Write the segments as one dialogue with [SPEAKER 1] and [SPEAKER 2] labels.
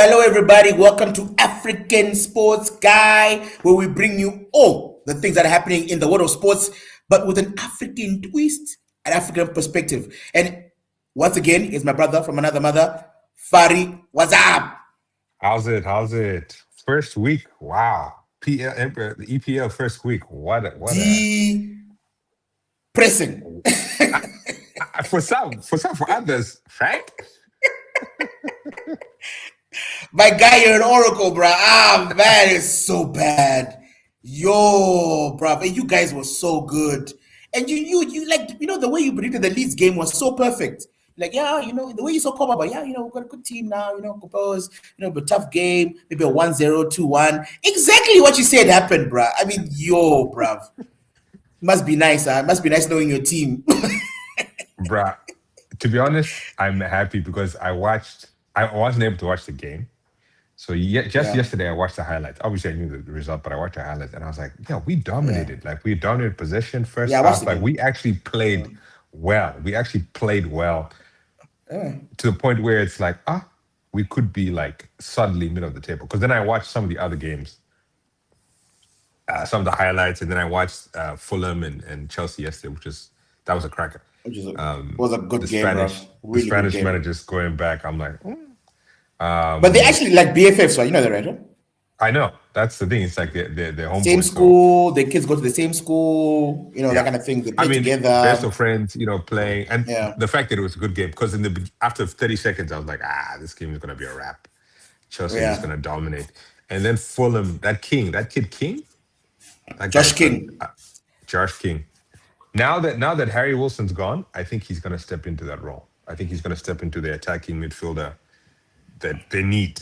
[SPEAKER 1] Hello, everybody. Welcome to African Sports Guy, where we bring you all the things that are happening in the world of sports, but with an African twist, an African perspective. And once again, it's my brother from another mother, Fari. What's up?
[SPEAKER 2] How's it? First week, wow. The EPL first week. What a
[SPEAKER 1] Pressing.
[SPEAKER 2] for others, Frank.
[SPEAKER 1] My guy, you're an oracle, bro. Ah, man, it's so bad. Yo, bro, you guys were so good. And you like, the way you predicted the Leeds game was so perfect. Like, yeah, the way you saw Koba, but yeah, we've got a good team now, compose, but tough game, maybe a 1-0, 2-1. Exactly what you said happened, bro. I mean, yo, bruv. Must be nice, huh? Must be nice knowing your team.
[SPEAKER 2] Bruh, to be honest, I'm happy because I wasn't able to watch the game. So yesterday I watched the highlights. Obviously I knew the result, but I watched the highlights and I was like, yeah, we dominated. Like we dominated possession first half. Like we actually played well. We actually played well to the point where it's like, we could be like suddenly middle of the table. Because then I watched some of the other games, some of the highlights, and then I watched Fulham and Chelsea yesterday, that was a cracker.
[SPEAKER 1] Was a good game, bro.
[SPEAKER 2] Really the Spanish managers going back. I'm like,
[SPEAKER 1] but they actually like BFFs, right? You know that, right?
[SPEAKER 2] I know. That's the thing. It's like they're home.
[SPEAKER 1] Same school. The kids go to the same school. That kind of thing. They play together.
[SPEAKER 2] Best of friends. Playing, and the fact that it was a good game because after 30 seconds, I was like, this game is gonna be a wrap. Chelsea is gonna dominate, and then Fulham. That kid King,
[SPEAKER 1] Josh King.
[SPEAKER 2] Josh King. Now that Harry Wilson's gone, I think he's gonna step into that role. I think he's gonna step into the attacking midfielder that they need,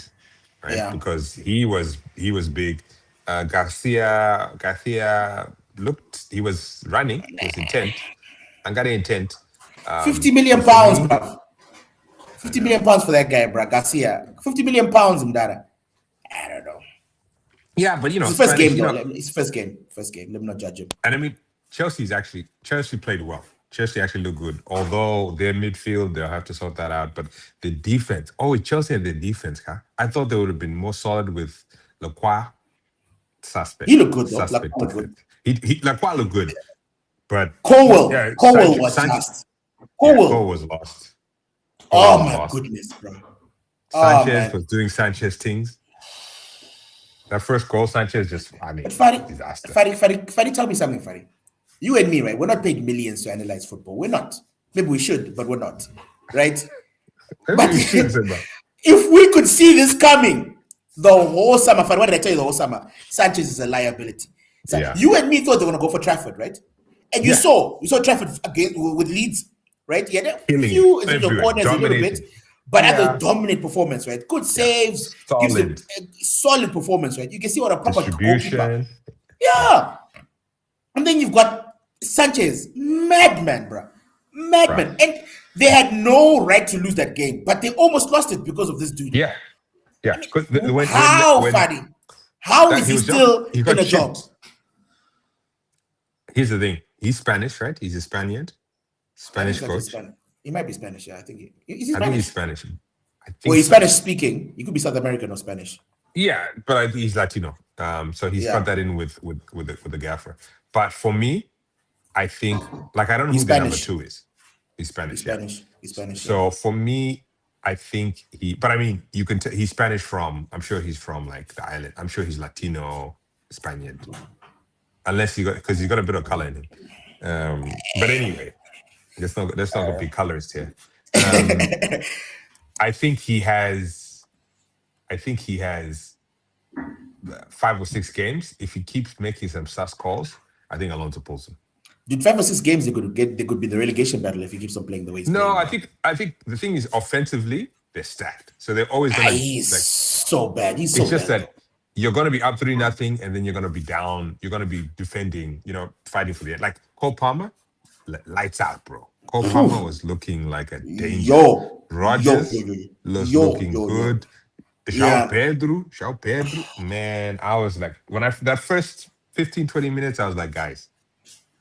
[SPEAKER 2] right? Yeah. Because he was big. Garcia looked, he was running, he was intent. Angare intent.
[SPEAKER 1] 50 million pounds, bro. 50 million pounds for that guy, bro. Garcia. 50 million pounds, Mdara. I don't know.
[SPEAKER 2] Yeah, but
[SPEAKER 1] it's first game, though. It's first game. Let me not judge him.
[SPEAKER 2] And I mean, Chelsea played well. Chelsea actually look good, although their midfield, they'll have to sort that out. But the defense, Chelsea and the defense, huh? I thought they would have been more solid with Lacroix. Suspect.
[SPEAKER 1] He looked good, though.
[SPEAKER 2] Suspect. Lacroix looked good, but
[SPEAKER 1] Colwell was lost.
[SPEAKER 2] Colwell was lost.
[SPEAKER 1] Oh my goodness, bro.
[SPEAKER 2] Sanchez was doing Sanchez things. That first goal, Sanchez disaster.
[SPEAKER 1] Fadi, tell me something, Fadi. You and me, right? We're not paid millions to analyze football. We're not. Maybe we should, but we're not. Right? But if we could see this coming the whole summer, Fadi, what did I tell you the whole summer? Sanchez is a liability. You and me thought they were going to go for Trafford, right? And you saw Trafford again with Leeds, right? Yeah, a few corners a little bit, but other dominant performance, right? Good saves, solid performance, right? You can see what a proper goalkeeper. Yeah. And then you've got Sanchez, madman, bro. Madman. Right. And they had no right to lose that game, but they almost lost it because of this dude.
[SPEAKER 2] Yeah.
[SPEAKER 1] I mean, Fadi? How is he still in a job?
[SPEAKER 2] Here's the thing. He's Spanish, right? He's a Spaniard. Spanish coach.
[SPEAKER 1] He might be Spanish, yeah. I think he's
[SPEAKER 2] Spanish.
[SPEAKER 1] He's Spanish speaking. He could be South American or Spanish.
[SPEAKER 2] Yeah, but he's Latino. So he's got that in with the gaffer. But for me, I think I don't know who the number 2 is. He's Spanish.
[SPEAKER 1] He's Spanish.
[SPEAKER 2] So for me, I think but I mean, you can he's Spanish from. I'm sure he's from the island. I'm sure he's Latino, Spaniard, unless because he's got a bit of color in him. But anyway, let's not be colorist here. I think he has 5 or 6 games. If he keeps making some sus calls, I think Alonso pulls him.
[SPEAKER 1] Dude, 5 or 6 games they could be the relegation battle if he keeps on playing the way he's playing.
[SPEAKER 2] No, I think the thing is offensively they're stacked, so they're always going to.
[SPEAKER 1] He's so bad. It's
[SPEAKER 2] just that you're going to be up 3-0, and then you're going to be down. You're going to be defending. Fighting for the end. Like Cole Palmer, lights out, bro. Cole Palmer was looking like a danger. Rodgers was looking good. João Pedro, man, I was like, that first 15-20 minutes, I was like, guys,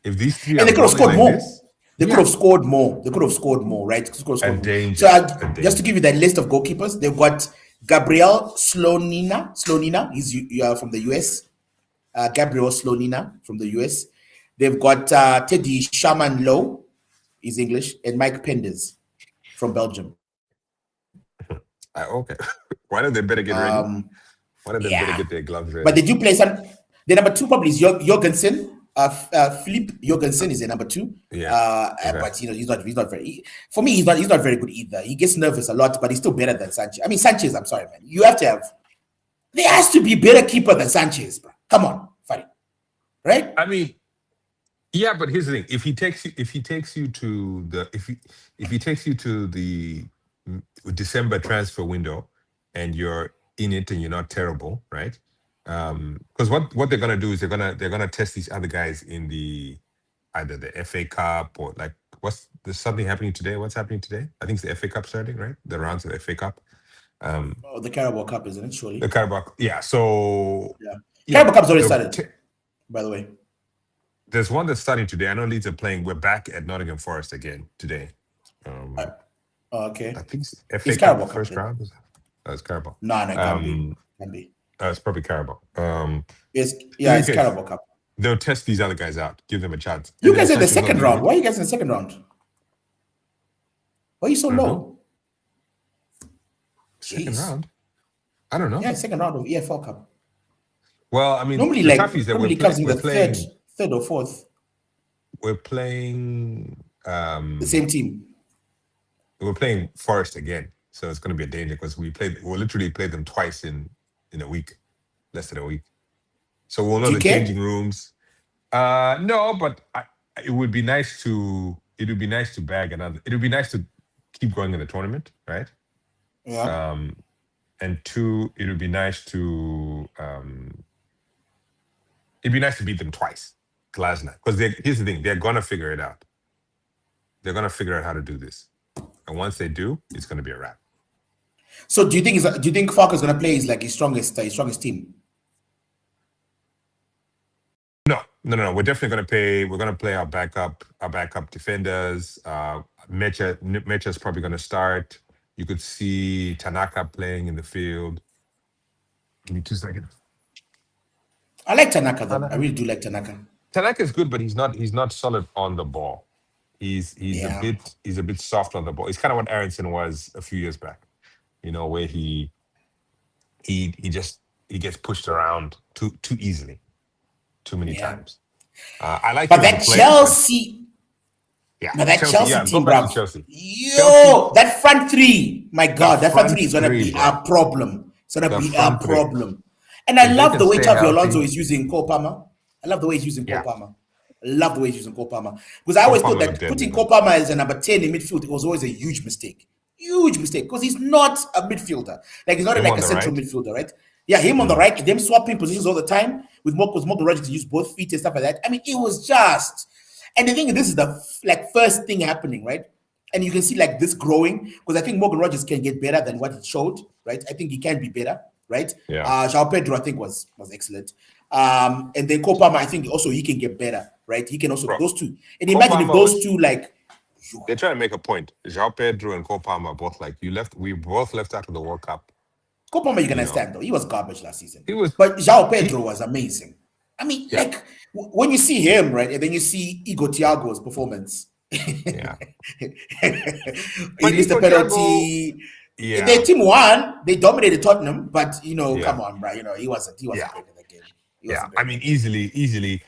[SPEAKER 2] if these three
[SPEAKER 1] and they could have scored more. They could have scored more. They could have scored more, right? Just to give you that list of goalkeepers, they've got Gabriel Slonina. He's from the US. Gabriel Slonina from the US. They've got Teddy Shaman Low, he's English, and Mike Penders from Belgium.
[SPEAKER 2] Okay. Why don't they better get ready? Why don't they better get their gloves ready?
[SPEAKER 1] But they do play some. The number 2 probably is Jorgensen. Philip Jorgensen is the number 2.
[SPEAKER 2] Yeah.
[SPEAKER 1] But he's not very. For me, he's not very good either. He gets nervous a lot, but he's still better than Sanchez. I mean, Sanchez. I'm sorry, man. You have to have. There has to be a better keeper than Sanchez, bro. Come on, Fadi. Right?
[SPEAKER 2] I mean, yeah, but here's the thing: if he takes you to the December transfer window, and you're in it and you're not terrible, right? Because what they're gonna do is they're gonna test these other guys in either the FA Cup or like there's something happening today. What's happening today? I think it's the FA Cup starting, right? The rounds of the FA Cup.
[SPEAKER 1] The Carabao Cup, isn't it? Surely.
[SPEAKER 2] The Carabao, yeah. So
[SPEAKER 1] Carabao Cup's already started. By the way,
[SPEAKER 2] there's one that's starting today. I know Leeds are playing. We're back at Nottingham Forest again today.
[SPEAKER 1] Okay.
[SPEAKER 2] I think it's FA Cup first round. It's Carabao.
[SPEAKER 1] No, can't be.
[SPEAKER 2] It's probably Carabao.
[SPEAKER 1] It's Carabao Cup.
[SPEAKER 2] They'll test these other guys out, give them a chance.
[SPEAKER 1] You guys in the second round. Why are you guys in the second round? Why are you so low?
[SPEAKER 2] Second round? I don't know.
[SPEAKER 1] Yeah, second round of EFL Cup.
[SPEAKER 2] Well, I mean,
[SPEAKER 1] normally comes in the third or fourth.
[SPEAKER 2] We're playing
[SPEAKER 1] the same team.
[SPEAKER 2] We're playing Forest again, so it's going to be a danger because we'll literally play them twice in a week, less than a week. So we'll know the changing rooms. No, but it would be nice to bag another. It would be nice to keep going in the tournament, right?
[SPEAKER 1] Yeah.
[SPEAKER 2] And 2, it would be nice to beat them twice, Glasgow. Because here's the thing: they're gonna figure it out. They're gonna figure out how to do this, and once they do, it's gonna be a wrap.
[SPEAKER 1] So do you think Falca's gonna play his strongest team?
[SPEAKER 2] No. We're definitely gonna play. We're gonna play our backup defenders. Mecha's probably gonna start. You could see Tanaka playing in the field. Give me 2 seconds.
[SPEAKER 1] I like Tanaka though. I really do like Tanaka.
[SPEAKER 2] Tanaka is good, but he's not solid on the ball. He's a bit soft on the ball. It's kind of what Aronson was a few years back, where he gets pushed around too easily, too many times. I like,
[SPEAKER 1] but that Chelsea. But that Chelsea team, bro. That front three, my God, that front three is gonna be a problem. It's gonna be a problem. And I love the way Xabi Alonso is using Cole Palmer. I love the way he's using Cole Palmer. Because I always thought that putting Cole Palmer as a number 10 in midfield, it was always a huge mistake. Because he's not a midfielder. Like he's not like a central midfielder, right? Yeah, him on the right, them swapping positions all the time with Morgan Rogers to use both feet and stuff like that. I mean, it was just. And the thing, this is the first thing happening, right? And you can see this growing because I think Morgan Rogers can get better than what he showed, right? I think he can be better, right?
[SPEAKER 2] Yeah.
[SPEAKER 1] João Pedro, I think, was excellent. And then Cole Palmer, I think also he can get better, right? He can also those two. And imagine if those two
[SPEAKER 2] they're trying to make a point. João Pedro and Cole Palmer are both we both left out of the World Cup.
[SPEAKER 1] Cole Palmer, you can understand though. He was garbage last season. But João Pedro was amazing. I mean, when you see him, right, and then you see Igor Thiago's performance.
[SPEAKER 2] Yeah.
[SPEAKER 1] He missed the penalty.
[SPEAKER 2] Yeah.
[SPEAKER 1] Their team won. They dominated Tottenham, but come on, bro. He wasn't great in the game.
[SPEAKER 2] I mean, easily.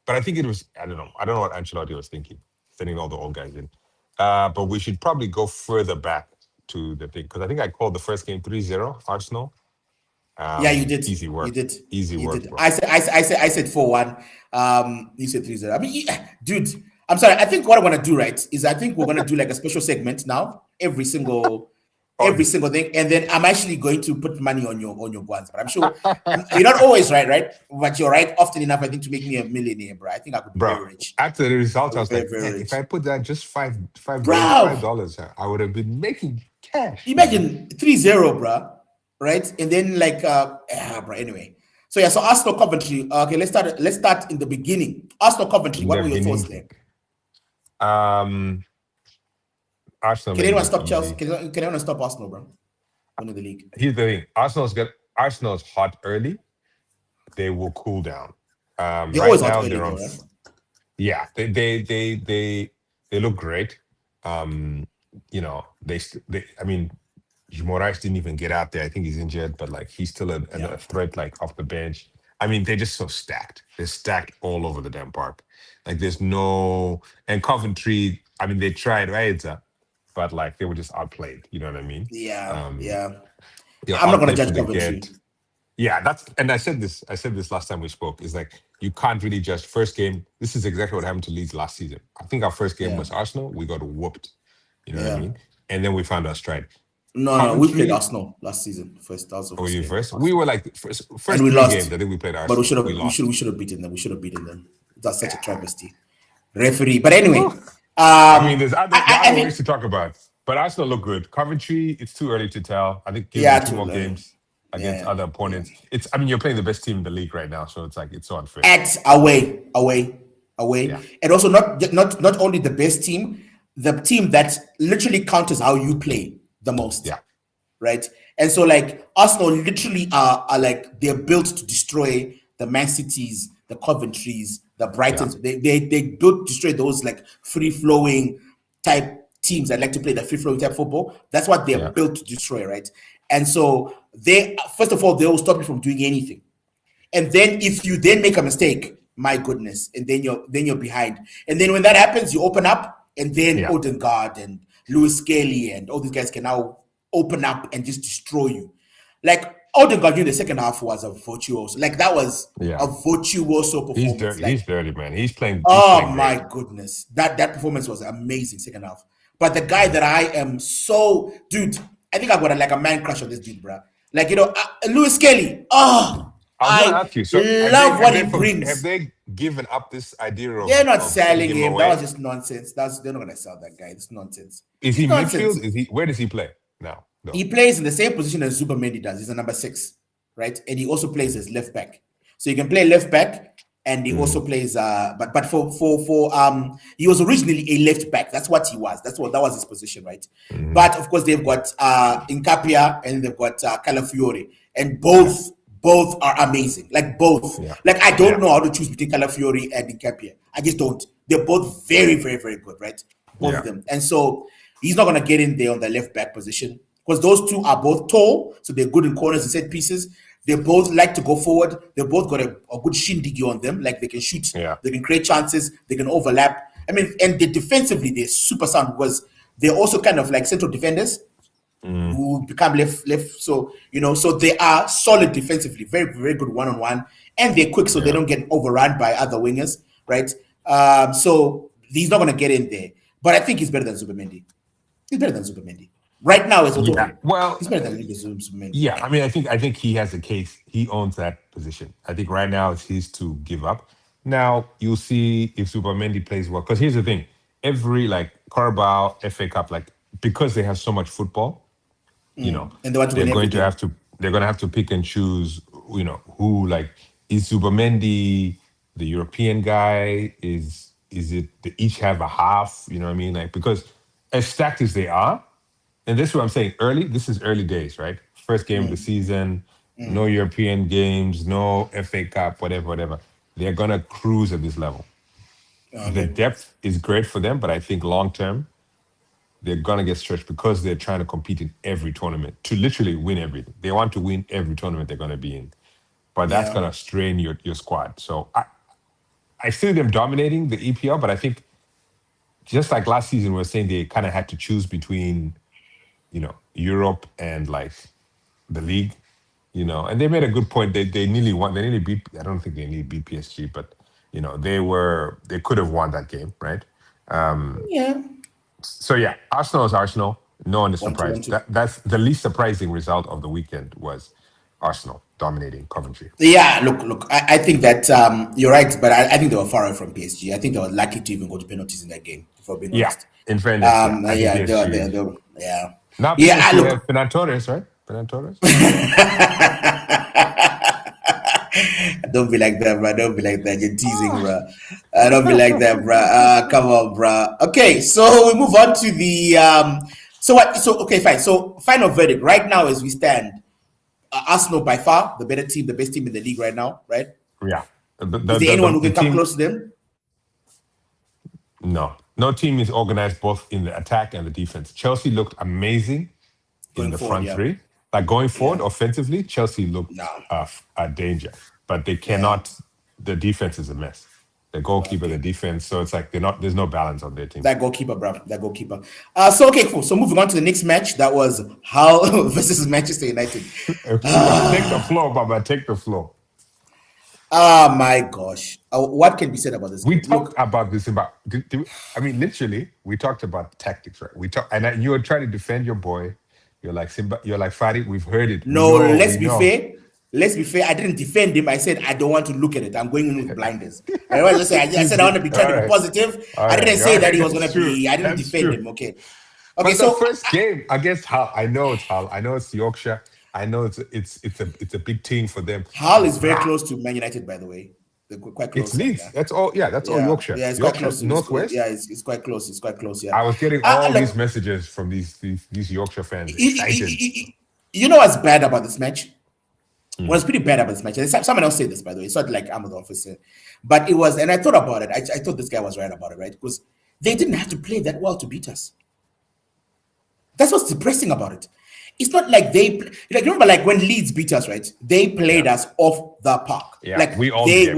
[SPEAKER 2] But I think it was, I don't know what Ancelotti was thinking, sending all the old guys in. But we should probably go further back to the thing, because I think I called the first game 3-0 Arsenal.
[SPEAKER 1] You did.
[SPEAKER 2] Easy work.
[SPEAKER 1] You did.
[SPEAKER 2] Easy work.
[SPEAKER 1] Did. I said 4-1. You said 3-0. I mean, dude, I'm sorry. I think what I want to do, right, is I think we're going to do a special segment now, every single thing, and then I'm actually going to put money on your ones. But I'm sure you're not always right, but you're right often enough, I think, to make me a millionaire, bro. I think I could be very rich.
[SPEAKER 2] After the result, I was like, if I put that just $5, I would have been making cash.
[SPEAKER 1] Imagine 3-0, bro. Right, and then bro. Anyway, so Arsenal Coventry. Okay, let's start in the beginning. Arsenal Coventry. What were your thoughts there?
[SPEAKER 2] Arsenal.
[SPEAKER 1] Can anyone stop Chelsea? Can anyone stop Arsenal, bro? winning the league.
[SPEAKER 2] Here's the thing: Arsenal's hot early. They will cool down.
[SPEAKER 1] They're
[SPEAKER 2] Right
[SPEAKER 1] always out
[SPEAKER 2] now,
[SPEAKER 1] early,
[SPEAKER 2] they're on.
[SPEAKER 1] though, right?
[SPEAKER 2] Yeah, they look great. Um, they. I mean, Moraes didn't even get out there. I think he's injured, but like he's still a threat, like off the bench. I mean, they're just so stacked. They're stacked all over the damn park. Like there's no and Coventry. I mean, they tried, right? But like they were just outplayed. You know what I mean?
[SPEAKER 1] Yeah,
[SPEAKER 2] Um,
[SPEAKER 1] yeah.
[SPEAKER 2] they're
[SPEAKER 1] I'm not gonna
[SPEAKER 2] outplayed to
[SPEAKER 1] judge
[SPEAKER 2] the
[SPEAKER 1] Coventry.
[SPEAKER 2] get. Yeah, and I said this. I said this last time we spoke. Is like you can't really judge first game. This is exactly what happened to Leeds last season. I think our first game
[SPEAKER 1] Yeah,
[SPEAKER 2] was Arsenal. We got whooped. You know what I
[SPEAKER 1] yeah.
[SPEAKER 2] mean? And then we found our stride.
[SPEAKER 1] No. We played
[SPEAKER 2] Coventry,
[SPEAKER 1] Arsenal last season. That was the
[SPEAKER 2] oh,
[SPEAKER 1] first
[SPEAKER 2] you
[SPEAKER 1] game.
[SPEAKER 2] first. We were like
[SPEAKER 1] And
[SPEAKER 2] first
[SPEAKER 1] we
[SPEAKER 2] three games.
[SPEAKER 1] lost.
[SPEAKER 2] I think we played
[SPEAKER 1] But we
[SPEAKER 2] Arsenal.
[SPEAKER 1] should have
[SPEAKER 2] We lost.
[SPEAKER 1] we should have beaten them. We should have beaten them. That's such a travesty. Referee. But anyway,
[SPEAKER 2] I mean, there are
[SPEAKER 1] I
[SPEAKER 2] other ways
[SPEAKER 1] think
[SPEAKER 2] to talk about. But Arsenal look good. Coventry, it's too early to tell. I think give them
[SPEAKER 1] yeah,
[SPEAKER 2] two
[SPEAKER 1] to
[SPEAKER 2] more
[SPEAKER 1] learn.
[SPEAKER 2] games against other
[SPEAKER 1] Yeah.
[SPEAKER 2] opponents. I mean, you're playing the best team in the league right now, so it's like it's so unfair.
[SPEAKER 1] At away,
[SPEAKER 2] Yeah.
[SPEAKER 1] and also not only the best team, the team that literally counters how you play the most.
[SPEAKER 2] Yeah.
[SPEAKER 1] Right? And so like Arsenal literally are like they're built to destroy the Man Cities, the Coventries, the Brightons.
[SPEAKER 2] Yeah.
[SPEAKER 1] They built to destroy those like free flowing type teams that like to play the free flowing type football. That's what they're
[SPEAKER 2] Yeah.
[SPEAKER 1] built to destroy, right? And so they first of all they will stop you from doing anything. And then if you then make a mistake, my goodness, and then you're behind. And then when that happens, you open up, and then
[SPEAKER 2] Yeah.
[SPEAKER 1] Odegaard and Lewis Skelly and all these guys can now open up and just destroy you. Like Odegaard in the second half was a virtuoso. Like that was
[SPEAKER 2] Yeah.
[SPEAKER 1] a virtuoso performance.
[SPEAKER 2] He's dirty.
[SPEAKER 1] Like,
[SPEAKER 2] He's dirty, man. He's playing.
[SPEAKER 1] oh
[SPEAKER 2] playing
[SPEAKER 1] my
[SPEAKER 2] great.
[SPEAKER 1] goodness, that performance was amazing second half. But the guy that I am so dude, I think I got a man crush on this dude, bro. Like Lewis Skelly. Oh,
[SPEAKER 2] I was gonna ask you. So
[SPEAKER 1] love what he brings.
[SPEAKER 2] Have they given up this idea of?
[SPEAKER 1] They're not
[SPEAKER 2] of
[SPEAKER 1] selling
[SPEAKER 2] giving
[SPEAKER 1] him.
[SPEAKER 2] away?
[SPEAKER 1] That was just nonsense. They're not gonna sell that guy. It's nonsense.
[SPEAKER 2] Is he
[SPEAKER 1] It's nonsense.
[SPEAKER 2] midfield? Where does he play now? No.
[SPEAKER 1] He plays in the same position as Zubamendi does. He's a number 6, right? And he also plays as left back. So he can play left back, and he also plays. But for he was originally a left back. That's what he was. That was his position, right? But of course they've got Incapia and they've got Calafiore, and both are amazing. Like both.
[SPEAKER 2] Yeah.
[SPEAKER 1] Like I don't know how to choose between Calafiore and Incapia. I just don't. They're both very, very, very good, right? Both of them. And so he's not gonna get in there on the left back position because those two are both tall, so they're good in corners and set pieces. They both like to go forward. They both got a good shindigi on them. Like they can shoot, they can create chances, they can overlap. I mean, and defensively, they're super sound because they're also kind of like central defenders who become left. So, so they are solid defensively, very, very good one-on-one. And they're quick, so they don't get overrun by other wingers, right? So he's not going to get in there. But I think he's better than Zubamendi. He's better than Zubamendi. Right now, it's
[SPEAKER 2] well,
[SPEAKER 1] he's better than Zubamendi.
[SPEAKER 2] Yeah, I mean, I think he has a case. He owns that position. I think right now it's his to give up. Now you'll see if Zubamendi plays well. Because here's the thing: every like Carabao, FA Cup, like because they have so much football,
[SPEAKER 1] and they want to
[SPEAKER 2] they're
[SPEAKER 1] win
[SPEAKER 2] going to
[SPEAKER 1] everything.
[SPEAKER 2] they're going to have to pick and choose. Who like is Zubamendi the European guy? Is it they each have a half? You know what I mean? Like because as stacked as they are. And this is what I'm saying. This is early days, right? First game of the season, no European games, no FA Cup, whatever. They're gonna cruise at this level. The depth is great for them, but I think long term, they're gonna get stretched because they're trying to compete in every tournament to literally win everything. They want to win every tournament they're gonna be in, but that's gonna strain your squad. So I see them dominating the EPL, but I think just like last season, we were saying they kind of had to choose between Europe and like the league, and they made a good point. They nearly beat. I don't think they nearly beat PSG, but they could have won that game, right? So yeah, Arsenal is Arsenal. No one is surprised. That's the least surprising result of the weekend was Arsenal dominating Coventry.
[SPEAKER 1] Yeah, look. I think that you're right, but I think they were far away from PSG. I think they were lucky to even go to penalties in that game. For being honest.
[SPEAKER 2] In fairness, Now PSG have Ferran Torres, right? Ferran Torres.
[SPEAKER 1] Don't be like that, bro. Don't be like that. You're teasing, bro. Don't be like that, bro. Come on, bro. Okay, so we move on to So what? So okay, fine. So final verdict right now as we stand, Arsenal by far the better team, the best team in the league right now, right?
[SPEAKER 2] Yeah.
[SPEAKER 1] Is there anyone who can come close to them?
[SPEAKER 2] No team is organized both in the attack and the defense. Chelsea looked amazing in the front three. Like going forward offensively, Chelsea looked a danger, but they cannot. The defense is a mess. The goalkeeper, the defense. So it's like they're not. There's no balance on their team.
[SPEAKER 1] That goalkeeper, bro. That goalkeeper. So okay, cool. So moving on to the next match, that was Hull versus Manchester United.
[SPEAKER 2] Take the floor, Baba. Take the floor.
[SPEAKER 1] Oh my gosh. What can be said about this?
[SPEAKER 2] We talked about this I mean, literally, we talked about tactics, right? And you were trying to defend your boy. You're like Simba. You're like Fadi. We've heard it.
[SPEAKER 1] No, let's be fair. Let's be fair. I didn't defend him. I said I don't want to look at it. I'm going in with blinders. I said I want to be trying to be positive. I didn't say that he was going to be. I didn't defend him. Okay.
[SPEAKER 2] But so the first game against Hull, I know it's Hull. I know it's Yorkshire. I know it's a big team for them.
[SPEAKER 1] Hull is very close to Man United, by the way. They're quite close.
[SPEAKER 2] It's Leeds. That's all. Yeah, that's all Yorkshire.
[SPEAKER 1] Yeah, it's
[SPEAKER 2] Yorkshire,
[SPEAKER 1] quite close.
[SPEAKER 2] Northwest.
[SPEAKER 1] It's quite close. It's quite close. Yeah.
[SPEAKER 2] I was getting all these messages from these Yorkshire fans. Excited.
[SPEAKER 1] You know what's bad about this match? What's pretty bad about this match? And someone else said this, by the way. It's not like I'm the officer, but it was. And I thought about it. I thought this guy was right about it, right? Because they didn't have to play that well to beat us. That's what's depressing about it. It's not like remember like when Leeds beat us, right? They played us off the park.
[SPEAKER 2] Yeah,
[SPEAKER 1] like
[SPEAKER 2] we won.
[SPEAKER 1] They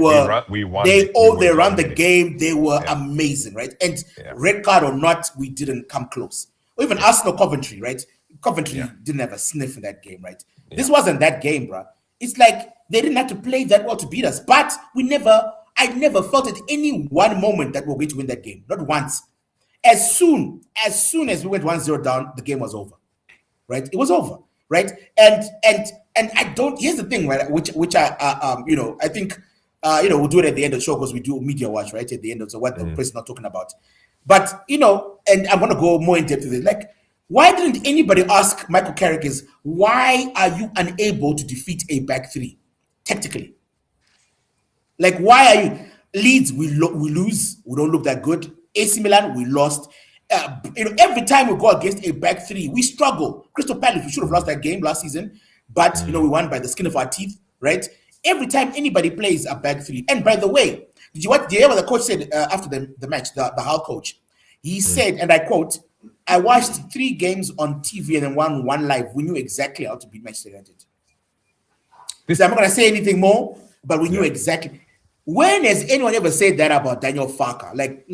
[SPEAKER 1] ran the game. They were amazing, right? And red card or not, we didn't come close. Or even Arsenal Coventry, right? Coventry didn't have a sniff in that game, right? Yeah. This wasn't that game, bro. It's like they didn't have to play that well to beat us. But I never felt at any one moment that we were going to win that game. Not once. As soon as we went 1-0 down, the game was over. Right, it was over, right? And I don't. Here's the thing, right? Which I I think we'll do it at the end of the show because we do media watch, right? At the end of what the press is not talking about. But and I'm gonna go more in depth with it. Like, why didn't anybody ask Michael Carrick why are you unable to defeat a back three tactically? Like, why are you Leeds? We lose. We don't look that good. AC Milan, we lost. Every time we go against a back three, we struggle. Crystal Palace, we should have lost that game last season, but we won by the skin of our teeth, right? Every time anybody plays a back three, and by the way, did you hear what the coach said after the match? The Hull coach, he said, and I quote: "I watched 3 games on TV and then one live. We knew exactly how to beat Manchester United." So I'm not gonna say anything more, but we knew exactly. When has anyone ever said that about Daniel Farker? Like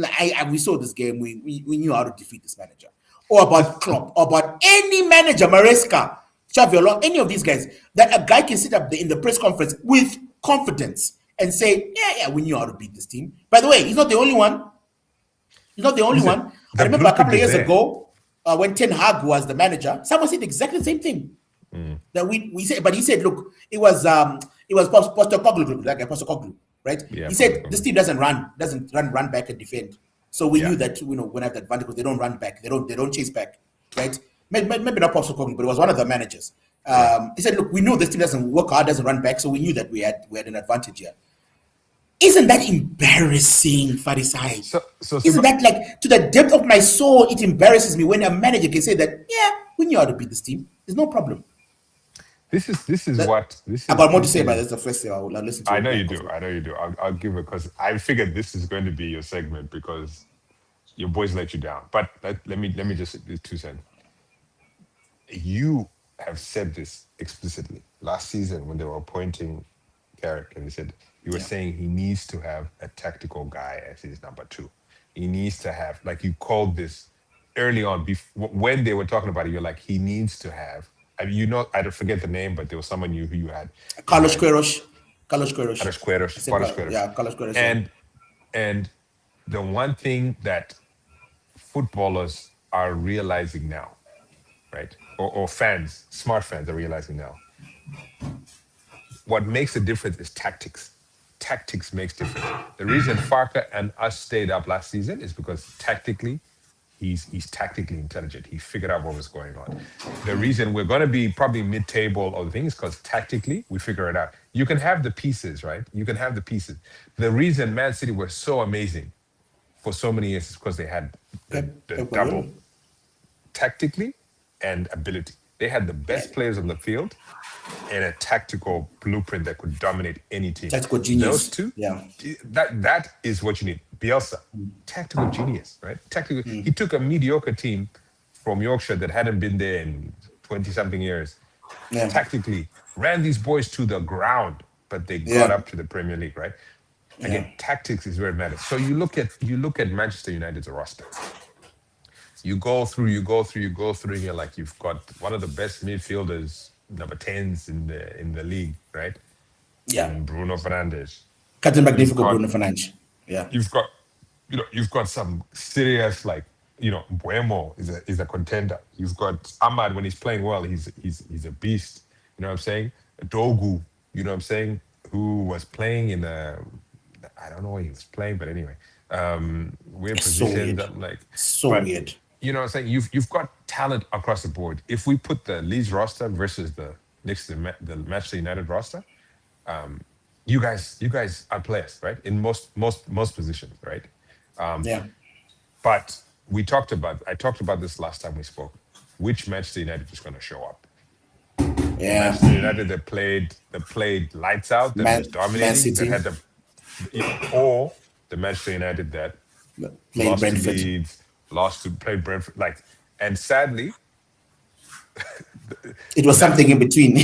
[SPEAKER 1] we saw this game, we knew how to defeat this manager. Or about Klopp, or about any manager, Maresca, Xabi Alonso, any of these guys, that a guy can sit up in the press conference with confidence and say, yeah, we knew how to beat this team. By the way, he's not the only one. He's not the only one. I remember a couple of years ago, when Ten Hag was the manager, someone said exactly the same thing. That we said, but he said, look, it was Postecoglou, like Postecoglou. Right?
[SPEAKER 2] Yeah,
[SPEAKER 1] he said this team doesn't run back and defend. So we knew that we're gonna have the advantage because they don't run back, they don't chase back, right? Maybe not Postecoglou, but it was one of the managers. He said, look, we know this team doesn't work hard, doesn't run back, so we knew that we had an advantage here. Isn't that embarrassing, Farisai? Isn't that like to the depth of my soul? It embarrasses me when a manager can say that, we knew how to beat this team. There's no problem.
[SPEAKER 2] This is what
[SPEAKER 1] I got more to say about this. The first thing I'll listen to.
[SPEAKER 2] I know you do. I'll give it because I figured this is going to be your segment because your boys let you down. But let me just 2 cents. You have said this explicitly last season when they were appointing Carrick, and you were saying he needs to have a tactical guy as his number 2. He needs to have, like you called this early on when they were talking about it. You're like, he needs to have. I don't forget the name, but there was someone who you had.
[SPEAKER 1] Carlos Queiroz.
[SPEAKER 2] Yeah,
[SPEAKER 1] Carlos Queiroz.
[SPEAKER 2] And the one thing that footballers are realizing now, right? Or fans, smart fans are realizing now. What makes a difference is tactics. Tactics makes difference. The reason Farker and us stayed up last season is because tactically, he's tactically intelligent. He figured out what was going on. The reason we're going to be probably mid-table of things because tactically we figure it out. You can have the pieces, right? You can have the pieces. The reason Man City were so amazing for so many years is because they had the double. Tactically, and ability. They had the best players on the field and a tactical blueprint that could dominate any team.
[SPEAKER 1] Tactical
[SPEAKER 2] Those
[SPEAKER 1] genius.
[SPEAKER 2] two,
[SPEAKER 1] Yeah.
[SPEAKER 2] that is what you need. Bielsa, tactical genius, right? Tactical. He took a mediocre team from Yorkshire that hadn't been there in 20-something years.
[SPEAKER 1] Yeah.
[SPEAKER 2] Tactically, ran these boys to the ground, but they got
[SPEAKER 1] Yeah.
[SPEAKER 2] up to the Premier League, right? Again, tactics is where it matters. So you look at Manchester United's roster. You go through, and you're like, you've got one of the best midfielders, number 10s in the league, right?
[SPEAKER 1] Yeah.
[SPEAKER 2] And Bruno Fernandes.
[SPEAKER 1] Captain
[SPEAKER 2] You've
[SPEAKER 1] Magnifico,
[SPEAKER 2] got-
[SPEAKER 1] Bruno Fernandes. Yeah.
[SPEAKER 2] You've got, you've got some serious, like, Buemo is a contender. You've got Ahmad when he's playing well, he's a beast. You know what I'm saying? Dogu, you know what I'm saying, who was playing in I don't know where he was playing, but anyway, weird
[SPEAKER 1] So
[SPEAKER 2] positions.
[SPEAKER 1] weird.
[SPEAKER 2] I'm like,
[SPEAKER 1] So
[SPEAKER 2] but,
[SPEAKER 1] weird.
[SPEAKER 2] You know what I'm saying? You've got talent across the board. If we put the Leeds roster versus the Manchester United roster, you guys are players, right? In most positions, right?
[SPEAKER 1] Yeah.
[SPEAKER 2] But I talked about this last time we spoke. Which Manchester United is going to show up?
[SPEAKER 1] Yeah.
[SPEAKER 2] Manchester United that played lights out, that was dominating,
[SPEAKER 1] City.
[SPEAKER 2] that had or the Manchester United that
[SPEAKER 1] Played
[SPEAKER 2] lost
[SPEAKER 1] Brentford.
[SPEAKER 2] to Leeds, played Brentford, and sadly,
[SPEAKER 1] It was something in between.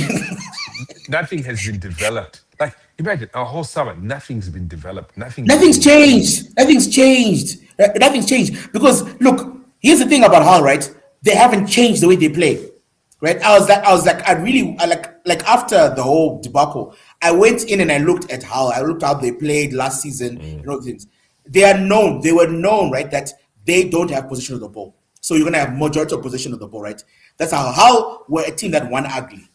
[SPEAKER 2] nothing has been developed. Like, imagine a whole summer, nothing's been developed.
[SPEAKER 1] Nothing's changed. Nothing's changed. Nothing's changed. Because look, here's the thing about Hull, right? They haven't changed the way they play. Right? I like after the whole debacle, I went in and I looked at Hull. I looked how they played last season, things. They were known, right, that they don't have possession of the ball. So you're gonna have majority of possession of the ball, right? That's how Hull were a team that won ugly.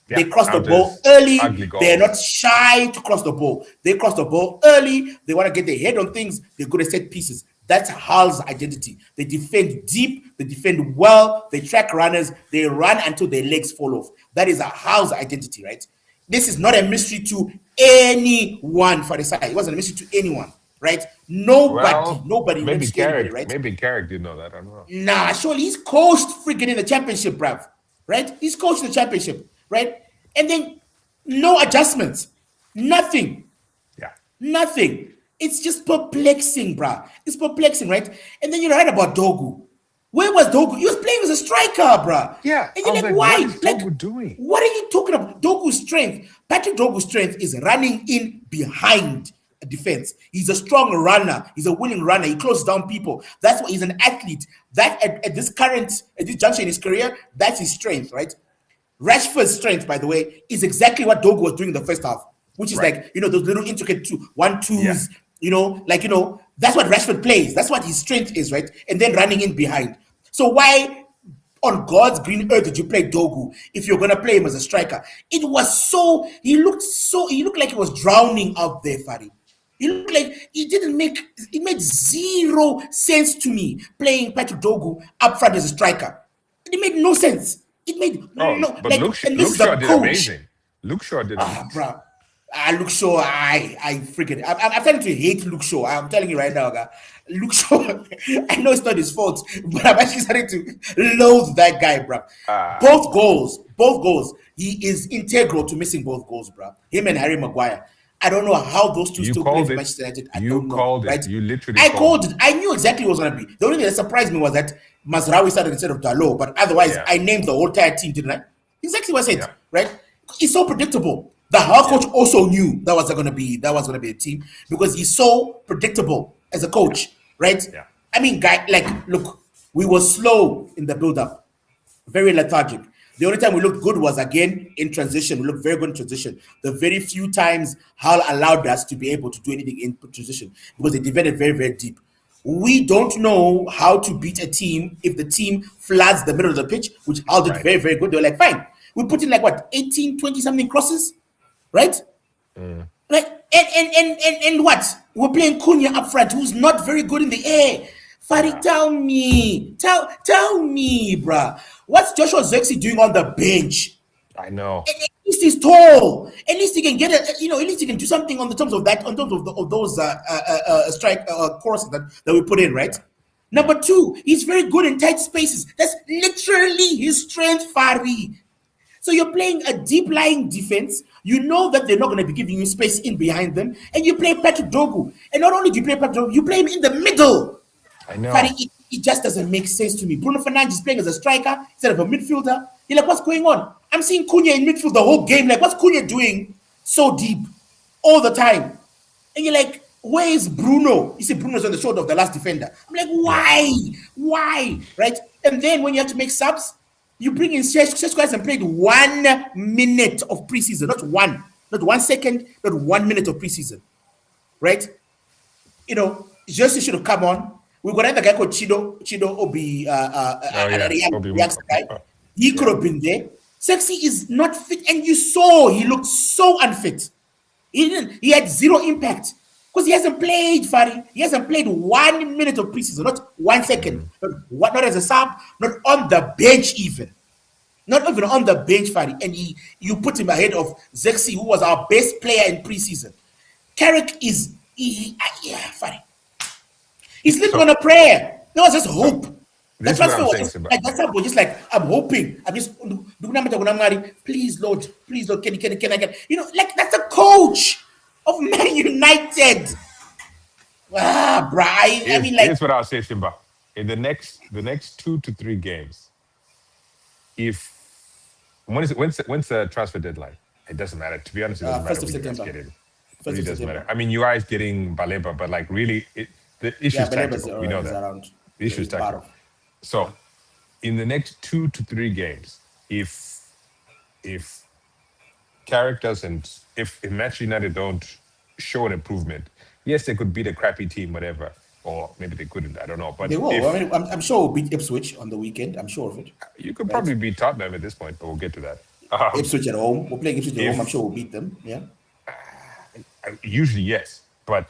[SPEAKER 1] They cross the ball early. They're not shy to cross the ball. They cross the ball early. They want to get their head on things. They're good at set pieces. That's Hull's identity. They defend deep. They defend well. They track runners. They run until their legs fall off. That is a Hull's identity, right? This is not a mystery to anyone, Farisai. It wasn't a mystery to anyone, right? Nobody.
[SPEAKER 2] Maybe Carrick,
[SPEAKER 1] right?
[SPEAKER 2] maybe Carrick didn't know that. I don't know.
[SPEAKER 1] Nah, surely he's coached freaking in the championship, bruv. Right? He's coached in the championship, right? And then no adjustments. Nothing.
[SPEAKER 2] Yeah.
[SPEAKER 1] Nothing. It's just perplexing, bruh. It's perplexing, right? And then you're right about Dogu. Where was Dogu? He was playing as a striker, bruh.
[SPEAKER 2] Yeah.
[SPEAKER 1] And you're like,
[SPEAKER 2] what
[SPEAKER 1] why?
[SPEAKER 2] is Dogu doing?
[SPEAKER 1] What are you talking about? Dogu's strength. Patrick Dogu's strength is running in behind a defense. He's a strong runner. He's a winning runner. He closes down people. That's why he's an athlete. That at this juncture in his career, that's his strength, right? Rashford's strength, by the way, is exactly what Dogu was doing in the first half, which is like, those little intricate 1-2s, that's what Rashford plays. That's what his strength is, right? And then running in behind. So why on God's green earth did you play Dogu if you're going to play him as a striker? He looked like he was drowning out there, Fari. He looked like it made zero sense to me playing Patrick Dogu up front as a striker. It made no sense. It made
[SPEAKER 2] but Luke Shaw did amazing. Luke Shaw did amazing.
[SPEAKER 1] Bro. Luke Shaw, I freaking I'm starting to hate Luke Shaw. I'm telling you right now, guy. Luke Shaw, I know it's not his fault, but I'm actually starting to loathe that guy, bro. Both goals. He is integral to missing both goals, bro. Him and Harry Maguire. I don't know how those two still play for Manchester United. I don't know.
[SPEAKER 2] Called it.
[SPEAKER 1] Right?
[SPEAKER 2] You literally
[SPEAKER 1] called it. I knew exactly what it was going to be. The only thing that surprised me was that Mazraoui started instead of Dalot, but otherwise, I named the whole entire team, didn't I? Exactly what I said, right? It's so predictable. The Hull coach also knew that was going to be a team because he's so predictable as a coach, right?
[SPEAKER 2] Yeah.
[SPEAKER 1] I mean, look, we were slow in the build-up, very lethargic. The only time we looked good was, again, in transition. We looked very good in transition. The very few times Hull allowed us to be able to do anything in transition because they defended very, very deep. We don't know how to beat a team if the team floods the middle of the pitch, which Hull did very, very good. They were like, fine. We put in 18, 20-something crosses, right? Right? And what? We're playing Cunha up front, who's not very good in the air. Fari, tell me, bruh. What's Joshua Zirkzee doing on the bench?
[SPEAKER 2] I know.
[SPEAKER 1] At least he's tall. At least he can get at least he can do something on terms of that, on terms of those strike courses that we put in, right? Number two, he's very good in tight spaces. That's literally his strength, Fari. So you're playing a deep lying defense. You know that they're not going to be giving you space in behind them, and you play Patrick Dogu. And not only do you play Patrick Dogu, you play him in the middle.
[SPEAKER 2] I know.
[SPEAKER 1] Fari, it just doesn't make sense to me. Bruno Fernandes is playing as a striker instead of a midfielder. You're like, what's going on? I'm seeing Cunha in midfield the whole game. Like, what's Cunha doing so deep all the time? And you're like, where is Bruno? You see, Bruno's on the shoulder of the last defender. I'm like, why? Why? Right? And then when you have to make subs, you bring in Sheshko hasn't played 1 minute of preseason. Not 1 second, not 1 minute of preseason. Right? You know, Jesse should have come on. We've got another guy called Chido Obi, guy. He could have been there. Sexy is not fit, and you saw he looked so unfit. He had zero impact because he hasn't played, Fari. He hasn't played 1 minute of preseason, not 1 second, not as a sub, not on the bench even. Not even on the bench, Fari. And you put him ahead of Zexi, who was our best player in preseason. Carrick is Fari. He's living on a prayer. There was just hope. That's what I'm saying. Like, just like, I'm hoping. I'm just, please, Lord, can I get, you know, like, that's a coach of Man United. I mean, like.
[SPEAKER 2] Here's what I'll say, Simba. In the next 2 to 3 games, when's the transfer deadline? It doesn't matter. To be honest, it doesn't matter when you guys get in. It really doesn't matter. I mean, you guys getting Baleba, but like really, the issue is tactical. We know that. The issue is tactical. So, in the next 2 to 3 games, if Carrick doesn't, if Manchester United don't show an improvement, yes, they could beat a crappy team, whatever, or maybe they couldn't. I don't know. But
[SPEAKER 1] they will. I mean, I'm sure we'll beat Ipswich on the weekend. I'm sure of it.
[SPEAKER 2] You could probably beat Tottenham at this point, but we'll get to that.
[SPEAKER 1] Ipswich at home. We're playing Ipswich at home. I'm sure we'll beat them. Yeah.
[SPEAKER 2] Usually, yes. But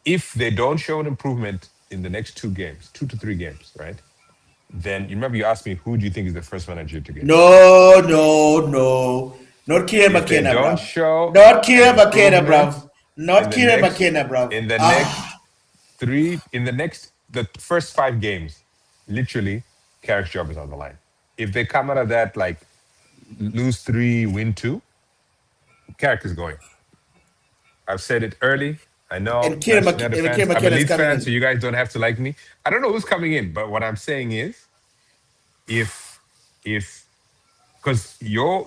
[SPEAKER 2] if they don't show an improvement in the next 2 to 3 games, right? Then you remember you asked me who do you think is the first manager to get?
[SPEAKER 1] No. Not Kieran McKenna, bro. Not Kieran McKenna, bruv. Not Kieran McKenna, bruv.
[SPEAKER 2] In the next the first 5 games, literally, Carrick's job is on the line. If they come out of that like lose 3, win 2, Carrick is going. I've said it early. I know.
[SPEAKER 1] And I'm a
[SPEAKER 2] Leeds fan, so you guys don't have to like me. I don't know who's coming in, but what I'm saying is, if because your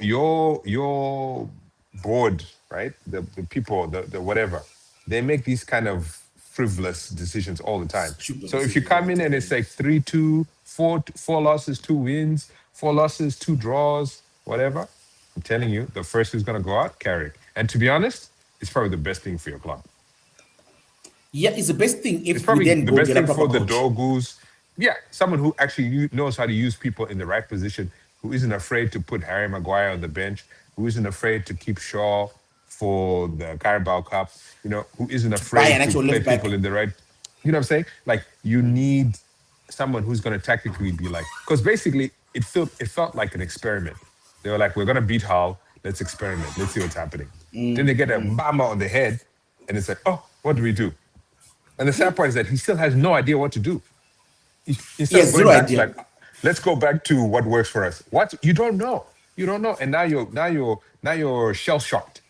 [SPEAKER 2] board, right? The people, the whatever, they make these kind of frivolous decisions all the time. So if you come in and it's like 3-2, 4 losses, 2 wins, 4 losses, 2 draws, whatever, I'm telling you, the first who's gonna go out, Carrick. And to be honest, it's probably the best thing for your club.
[SPEAKER 1] Yeah, it's the best thing if
[SPEAKER 2] it's probably
[SPEAKER 1] we then
[SPEAKER 2] the
[SPEAKER 1] go
[SPEAKER 2] best
[SPEAKER 1] get a
[SPEAKER 2] thing for
[SPEAKER 1] proper
[SPEAKER 2] the
[SPEAKER 1] coach.
[SPEAKER 2] Dogus. Yeah, someone who actually knows how to use people in the right position, who isn't afraid to put Harry Maguire on the bench, who isn't afraid to keep Shaw for the Carabao Cup, you know, who isn't afraid to play people in the right. You know what I'm saying? Like, you need someone who's going to tactically be like, because basically it felt like an experiment. They were like, we're going to beat Hull, let's experiment, let's see what's happening. Then they get a bama on the head, and it's like, oh, what do we do? And the sad part is that he still has no idea what to do. Instead of going back to like, let's go back to what works for us. What? You don't know. And now you're shell shocked.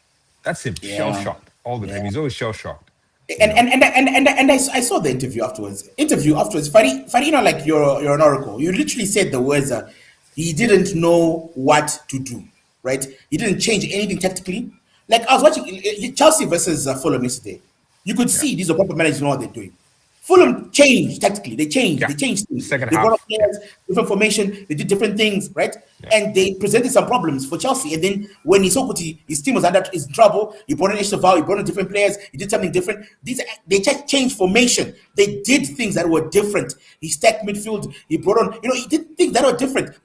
[SPEAKER 2] That's him, shell shocked all the time. He's always shell shocked.
[SPEAKER 1] And I saw the interview afterwards. Fari, you know, like you're an oracle. You literally said the words. He didn't know what to do. Right? He didn't change anything tactically. Like, I was watching Chelsea versus Fulham yesterday. You could see these are proper managers know what they're doing. Fulham changed tactically. They changed.
[SPEAKER 2] Yeah.
[SPEAKER 1] They changed things.
[SPEAKER 2] Second
[SPEAKER 1] they
[SPEAKER 2] half.
[SPEAKER 1] brought up players, different formation. They did different things, right?
[SPEAKER 2] Yeah.
[SPEAKER 1] And they presented some problems for Chelsea. And then when Isokuti, his team was under his trouble, he brought in Eshtaval, he brought in different players. He did something different. They changed formation. They did things that were different. He stacked midfield. He brought on, he did things that were different.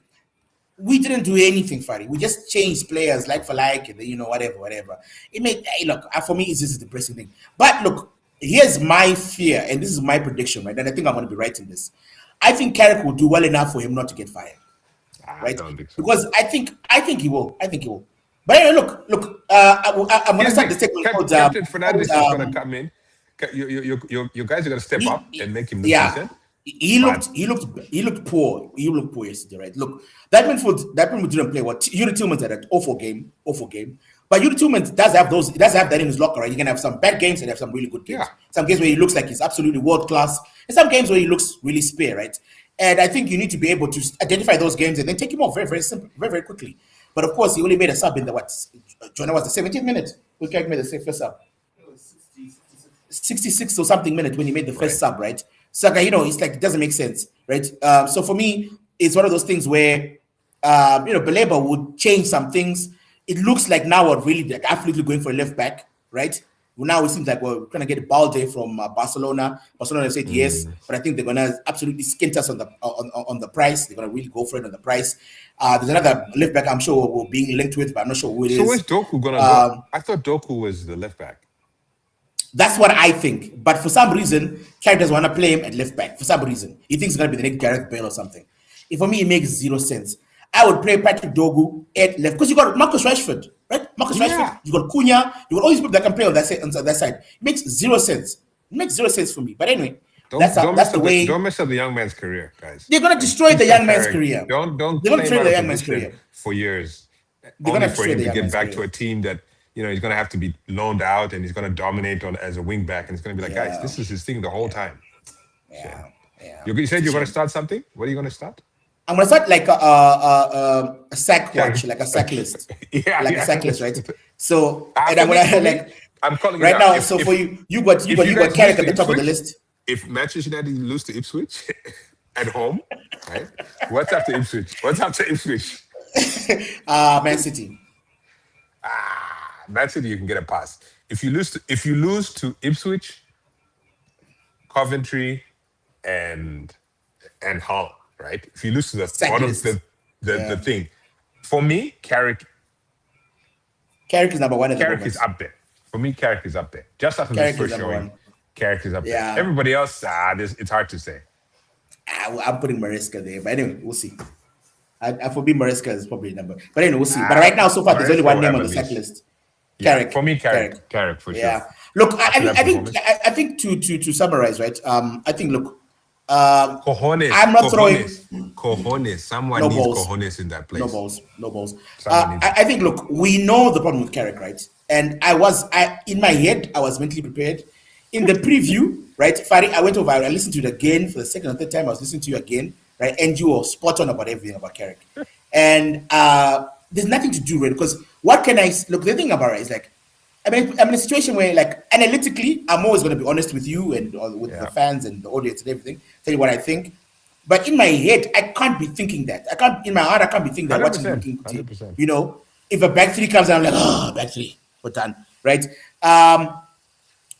[SPEAKER 1] We didn't do anything, Fari. We just changed players like for like, and whatever. It made for me, it's just a depressing thing. But look, here's my fear, and this is my prediction, right? And I think I'm going to be right in this. I think Carrick will do well enough for him not to get fired, right? I don't think so. Because I think he will. But anyway, look. I'm going to start the second.
[SPEAKER 2] Captain Fernandes is going to come in. You guys are going to step up and make him look decent.
[SPEAKER 1] He looked poor. He looked poor yesterday, right? Look, that Brentford didn't play what Yuri Tillman's had an awful game. But Yuri Tillman does have that in his locker, right? You can have some bad games and have some really good games.
[SPEAKER 2] Yeah.
[SPEAKER 1] Some games where he looks like he's absolutely world class, and some games where he looks really spare, right? And I think you need to be able to identify those games and then take him off very, very simple, very, very quickly. But of course, he only made a sub in the Jonah was the 17th minute. We can't make the first sub. 66 or something minute when he made the first sub, right? So, it's like, it doesn't make sense, right? So for me, it's one of those things where, Baleba would change some things. It looks like now we're really like absolutely going for a left back, right? Well, now it seems like we're going to get a Balde from Barcelona. Barcelona said yes, but I think they're going to absolutely skint us on the price. They're going to really go for it on the price. There's another left back I'm sure we're being linked with, but I'm not sure who it is.
[SPEAKER 2] So where's Doku going to go? I thought Doku was the left back.
[SPEAKER 1] That's what I think. But for some reason, Carrick doesn't want to play him at left back. For some reason. He thinks it's going to be the next Gareth Bale or something. For me, it makes zero sense. I would play Patrick Dogu at left. Because you got Marcus Rashford, right? Rashford, you got Cunha, you got all these people that can play on that side. It makes zero sense. It makes zero sense for me. But anyway, that's the way.
[SPEAKER 2] Don't mess up the young man's career, guys.
[SPEAKER 1] They're going to destroy the young man's career.
[SPEAKER 2] They're going
[SPEAKER 1] to destroy the young man's career.
[SPEAKER 2] For years.
[SPEAKER 1] They're going to
[SPEAKER 2] for him to get back to a team that, he's going to have to be loaned out and he's going to dominate as a wing back. And it's going to be like, guys, this is his thing the whole time.
[SPEAKER 1] Yeah.
[SPEAKER 2] You said you're going to start something? What are you going to start?
[SPEAKER 1] I'm going to start like a sack watch, like a sack list. A sack list, right? So, and I'm going to
[SPEAKER 2] I'm calling
[SPEAKER 1] right
[SPEAKER 2] it
[SPEAKER 1] now.
[SPEAKER 2] If,
[SPEAKER 1] so for you got Carrick at the top of the list.
[SPEAKER 2] If Manchester United lose to Ipswich at home, right? What's after Ipswich?
[SPEAKER 1] Man City.
[SPEAKER 2] Man City, you can get a pass. If you lose to Ipswich, Coventry, and Hull, right? If you lose to the bottom of the thing, for me, Carrick
[SPEAKER 1] is number one.
[SPEAKER 2] Carrick is up there. For me, Carrick is up there. Just after the first showing, Carrick is up there. Everybody else, it's hard to say.
[SPEAKER 1] I'm putting Maresca there, but anyway, we'll see. For me, Maresca is probably number. But anyway, we'll see. But right now, so far, there's only one name on the sack list. Carrick.
[SPEAKER 2] For me, Carrick for sure.
[SPEAKER 1] Yeah. Look, I think to summarize, right? I think
[SPEAKER 2] cojones.
[SPEAKER 1] I'm not throwing
[SPEAKER 2] cojones. Someone needs cojones in that place.
[SPEAKER 1] No balls. I think look, we know the problem with Carrick, right? And I in my head, I was mentally prepared. In the preview, right? Fari, I went over, I listened to it again for the second or third time. I was listening to you again, right? And you were spot on about everything about Carrick. And there's nothing to do, right? Because what can I look? The thing about it is like, I'm in a situation where, like, analytically, I'm always going to be honest with you and with the fans and the audience and everything. Tell you what I think. But in my head, I can't be thinking that. In my heart, I can't be thinking that. 100%. If a back three comes out, I'm like, back three, we're done, right?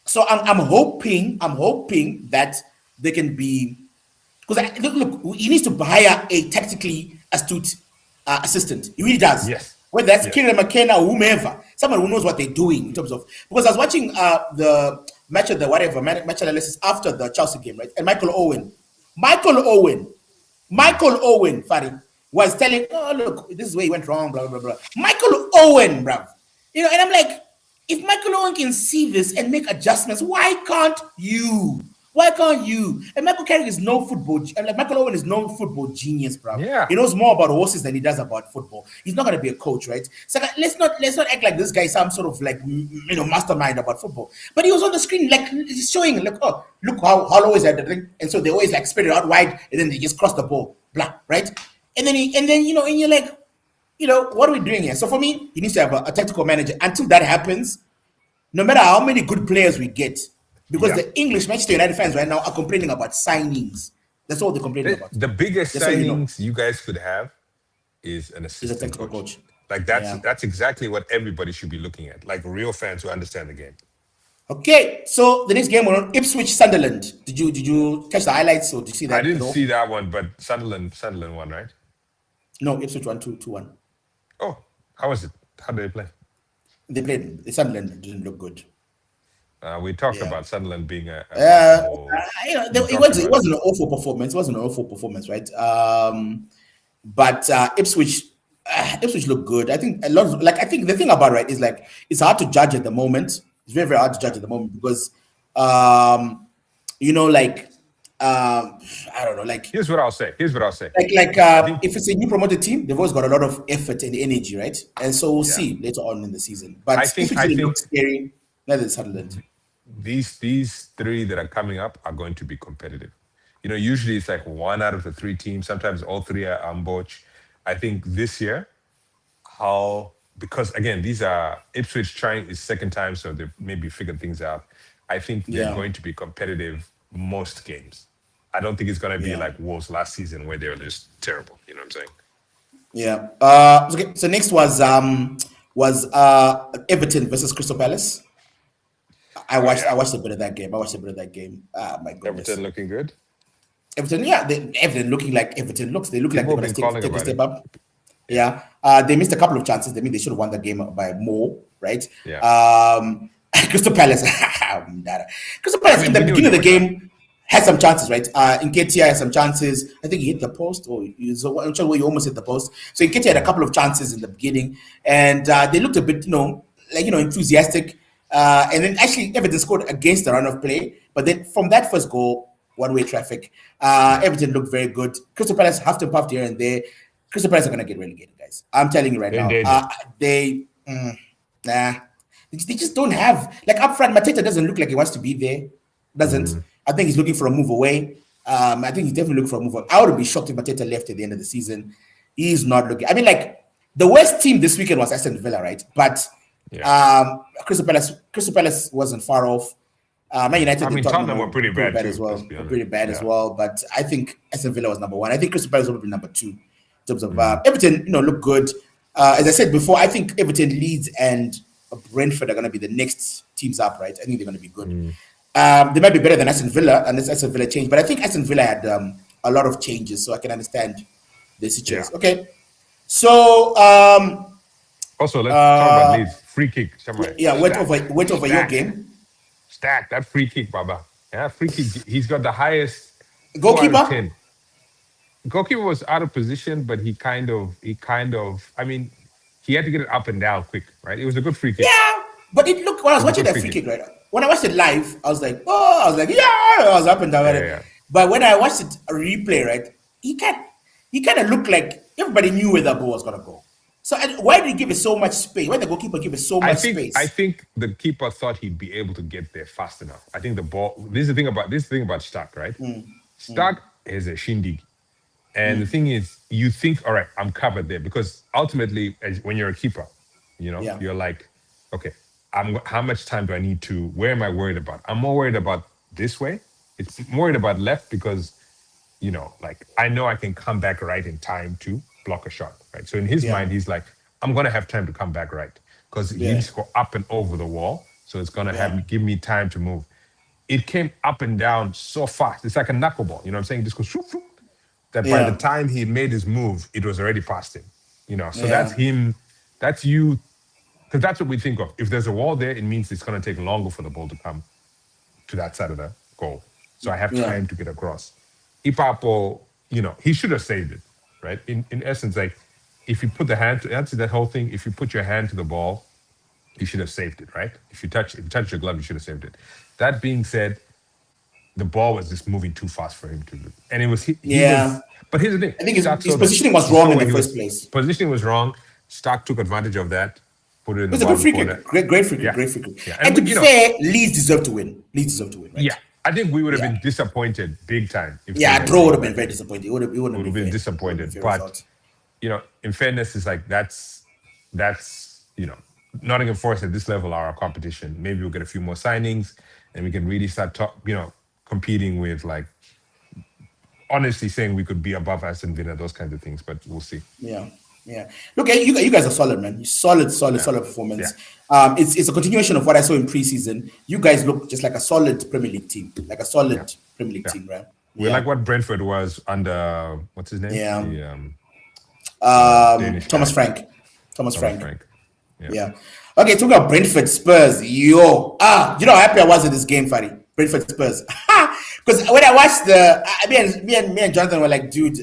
[SPEAKER 1] So I'm hoping that they can be, because look, he needs to hire a tactically astute assistant. He really does.
[SPEAKER 2] Yes.
[SPEAKER 1] Whether that's Kieran McKenna or whomever, someone who knows what they're doing in terms of, because I was watching the match analysis after the Chelsea game, right? And Michael Owen, Fadi, was telling, oh, look, this is where he went wrong, blah, blah, blah. Michael Owen, bruv. And I'm like, if Michael Owen can see this and make adjustments, why can't you? And Michael Carrick is no football. Michael Owen is no football genius, bro.
[SPEAKER 2] Yeah.
[SPEAKER 1] He knows more about horses than he does about football. He's not going to be a coach, right? So let's not act like this guy is some sort of mastermind about football. But he was on the screen, like showing, look how Hollow is at the thing, and so they always like spread it out wide, and then they just cross the ball, blah, right? And then and you're like, what are we doing here? So for me, he needs to have a tactical manager. Until that happens, no matter how many good players we get. Because the English Manchester United fans right now are complaining about signings. That's all they're complaining about.
[SPEAKER 2] The biggest signings you guys could have is an assistant coach. Like that's exactly what everybody should be looking at. Like real fans who understand the game.
[SPEAKER 1] Okay, so the next game was on Ipswich Sunderland. Did you catch the highlights or did you see that?
[SPEAKER 2] I didn't see that one, but Sunderland won, right?
[SPEAKER 1] No, Ipswich won 2-1.
[SPEAKER 2] Oh, how was it? How did they play?
[SPEAKER 1] They played. Sunderland didn't look good.
[SPEAKER 2] We talked about Sunderland being it
[SPEAKER 1] wasn't an awful performance. It wasn't an awful performance, right? But Ipswich looked good. I think I think the thing about it is like it's hard to judge at the moment. It's very, very hard to judge at the moment because I don't know, like
[SPEAKER 2] Here's what I'll say.
[SPEAKER 1] if it's a new promoted team, they've always got a lot of effort and energy, right? And so we'll see later on in the season. But if it didn't look scary, neither is Sunderland.
[SPEAKER 2] These three that are coming up are going to be competitive. Usually it's like one out of the three teams. Sometimes all three are on board. I think this year, because again, these are Ipswich trying his second time, so they've maybe figured things out. I think they're going to be competitive most games. I don't think it's going to be like Wolves last season where they were just terrible. You know what I'm saying?
[SPEAKER 1] Yeah. Okay. So next was Everton versus Crystal Palace. I watched a bit of that game. My goodness.
[SPEAKER 2] Everton looking good.
[SPEAKER 1] Everton, Everton looking like Everton looks. They look like they're going to take a step up. Yeah. They missed a couple of chances. They should have won the game by more, right?
[SPEAKER 2] Yeah.
[SPEAKER 1] Crystal Palace. Crystal Palace in the beginning of the game had some chances, right? Nketiah had some chances. I think he hit the post, or you almost hit the post. So Nketiah had a couple of chances in the beginning, and they looked a bit, enthusiastic. And then actually Everton scored against the run of play, but then from that first goal, one-way traffic, Everton looked very good. Crystal Palace huffed and puffed here and there. Crystal Palace are going to get relegated, guys. I'm telling you right now. They just don't have, like, up front, Mateta doesn't look like he wants to be there. Doesn't. I think he's looking for a move away. I think he's definitely looking for a move away. I would be shocked if Mateta left at the end of the season. He's not looking. I mean, like, the worst team this weekend was Aston Villa, right? But Crystal Palace wasn't far off. Man United,
[SPEAKER 2] Tottenham were pretty bad
[SPEAKER 1] as well. As well. But I think Aston Villa was number one. I think Crystal Palace will be number two in terms of Everton. Look good. As I said before, I think Everton, Leeds, and Brentford are going to be the next teams up, right? I think they're going to be good. They might be better than Aston Villa, unless Aston Villa changed. But I think Aston Villa had a lot of changes, so I can understand the situation.
[SPEAKER 2] Yeah.
[SPEAKER 1] Okay, so
[SPEAKER 2] also let's talk about Leeds free kick.
[SPEAKER 1] Went over your game.
[SPEAKER 2] Stack that free kick, Baba. Yeah, free kick. He's got the highest
[SPEAKER 1] goalkeeper.
[SPEAKER 2] Goalkeeper was out of position, but he kind of. I mean, he had to get it up and down quick, right? It was a good free kick.
[SPEAKER 1] Yeah, but it looked when I was watching that free kick, right? When I watched it live, I was like, I was up and down. Yeah. But when I watched it a replay, right, he kind of looked like everybody knew where the ball was gonna go. So why did he give it so much space? Why did the goalkeeper give it so much space?
[SPEAKER 2] I think the keeper thought he'd be able to get there fast enough. I think the ball. This is the thing about Stark, right? Stark is a shindig, and the thing is, you think, all right, I'm covered there, because ultimately, when you're a keeper, you're like, okay, how much time do I need to? Where am I worried about? I'm more worried about this way. It's more worried about left because, like, I know I can come back right in time to block a shot, right? So in his mind, he's like, I'm gonna have time to come back right, because he needs to go up and over the wall, so it's gonna give me time to move. It came up and down so fast. It's like a knuckleball. You know what I'm saying? Just goes shoop, shoop, that by the time he made his move, it was already past him. So that's him. That's you. Because that's what we think of. If there's a wall there, it means it's going to take longer for the ball to come to that side of the goal. So I have time to get across. Ipapo, he should have saved it, right? In essence, like, if you put the hand to answer that whole thing, if you put your hand to the ball, you should have saved it, right? If you touch your glove, you should have saved it. That being said, the ball was just moving too fast for him to do. And it was but here's the thing.
[SPEAKER 1] I think his positioning was wrong in the first place.
[SPEAKER 2] Positioning was wrong. Stark took advantage of that. Put it in
[SPEAKER 1] the bottom corner. Great free kick. Yeah. And to be fair, Leeds deserve to win. Right?
[SPEAKER 2] Yeah. I think we would have been disappointed big time.
[SPEAKER 1] Draw would have been very disappointed. It would have been
[SPEAKER 2] disappointed. But, in fairness, it's like that's Nottingham Forest at this level are our competition. Maybe we'll get a few more signings and we can really start competing with, like, honestly saying we could be above Aston Villa, those kinds of things, but we'll see.
[SPEAKER 1] Yeah. Look, you guys are solid, man. Solid performance. Yeah. It's a continuation of what I saw in preseason. You guys look just like a solid Premier League team, Premier League team, right?
[SPEAKER 2] We're like what Brentford was under, what's his name?
[SPEAKER 1] Yeah. Thomas Frank. Yeah. Okay, talking about Brentford Spurs. You know how happy I was in this game, Fari. Brentford Spurs. Because when I watched me and Jonathan were like, dude,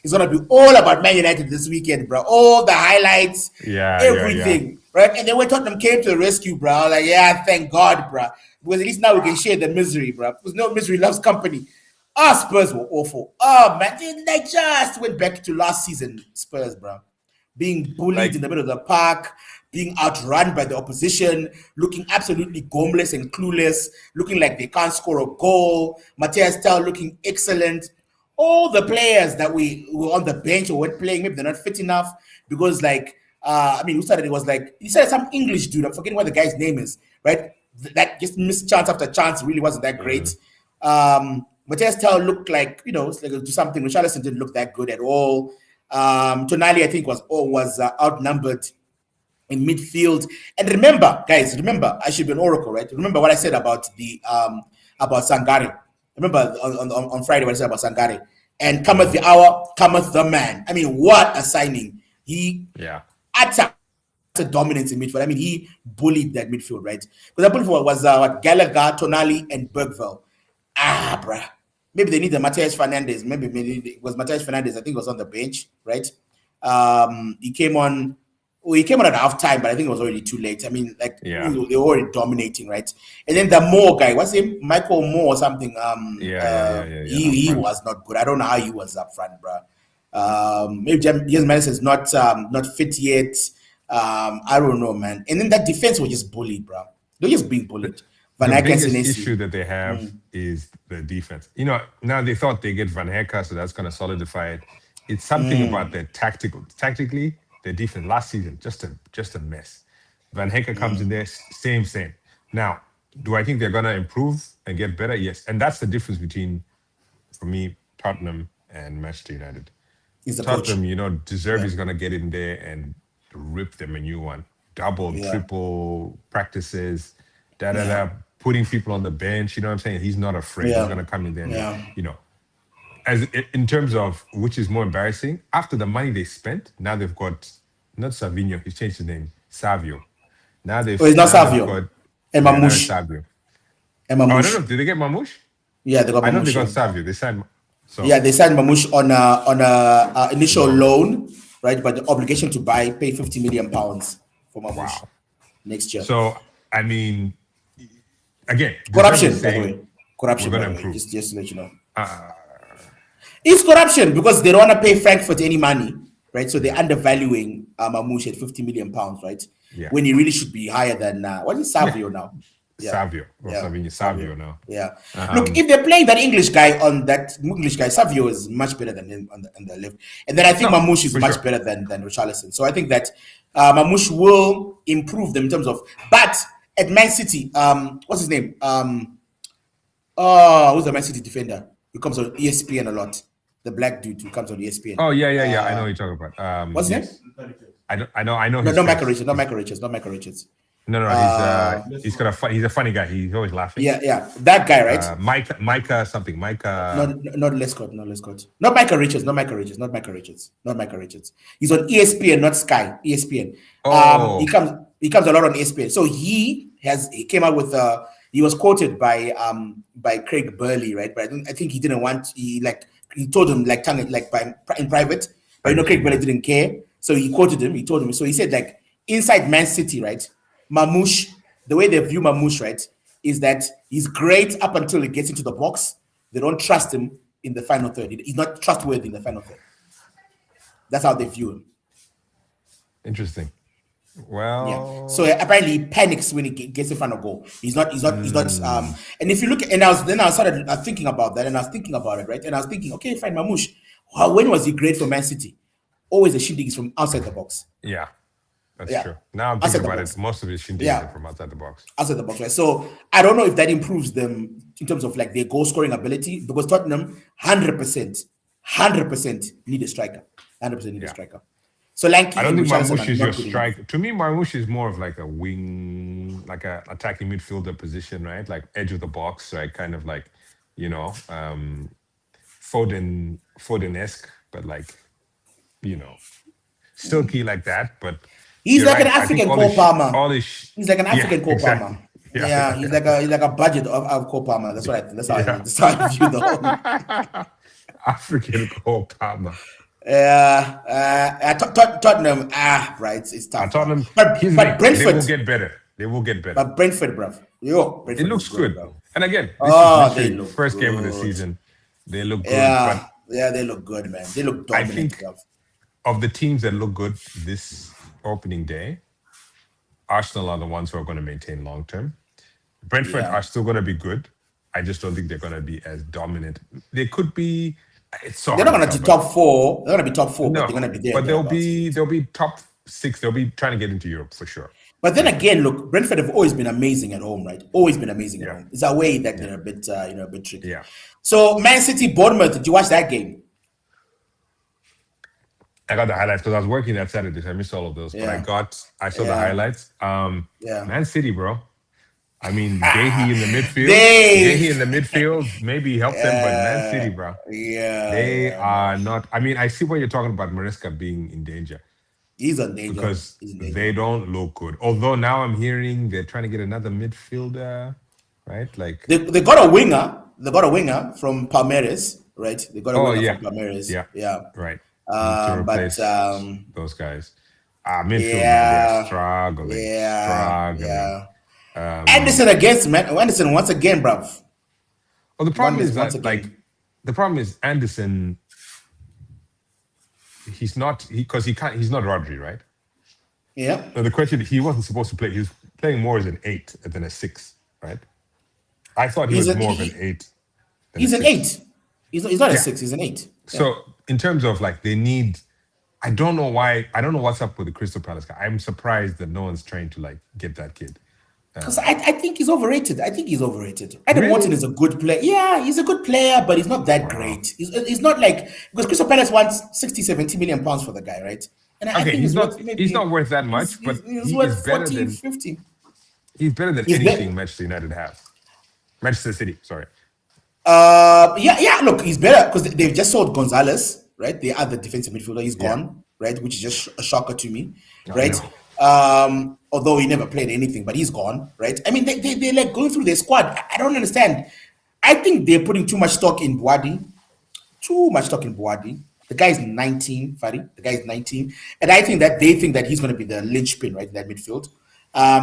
[SPEAKER 1] it's gonna be all about Man United this weekend, bro. All the highlights, everything, right? And then when Tottenham came to the rescue, bro, I was like, thank God, bro, because at least now we can share the misery, bro. Because no misery loves company. Spurs were awful. Oh man, they just went back to last season. Spurs, bro, being bullied in the middle of the park, being outrun by the opposition, looking absolutely gomeless and clueless, looking like they can't score a goal. Matthias Tel looking excellent. All the players that we were on the bench or weren't playing, maybe they're not fit enough because, like, who started it? Was like, he said some English dude. I'm forgetting what the guy's name is, right? That just missed chance after chance. Really wasn't that great. Matthias Tel looked like, like do something. Richarlison didn't look that good at all. Tonali, I think, was outnumbered in midfield. And remember, guys, I should be an oracle, right? Remember what I said about the about Sangare. Remember on Friday what I said about Sangare. And cometh the hour, cometh the man. I mean, what a signing. He attacked dominance in midfield. I mean, he bullied that midfield, right? Because that midfield was Gallagher, Tonali, and Bergville. Bruh. Maybe they need the Matheus Fernandes. Maybe it was Matheus Fernandes. I think was on the bench, right? He came on at halftime, but I think it was already too late. I mean, they were already dominating, right? And then the Moore guy, what's him? Michael Moore or something. He was not good. I don't know how he was up front, bro. Maybe James Madison is not fit yet. I don't know, man. And then that defense was just bullied, bro. They're just being bullied.
[SPEAKER 2] The biggest issue that they have is the defense. Now they thought they get Van Hecke, so that's going to solidify it. It's something about their tactically, their defense last season, just a mess. Van Hecke comes in there, same. Now, do I think they're going to improve and get better? Yes. And that's the difference between, for me, Tottenham and Manchester United. Tottenham, De Zerbi is going to get in there and rip them a new one. Double, triple practices, putting people on the bench. You know what I'm saying? He's not afraid. He's going to come in there and, as in terms of which is more embarrassing, after the money they spent, now they've got not Savinho, he's changed his name, Savio. Now they've
[SPEAKER 1] it's not Savio. And Mamouche.
[SPEAKER 2] Savio.
[SPEAKER 1] And Mamouche.
[SPEAKER 2] I don't know. Did they get Mamouche?
[SPEAKER 1] Yeah, they got Mamouche.
[SPEAKER 2] I know they got Savio. They signed.
[SPEAKER 1] They signed Mamouche on a initial loan, right? But the obligation to pay £50 million for Mamouche next year.
[SPEAKER 2] So I mean, again,
[SPEAKER 1] corruption. By the way, corruption. Just to let you know. It's corruption because they don't want to pay Frankfurt any money, right? So they're undervaluing Mamouche at £50 million, right? Yeah. When he really should be higher than what is Savio now?
[SPEAKER 2] Savio. Savio now.
[SPEAKER 1] Yeah. Look, if they're playing that English guy, Savio is much better than him on the left. And then I think Mamouche is much better than Richarlison. So I think that Mamouche will improve them in terms of. But at Man City, what's his name? Who's the Man City defender? He comes on ESPN a lot. The black dude who comes on ESPN.
[SPEAKER 2] Oh yeah. I know what you're talking about.
[SPEAKER 1] What's his name?
[SPEAKER 2] I know.
[SPEAKER 1] No, not Michael Richards.
[SPEAKER 2] No. He's a funny guy. He's always laughing.
[SPEAKER 1] Yeah. That guy, right?
[SPEAKER 2] Micah something. Micah.
[SPEAKER 1] Not Lescott. Not Michael Richards. Not Michael Richards. He's on ESPN, not Sky. ESPN. He comes a lot on ESPN. So he came out with he was quoted by Craig Burley, right? But I think he didn't want. He told him in private, but Craig Burley didn't care. So he quoted him. He told him. So he said inside Man City, right? Mamouche, the way they view Mamouche, right, is that he's great up until he gets into the box. They don't trust him in the final third. He's not trustworthy in the final third. That's how they view him.
[SPEAKER 2] Interesting. Well,
[SPEAKER 1] so apparently he panics when he gets in front of goal. He's not. And if you look at, I started thinking about that, and I was thinking about it, right? And I was thinking, okay, fine, Mamouche. When was he great for Man City? Always the shindig is from outside the box.
[SPEAKER 2] Yeah, that's true. Now I'm thinking about it. Most of his shindig is from outside the box.
[SPEAKER 1] Outside the box, right? So I don't know if that improves them in terms of their goal scoring ability, because Tottenham 100% need a striker. 100% need a striker. So
[SPEAKER 2] I don't think Mamouche is your striker. To me, Mamouche is more of like a wing, like a attacking midfielder position, right? Like edge of the box, right? Kind of like, Foden-esque, but still key like that. But
[SPEAKER 1] he's like an African Cole Palmer. He's like an African Cole Palmer. Yeah, he's like a budget of Cole Palmer. That's what that's how I view the whole
[SPEAKER 2] African Cole Palmer.
[SPEAKER 1] Tottenham, right? It's tough.
[SPEAKER 2] Tottenham,
[SPEAKER 1] but Brentford,
[SPEAKER 2] they will get better.
[SPEAKER 1] But Brentford, bruv.
[SPEAKER 2] It looks good. And again, this is first game of the season. They look good, but
[SPEAKER 1] they look good, man. They look
[SPEAKER 2] I
[SPEAKER 1] dominant,
[SPEAKER 2] think
[SPEAKER 1] bro.
[SPEAKER 2] of the teams that look good this opening day, Arsenal are the ones who are going to maintain long term. Brentford
[SPEAKER 1] Yeah.
[SPEAKER 2] are still going to be good. I just don't think they're going to be as dominant. They could be. It's so
[SPEAKER 1] They're
[SPEAKER 2] hard
[SPEAKER 1] not
[SPEAKER 2] to
[SPEAKER 1] gonna
[SPEAKER 2] tell,
[SPEAKER 1] be
[SPEAKER 2] but
[SPEAKER 1] top four. They're gonna be top four, but they're
[SPEAKER 2] no,
[SPEAKER 1] gonna be there
[SPEAKER 2] but
[SPEAKER 1] thereabouts.
[SPEAKER 2] they'll be top 6. They'll be trying to get into Europe for sure.
[SPEAKER 1] But then
[SPEAKER 2] Brentford.
[SPEAKER 1] again, look, Brentford have always been amazing at home, right? Always been amazing at
[SPEAKER 2] Yeah,
[SPEAKER 1] home. It's a way that
[SPEAKER 2] yeah,
[SPEAKER 1] they're a bit, a bit tricky.
[SPEAKER 2] yeah.
[SPEAKER 1] So Man City, Bournemouth. Did you watch that game?
[SPEAKER 2] I got the highlights because I was working that Saturday, so I missed all of those. But
[SPEAKER 1] Yeah,
[SPEAKER 2] I saw the
[SPEAKER 1] yeah,
[SPEAKER 2] highlights.
[SPEAKER 1] yeah.
[SPEAKER 2] Man City, bro. I mean, Gahey in the midfield.
[SPEAKER 1] They,
[SPEAKER 2] Gahey in the midfield maybe help them, but Man City, bro. They
[SPEAKER 1] yeah,
[SPEAKER 2] are
[SPEAKER 1] no.
[SPEAKER 2] not. I mean, I see what you're talking about, Maresca being in danger
[SPEAKER 1] He's in danger.
[SPEAKER 2] because
[SPEAKER 1] He's in
[SPEAKER 2] they
[SPEAKER 1] danger.
[SPEAKER 2] don't look good. Although now I'm hearing they're trying to get another midfielder, right? Like,
[SPEAKER 1] They got a winger. They got a winger from Palmeiras, right? They got a
[SPEAKER 2] oh
[SPEAKER 1] winger
[SPEAKER 2] yeah,
[SPEAKER 1] from Palmeiras.
[SPEAKER 2] yeah,
[SPEAKER 1] Yeah.
[SPEAKER 2] right. To
[SPEAKER 1] But
[SPEAKER 2] replace those guys. Midfield, man, they are
[SPEAKER 1] yeah,
[SPEAKER 2] struggling, struggling.
[SPEAKER 1] yeah. Anderson against man. Anderson once again, bruv.
[SPEAKER 2] Well, the
[SPEAKER 1] Won
[SPEAKER 2] problem
[SPEAKER 1] this
[SPEAKER 2] is
[SPEAKER 1] once
[SPEAKER 2] that, like,
[SPEAKER 1] again.
[SPEAKER 2] the problem is Anderson. He's not because he can't. He's not Rodri, right?
[SPEAKER 1] Yeah.
[SPEAKER 2] Now the question: he wasn't supposed to play. He was playing more as an 8 than a 6, right? I thought he
[SPEAKER 1] He's
[SPEAKER 2] was
[SPEAKER 1] a
[SPEAKER 2] more of an 8 than a
[SPEAKER 1] he's an
[SPEAKER 2] 6.
[SPEAKER 1] 8. He's not a
[SPEAKER 2] Yeah.
[SPEAKER 1] 6. He's an 8. Yeah.
[SPEAKER 2] So in terms of like they need, I don't know why. I don't know what's up with the Crystal Palace guy. I'm surprised that no one's trying to like get that kid.
[SPEAKER 1] Because I think he's overrated. I think he's overrated. Adam Morton
[SPEAKER 2] Really?
[SPEAKER 1] is a good player. Yeah, he's a good player, but he's not that
[SPEAKER 2] Wow.
[SPEAKER 1] great. He's not like, because Crystal Palace wants 60, 70 million pounds for the guy, right? And I
[SPEAKER 2] Okay,
[SPEAKER 1] think he's worth
[SPEAKER 2] he's
[SPEAKER 1] maybe,
[SPEAKER 2] not worth that much, but
[SPEAKER 1] he's
[SPEAKER 2] he is
[SPEAKER 1] worth
[SPEAKER 2] better
[SPEAKER 1] 40,
[SPEAKER 2] than
[SPEAKER 1] 50. He's
[SPEAKER 2] anything
[SPEAKER 1] better.
[SPEAKER 2] Manchester United have. Manchester City, sorry.
[SPEAKER 1] Yeah. Look, he's better because they've just sold Gonzalez, right? The other defensive midfielder, he's
[SPEAKER 2] Yeah,
[SPEAKER 1] gone, right? Which is just a shocker to me,
[SPEAKER 2] I
[SPEAKER 1] right?
[SPEAKER 2] know.
[SPEAKER 1] Although he never played anything, but he's gone, right? I mean, they're like going through their squad. I don't understand. I think they're putting too much stock in Boadi. Too much stock in Boadi. The guy is 19, Fadi. The guy is 19. And I think that they think that he's going to be the linchpin, right, in that midfield.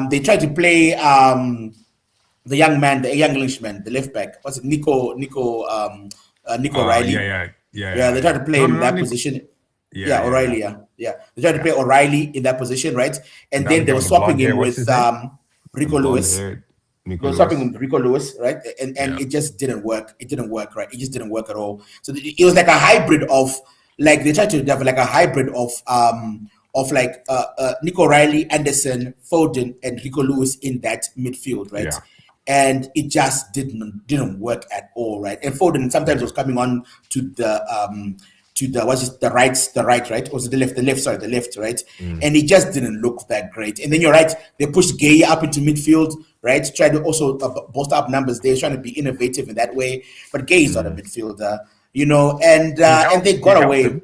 [SPEAKER 1] They tried to play the young man, the young Englishman, the left back. What's it? Nico
[SPEAKER 2] Yeah,
[SPEAKER 1] Riley.
[SPEAKER 2] yeah, yeah,
[SPEAKER 1] Yeah,
[SPEAKER 2] yeah,
[SPEAKER 1] they tried
[SPEAKER 2] yeah.
[SPEAKER 1] to play
[SPEAKER 2] No,
[SPEAKER 1] him
[SPEAKER 2] no,
[SPEAKER 1] in
[SPEAKER 2] no,
[SPEAKER 1] that position.
[SPEAKER 2] yeah,
[SPEAKER 1] Yeah,
[SPEAKER 2] yeah, yeah,
[SPEAKER 1] O'Reilly. Yeah. They tried to
[SPEAKER 2] yeah.
[SPEAKER 1] play O'Reilly in that position, right? And
[SPEAKER 2] The other
[SPEAKER 1] then they
[SPEAKER 2] guy
[SPEAKER 1] were
[SPEAKER 2] with the
[SPEAKER 1] swapping
[SPEAKER 2] blonde hair,
[SPEAKER 1] him
[SPEAKER 2] what's
[SPEAKER 1] with
[SPEAKER 2] his name? The
[SPEAKER 1] Rico
[SPEAKER 2] blonde
[SPEAKER 1] Lewis.
[SPEAKER 2] hair,
[SPEAKER 1] They
[SPEAKER 2] Nico
[SPEAKER 1] were swapping him
[SPEAKER 2] Lewis.
[SPEAKER 1] with Rico Lewis, right? And
[SPEAKER 2] Yeah,
[SPEAKER 1] it just didn't work. It didn't work, right? It just didn't work at all. So it was like a hybrid of, like, they tried to have like a hybrid of like Nico Riley, Anderson, Foden, and Rico Lewis in that midfield, right?
[SPEAKER 2] yeah,
[SPEAKER 1] And it just didn't work at all, right? And Foden sometimes
[SPEAKER 2] yeah.
[SPEAKER 1] was coming on to the what's it, the right, right? Or was it the left, right?
[SPEAKER 2] Mm,
[SPEAKER 1] And it just didn't look that great. And then you're right, they pushed Gay up into midfield, right? Tried to also bolster up numbers there, trying to be innovative in that way. But Gay is not a
[SPEAKER 2] mm.
[SPEAKER 1] midfielder, and
[SPEAKER 2] He
[SPEAKER 1] they
[SPEAKER 2] helped. He
[SPEAKER 1] got
[SPEAKER 2] helped
[SPEAKER 1] away.
[SPEAKER 2] him.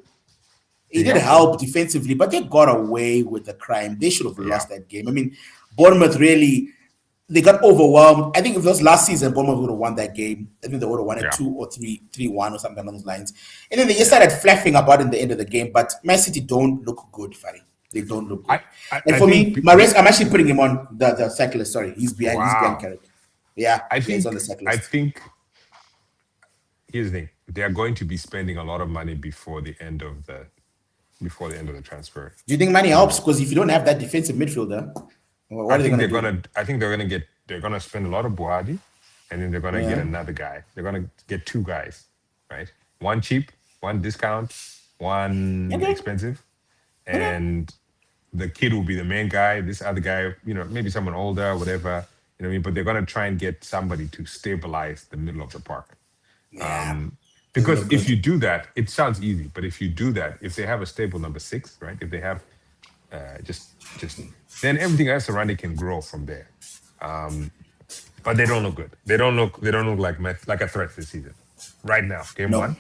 [SPEAKER 1] It
[SPEAKER 2] He
[SPEAKER 1] did
[SPEAKER 2] helped him.
[SPEAKER 1] help defensively, but they got away with the crime. They should have
[SPEAKER 2] Yeah,
[SPEAKER 1] lost that game. I mean, Bournemouth really, they got overwhelmed. I think if it was last season, Bournemouth would have won that game. I think they would have won it
[SPEAKER 2] yeah,
[SPEAKER 1] 2 or 3-1 or something along those lines. And then they just
[SPEAKER 2] yeah.
[SPEAKER 1] started flapping about in the end of the game. But Man City don't look good, Fari. They don't look good. And
[SPEAKER 2] I
[SPEAKER 1] for
[SPEAKER 2] think
[SPEAKER 1] me, Mares, I'm actually putting him on the cyclist. Sorry, he's behind
[SPEAKER 2] wow.
[SPEAKER 1] Carrick. Yeah, he's on the
[SPEAKER 2] I
[SPEAKER 1] cyclist.
[SPEAKER 2] think here's the thing. They are going to be spending a lot of money before the end of the transfer
[SPEAKER 1] Do you think money helps?
[SPEAKER 2] window.
[SPEAKER 1] Because if you don't have that defensive midfielder, what are they gonna do?
[SPEAKER 2] I think they're gonna spend a lot of Buhadi, and then they're gonna get
[SPEAKER 1] Yeah.
[SPEAKER 2] another guy. They're gonna get 2 guys, right? One cheap, one discount, one
[SPEAKER 1] Okay.
[SPEAKER 2] expensive,
[SPEAKER 1] Okay.
[SPEAKER 2] and the kid will be the main guy. This other guy, maybe someone older, whatever, you know what I mean. But they're gonna try and get somebody to stabilize the middle of the park.
[SPEAKER 1] Yeah. Doesn't
[SPEAKER 2] Because
[SPEAKER 1] look
[SPEAKER 2] if
[SPEAKER 1] good.
[SPEAKER 2] you do that, it sounds easy. But if you do that, if they have a stable number 6, right? If they have just then everything else around it can grow from there. But they don't look good. They don't look like a threat this season. Right now, game
[SPEAKER 1] No.
[SPEAKER 2] 1,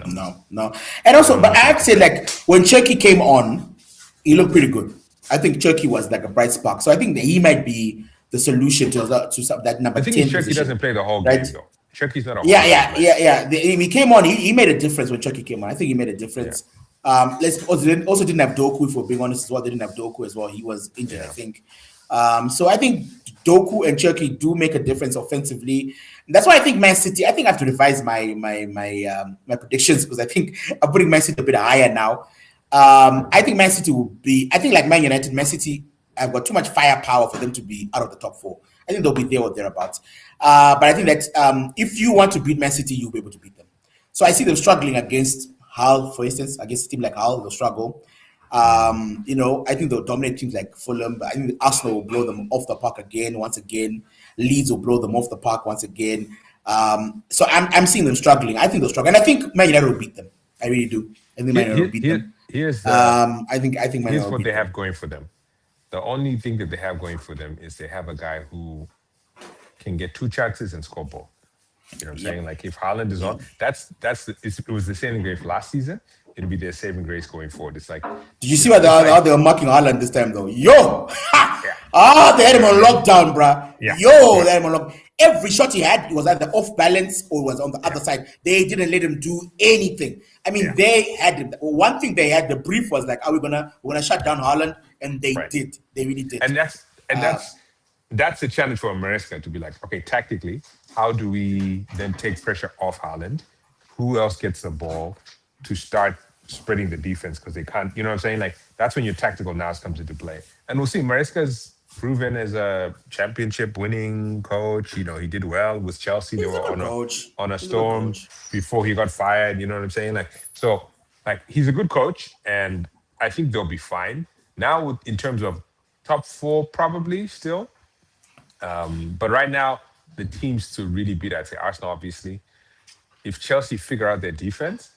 [SPEAKER 2] no,
[SPEAKER 1] No. And
[SPEAKER 2] they
[SPEAKER 1] also,
[SPEAKER 2] don't
[SPEAKER 1] but I
[SPEAKER 2] look
[SPEAKER 1] have
[SPEAKER 2] like
[SPEAKER 1] to
[SPEAKER 2] a
[SPEAKER 1] say,
[SPEAKER 2] threat.
[SPEAKER 1] like, when Turkey came on, he looked pretty good. I think Turkey was like a bright spark. So I think that he might be the solution to that
[SPEAKER 2] The
[SPEAKER 1] number
[SPEAKER 2] thing is,
[SPEAKER 1] 10
[SPEAKER 2] Cherky
[SPEAKER 1] position.
[SPEAKER 2] doesn't play the whole
[SPEAKER 1] Right?
[SPEAKER 2] game though. Cherky's not a whole
[SPEAKER 1] Yeah,
[SPEAKER 2] game
[SPEAKER 1] yeah,
[SPEAKER 2] player.
[SPEAKER 1] yeah, yeah. He came on, he made a difference when Turkey came on. I think he made a
[SPEAKER 2] Yeah,
[SPEAKER 1] difference. Let's also didn't have Doku, for being honest, as well. They didn't have Doku as well. He was injured, I
[SPEAKER 2] yeah,
[SPEAKER 1] think. So I think Doku and Turkey do make a difference offensively. And that's why I think Man City. I think I have to revise my predictions because I think I'm putting Man City a bit higher now. I think Man City will be. I think like Man United, Man City have got too much firepower for them to be out of the top 4. I think they'll be there or thereabouts. But I think that if you want to beat Man City, you'll be able to beat them. So I see them struggling against Hull, for instance, against a team like Hull, they'll struggle. I think they'll dominate teams like Fulham, but I think Arsenal will blow them off the park once again. Leeds will blow them off the park once again. So I'm seeing them struggling. I think they'll struggle, and I think Man United will beat them. I really do. I think Man United will beat them. I think Man United
[SPEAKER 2] here's
[SPEAKER 1] will
[SPEAKER 2] what
[SPEAKER 1] beat
[SPEAKER 2] they
[SPEAKER 1] them.
[SPEAKER 2] have going for them. The only thing that they have going for them is they have a guy who can get 2 chances and score ball. You know what I'm saying? Like if Haaland is on, it was the saving grace last season. It'll be their saving grace going forward. It's like,
[SPEAKER 1] did you see how they were marking Haaland this time though? Yo, they had him on lockdown, bruh.
[SPEAKER 2] Yeah.
[SPEAKER 1] They had him on lockdown. Every shot he had, it was either off balance or was on the other side. They didn't let him do anything. I mean, they had him. One thing they had, the brief was like, we're gonna shut down Haaland, and they did. They really did.
[SPEAKER 2] And that's the challenge for Maresca to be like, okay, tactically, how do we then take pressure off Haaland? Who else gets the ball to start spreading the defense because they can't, you know what I'm saying? Like that's when your tactical nous comes into play. And we'll see. Maresca's proven as a championship winning coach. You know, he did well with Chelsea. They were on a storm before he got fired. You know what I'm saying? Like he's a good coach, and I think they'll be fine. Now, in terms of top 4, probably still. But right now, the teams to really beat, I'd say Arsenal, obviously. If Chelsea figure out their defense,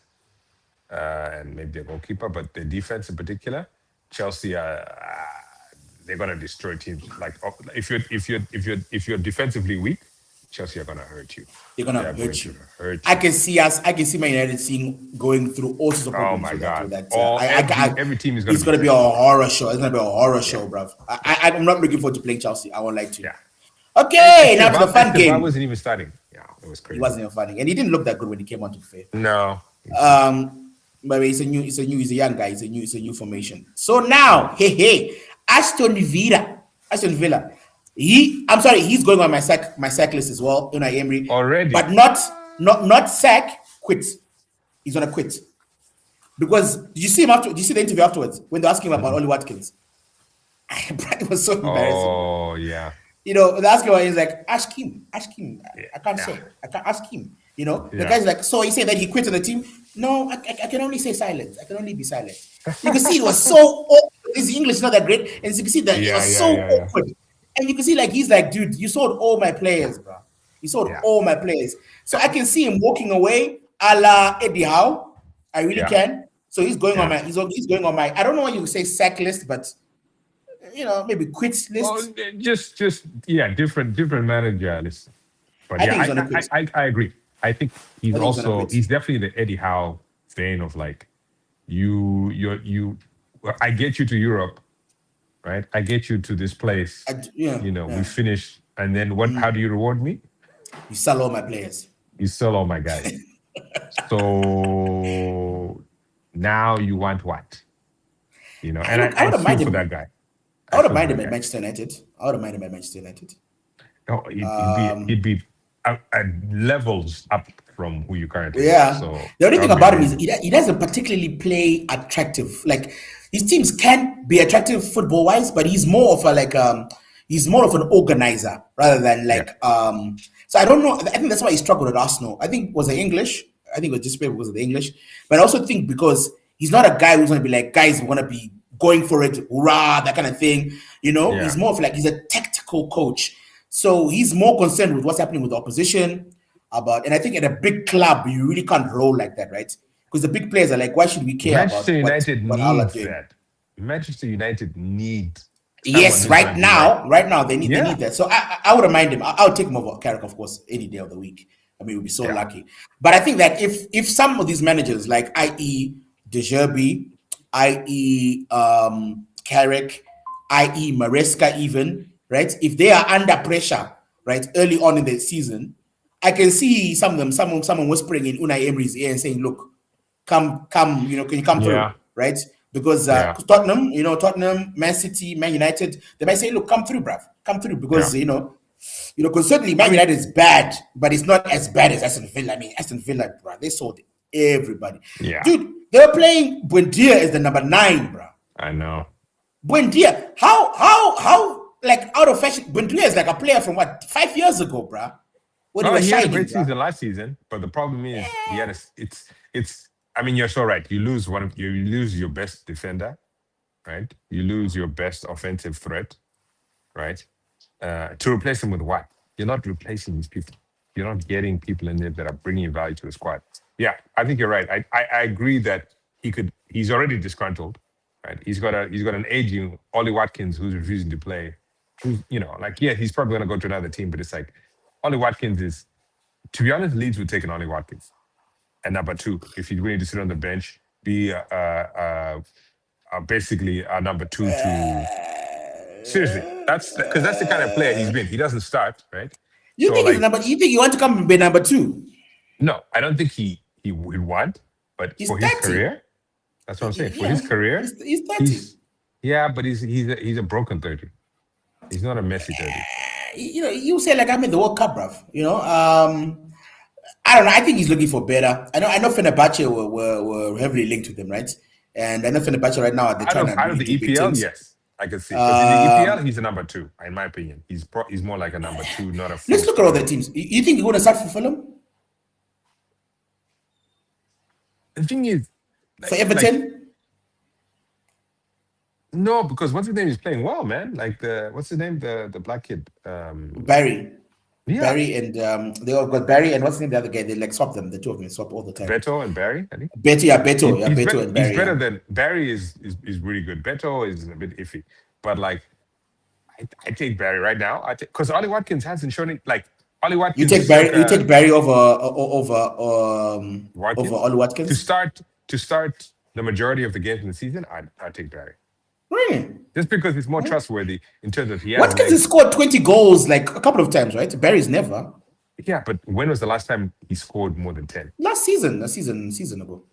[SPEAKER 2] and maybe their goalkeeper, but their defense in particular, Chelsea they're gonna destroy teams. Like if you're defensively weak, Chelsea are gonna hurt you.
[SPEAKER 1] They're gonna hurt you. I can see Man United going through all sorts of problems.
[SPEAKER 2] Oh my God!
[SPEAKER 1] Every team is gonna. It's gonna be a horror show. It's gonna be a horror show, bruv. I'm not looking forward to playing Chelsea. I won't lie to you.
[SPEAKER 2] Yeah.
[SPEAKER 1] Okay, now to the fun game.
[SPEAKER 2] I wasn't even starting. Yeah, it was crazy.
[SPEAKER 1] He wasn't even starting, and he didn't look that good when he came on to the field.
[SPEAKER 2] No.
[SPEAKER 1] But he's a young guy. It's a new formation. So now, Aston Villa. He's going on my sack list as well. Unai Emery
[SPEAKER 2] already,
[SPEAKER 1] but not sack. Quit. He's gonna quit because did you see him after? Did you see the interview afterwards when they asked him about Ollie Watkins? It was so embarrassing.
[SPEAKER 2] Oh yeah.
[SPEAKER 1] You know, they ask him, he's like, ask him. I can't say. I can't ask him. You know, the guy's like, so he said that he quit on the team. No, I can only say silent. I can only be silent. You can see it was so awkward. His English is not that great, and you can see that it was so awkward. And you can see like he's like, dude, you sold all my players, bro. You sold all my players. So I can see him walking away, a la Eddie Howe. I really can. So he's going on my. He's going on my. I don't know what you would say sack list, but maybe quit list.
[SPEAKER 2] Oh, just different manager list. But I agree. I think he's definitely the Eddie Howe vein of like I get you to Europe, right? I get you to this place. We finish, and then what? How do you reward me?
[SPEAKER 1] You sell all my players.
[SPEAKER 2] You sell all my guys. So now you want what? And I would feel for that guy.
[SPEAKER 1] I would have minded him at Manchester United.
[SPEAKER 2] No, he'd be levels up from who you currently
[SPEAKER 1] are.
[SPEAKER 2] So
[SPEAKER 1] the only thing about him is he doesn't particularly play attractive. Like his teams can be attractive football wise, but he's more of an organizer rather than so I don't know. I think that's why he struggled at Arsenal. I think it was the English. I think it was just because of the English. But I also think because he's not a guy who's going to be like, guys, we want to be going for it, hurrah, that kind of thing. He's more of like, he's a tactical coach. So he's more concerned with what's happening with the opposition. And I think at a big club, you really can't roll like that, right? Because the big players are like, why should we care
[SPEAKER 2] Manchester United needs that. Manchester United need.
[SPEAKER 1] Yes, right now they need that. So I would remind him. I would take him over Carrick, of course, any day of the week. I mean, we'd be so lucky. But I think that if some of these managers, like i.e. De Zerbi, i.e. Carrick, i.e. Maresca even, right? If they are under pressure, right, early on in the season, I can see someone whispering in Unai Emery's ear and saying, look, come, can you come through, right? because Tottenham, Man City, Man United, they might say, look, come through, bruv, come through, because because certainly Man United is bad, but it's not as bad as Aston Villa. I mean, Aston Villa, bruv, they sold everybody.
[SPEAKER 2] Yeah,
[SPEAKER 1] dude, they were playing Buendia as the number 9, bruv.
[SPEAKER 2] I know.
[SPEAKER 1] Buendia, how like out of fashion? Buendia is like a player from 5 years ago, bruh.
[SPEAKER 2] He had a great season last season, but the problem is it's. I mean, you're so right. You lose your best defender, right? You lose your best offensive threat, right? To replace him with what? You're not replacing these people. You're not getting people in there that are bringing value to the squad. Yeah, I think you're right. I agree that he's already disgruntled, right? He's got an aging Ollie Watkins who's refusing to play. Who's, he's probably gonna go to another team, but it's like Ollie Watkins is, to be honest, Leeds would take an Ollie Watkins. And number 2, if he's willing to sit on the bench, be basically a number 2 to. Seriously, that's the kind of player he's been. He doesn't start, right?
[SPEAKER 1] You think you think you want to come and be number 2?
[SPEAKER 2] No, I don't think he would want. But
[SPEAKER 1] he's
[SPEAKER 2] for
[SPEAKER 1] 30.
[SPEAKER 2] his career, that's what I'm saying. For his career,
[SPEAKER 1] he's 30.
[SPEAKER 2] But he's a broken 30. He's not a messy 30.
[SPEAKER 1] You say like I'm in the World Cup, bruv. I don't know. I think he's looking for better. I know Fenerbahce were heavily linked with him, right? And I know Fenerbahce right now they're trying to
[SPEAKER 2] out of the EPL, yes, I can see. Because in the EPL, he's a number 2, in my opinion. He's more like a number 2, not a.
[SPEAKER 1] Let's look at all the teams. You think you're going to start for Fulham?
[SPEAKER 2] The thing is,
[SPEAKER 1] for Everton.
[SPEAKER 2] No, because what's his name is playing well, man. Like what's his name? The black kid.
[SPEAKER 1] Barry. Yeah. Barry and they all got Barry and what's the name the other guy? They like swap them. The two of them swap all the time.
[SPEAKER 2] Beto and Barry, I think.
[SPEAKER 1] Beto and Barry.
[SPEAKER 2] He's better than Barry is really good. Beto is a bit iffy, but like I take Barry right now. Because Ollie Watkins hasn't shown it. Like Ollie Watkins.
[SPEAKER 1] You take Barry over Ollie Watkins
[SPEAKER 2] to start the majority of the games in the season. I take Barry.
[SPEAKER 1] Really?
[SPEAKER 2] Just because it's more trustworthy in terms of
[SPEAKER 1] Watkins has scored 20 goals like a couple of times, right? Barry's never.
[SPEAKER 2] Yeah, but when was the last time he scored more than 10?
[SPEAKER 1] Last season ago.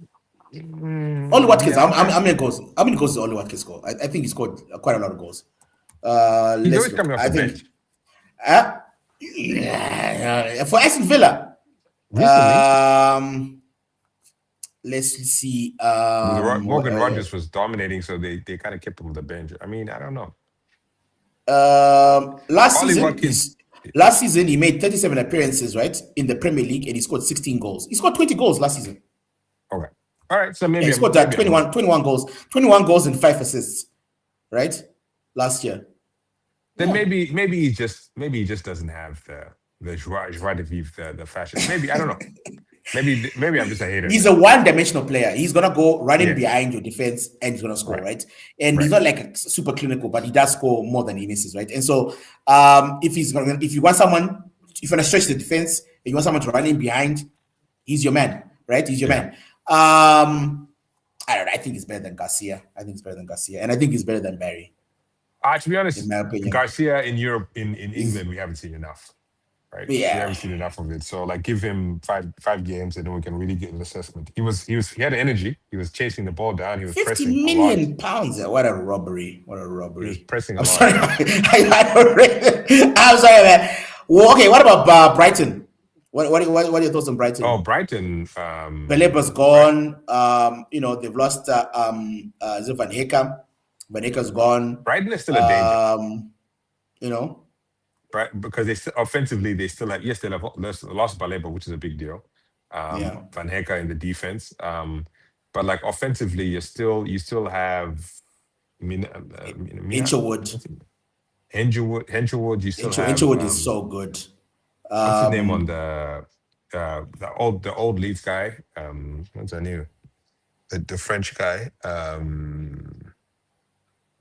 [SPEAKER 1] Ollie Watkins, how many goals? How many goals did Ollie Watkins score? I think he scored quite a lot of goals.
[SPEAKER 2] He's always coming off the bench.
[SPEAKER 1] For Aston Villa.
[SPEAKER 2] Recently.
[SPEAKER 1] Let's see.
[SPEAKER 2] Morgan Rogers was dominating, so they kind of kept him on the bench. I mean, I don't know.
[SPEAKER 1] Last season he made 37 appearances, right, in the Premier League, and he scored 16 goals. He scored 20 goals last season.
[SPEAKER 2] Okay, all right. So maybe
[SPEAKER 1] he scored that 21 goals and 5 assists, right, last year.
[SPEAKER 2] Then maybe he just doesn't have the joie de vivre, the fashion. Maybe I don't know. Maybe I'm just a hater.
[SPEAKER 1] He's a one-dimensional player. He's gonna go running behind your defense and he's gonna score, right? And he's not like super clinical, but he does score more than he misses, right? And so, if you want someone, if you want to stretch the defense and you want someone to run in behind, he's your man, right? He's your man. I don't know. I think he's better than Garcia. And I think he's better than Barry.
[SPEAKER 2] To be honest, Garcia in Europe, in England, we haven't seen enough. Right. Yeah. We haven't seen enough of it. So like give him five games and then we can really get an assessment. He had energy. He was chasing the ball down. He was pressing
[SPEAKER 1] £50 million. What a robbery. He
[SPEAKER 2] was pressing a
[SPEAKER 1] lot.
[SPEAKER 2] Sorry.
[SPEAKER 1] I'm sorry, man. Well, okay, what about Brighton? What are your thoughts on Brighton?
[SPEAKER 2] Oh, Brighton.
[SPEAKER 1] Beleba's gone. They've lost Van Hecke. Van Hecke's gone.
[SPEAKER 2] Brighton is still a danger. Right, because they still have lost Baleba, which is a big deal. Van Hecke in the defense, but like offensively, you still have
[SPEAKER 1] Henchwood.
[SPEAKER 2] You still have
[SPEAKER 1] Henchwood is so good.
[SPEAKER 2] What's his name on the old Leeds guy? What's her name? The French guy.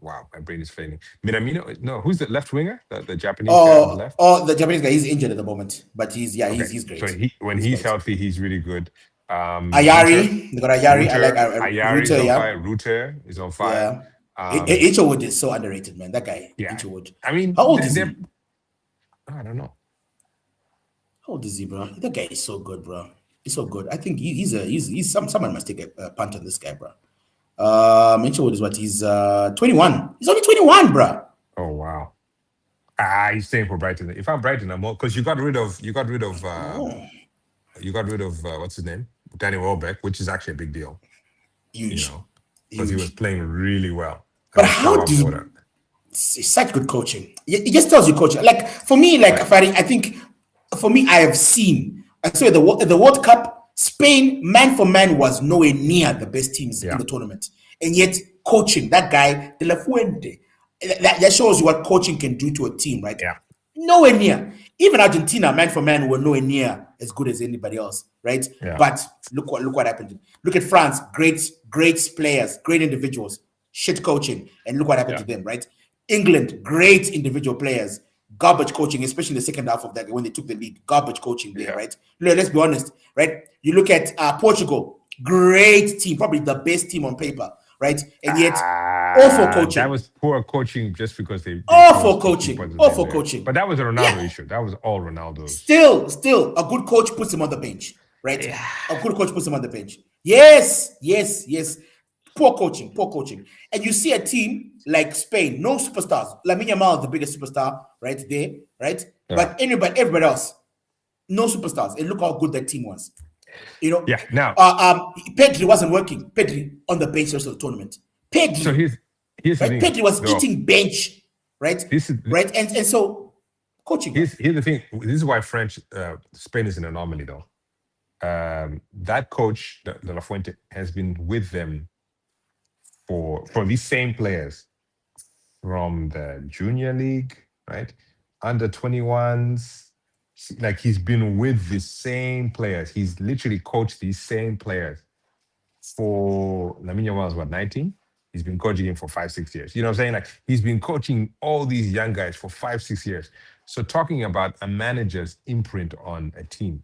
[SPEAKER 2] Wow, my brain is failing. Minamino? No, who's the left winger? The Japanese guy on the left?
[SPEAKER 1] Oh, the Japanese guy. He's injured at the moment, but he's great.
[SPEAKER 2] So he's healthy, he's really good.
[SPEAKER 1] Ayari, they got Ayari. I like
[SPEAKER 2] Ayari. Ruter is on fire.
[SPEAKER 1] Henchwood is so underrated, man. That guy, Henchwood.
[SPEAKER 2] I mean,
[SPEAKER 1] how old is he?
[SPEAKER 2] I don't know.
[SPEAKER 1] How old is he, bro? That guy is so good, bro. He's so good. I think he's someone must take a punt on this guy, bro. Mitchell is what? He's 21. He's only 21, bruh.
[SPEAKER 2] Oh wow. He's staying for Brighton. If I'm Brighton, I'm all because
[SPEAKER 1] Oh,
[SPEAKER 2] you got rid of what's his name, Danny Welbeck, which is actually a big deal, you
[SPEAKER 1] huge,
[SPEAKER 2] know, because he was
[SPEAKER 1] huge.
[SPEAKER 2] playing really well.
[SPEAKER 1] But
[SPEAKER 2] Fish
[SPEAKER 1] how
[SPEAKER 2] out of
[SPEAKER 1] do
[SPEAKER 2] water.
[SPEAKER 1] you? It's such good coaching. It just tells you coaching. Like for me, like
[SPEAKER 2] Right.
[SPEAKER 1] Fari, I think for me, I have seen. I saw the World Cup. Spain, man for man, was nowhere near the best teams in
[SPEAKER 2] Yeah.
[SPEAKER 1] the tournament, and yet coaching that guy De La Fuente, that shows you what coaching can do to a team, right?
[SPEAKER 2] Yeah.
[SPEAKER 1] Nowhere near. Even Argentina, man for man, were nowhere near as good as anybody else, right?
[SPEAKER 2] Yeah.
[SPEAKER 1] But look what happened. Look at France, great players, great individuals, shit coaching, and look what happened
[SPEAKER 2] Yeah.
[SPEAKER 1] to them, right? England, great individual players, garbage coaching, especially in the second half of that when they took the lead, garbage coaching there,
[SPEAKER 2] Yeah.
[SPEAKER 1] right? Let's be honest, right? You look at Portugal, great team, probably the best team on paper, right? And yet, awful
[SPEAKER 2] That
[SPEAKER 1] coaching.
[SPEAKER 2] was poor coaching just because they
[SPEAKER 1] Awful
[SPEAKER 2] chose to keep
[SPEAKER 1] coaching.
[SPEAKER 2] what's his
[SPEAKER 1] Awful
[SPEAKER 2] name there.
[SPEAKER 1] coaching.
[SPEAKER 2] But that was a Ronaldo
[SPEAKER 1] Yeah.
[SPEAKER 2] issue. That was all Ronaldo's.
[SPEAKER 1] Still, a good coach puts him on the bench, right?
[SPEAKER 2] Yeah.
[SPEAKER 1] A good coach puts him on the bench. Yes. Poor coaching. And you see a team like Spain, no superstars. Lamine Yamal, the biggest superstar, right there, right?
[SPEAKER 2] Yeah.
[SPEAKER 1] But everybody else, no superstars. And look how good that team was. You know,
[SPEAKER 2] Yeah. Now,
[SPEAKER 1] Pedri wasn't working. Pedri on the bench rest of the tournament. Pedri,
[SPEAKER 2] so here's the
[SPEAKER 1] right?
[SPEAKER 2] thing.
[SPEAKER 1] Pedri was
[SPEAKER 2] though.
[SPEAKER 1] eating bench, right?
[SPEAKER 2] This is
[SPEAKER 1] Right, and so coaching.
[SPEAKER 2] here's the thing. This is why Spain is an anomaly, though. That coach, De La Fuente, has been with them for these same players from the junior league, right? Under 21s. Like he's been with the same players. He's literally coached these same players for Lamine Yamal was what, 19? He's been coaching him for 5-6 years. You know what I'm saying? Like he's been coaching all these young guys for 5-6 years. So talking about a manager's imprint on a team,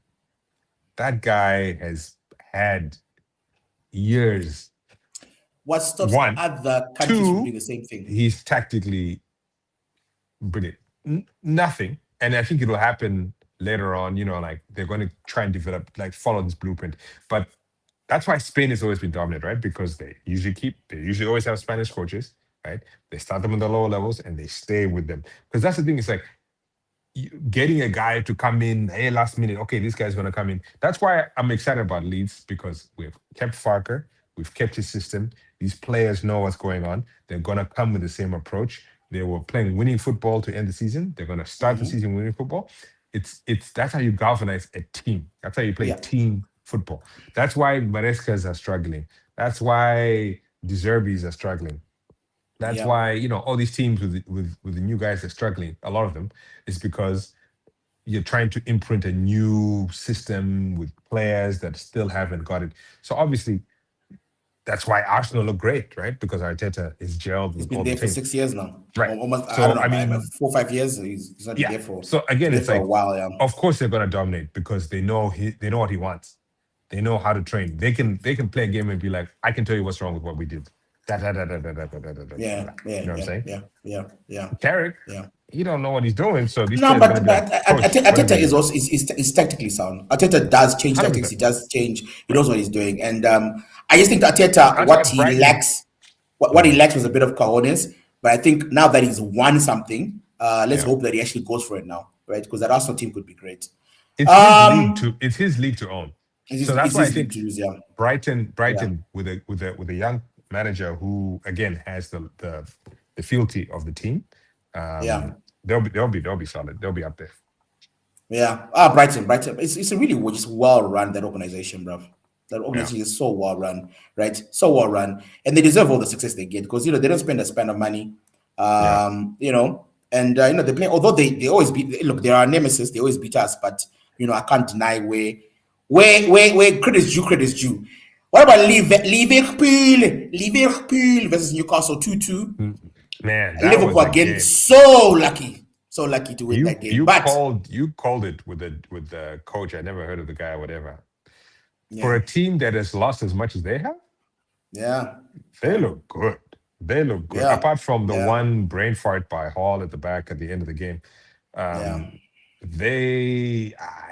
[SPEAKER 2] that guy has had years.
[SPEAKER 1] What stops
[SPEAKER 2] One,
[SPEAKER 1] other countries from
[SPEAKER 2] two,
[SPEAKER 1] doing the same thing?
[SPEAKER 2] he's tactically brilliant. Nothing. And I think it'll happen later on, like they're going to try and develop, like follow this blueprint. But that's why Spain has always been dominant, right? Because they usually always have Spanish coaches, right? They start them in the lower levels and they stay with them. Because that's the thing, it's like getting a guy to come in, hey, last minute, okay, this guy's going to come in. That's why I'm excited about Leeds, because we've kept Farker, we've kept his system. These players know what's going on. They're going to come with the same approach. They were playing winning football to end the season. They're going to start the season winning football. It's that's how you galvanize a team. That's how you play team football. That's why Marescas are struggling. That's why De Zerbis are struggling. That's why all these teams with the new guys are struggling. A lot of them is because you're trying to imprint a new system with players that still haven't got it. So obviously, that's why Arsenal look great, right? Because Arteta is gelled
[SPEAKER 1] He's
[SPEAKER 2] with
[SPEAKER 1] been
[SPEAKER 2] all
[SPEAKER 1] there
[SPEAKER 2] the
[SPEAKER 1] for
[SPEAKER 2] teams.
[SPEAKER 1] 6 years now.
[SPEAKER 2] Right.
[SPEAKER 1] Almost,
[SPEAKER 2] So,
[SPEAKER 1] I don't know,
[SPEAKER 2] I mean,
[SPEAKER 1] 4 or 5 years. He's not been there for.
[SPEAKER 2] So again, it's
[SPEAKER 1] for
[SPEAKER 2] like
[SPEAKER 1] a while. Yeah.
[SPEAKER 2] Of course they're gonna dominate because they know what he wants. They know how to train. They can play a game and be like, I can tell you what's wrong with what we did.
[SPEAKER 1] Yeah.
[SPEAKER 2] You know what I'm saying?
[SPEAKER 1] Yeah.
[SPEAKER 2] Carrick, he don't know what he's doing. So these
[SPEAKER 1] No,
[SPEAKER 2] players are
[SPEAKER 1] but
[SPEAKER 2] gonna be like, Coach, what
[SPEAKER 1] Arteta
[SPEAKER 2] are we
[SPEAKER 1] is
[SPEAKER 2] doing?
[SPEAKER 1] also is tactically sound. Arteta does change tactics.
[SPEAKER 2] 100%.
[SPEAKER 1] He does change. He knows what he's doing, and I just think that Arteta,
[SPEAKER 2] That's
[SPEAKER 1] what
[SPEAKER 2] why
[SPEAKER 1] he
[SPEAKER 2] Brighton.
[SPEAKER 1] lacks, what he lacks was a bit of cojones. But I think now that he's won something, let's hope that he actually goes for it now, right? Because that Arsenal team could be great.
[SPEAKER 2] It's his league to own. So that's
[SPEAKER 1] It's
[SPEAKER 2] why I
[SPEAKER 1] his league
[SPEAKER 2] think
[SPEAKER 1] to lose, yeah.
[SPEAKER 2] Brighton with a young manager who again has the fealty of the team. They'll be solid. They'll be up there.
[SPEAKER 1] Yeah. Brighton. It's a really just well run, that organization, bro. That organization is so well run, right? So well run, and they deserve all the success they get because they don't spend a span of money, and they play. Although they always beat. Look, they are nemesis. They always beat us, but I can't deny where credit is due. What about Liverpool versus Newcastle 2-2?
[SPEAKER 2] Man, that
[SPEAKER 1] Liverpool
[SPEAKER 2] was a
[SPEAKER 1] again,
[SPEAKER 2] game.
[SPEAKER 1] so lucky to win that game.
[SPEAKER 2] You
[SPEAKER 1] But
[SPEAKER 2] called it with the coach. I never heard of the guy or whatever. For a team that has lost as much as they have, they look good. They look good.
[SPEAKER 1] Yeah.
[SPEAKER 2] Apart from the one brain fart by Hall at the back at the end of the game,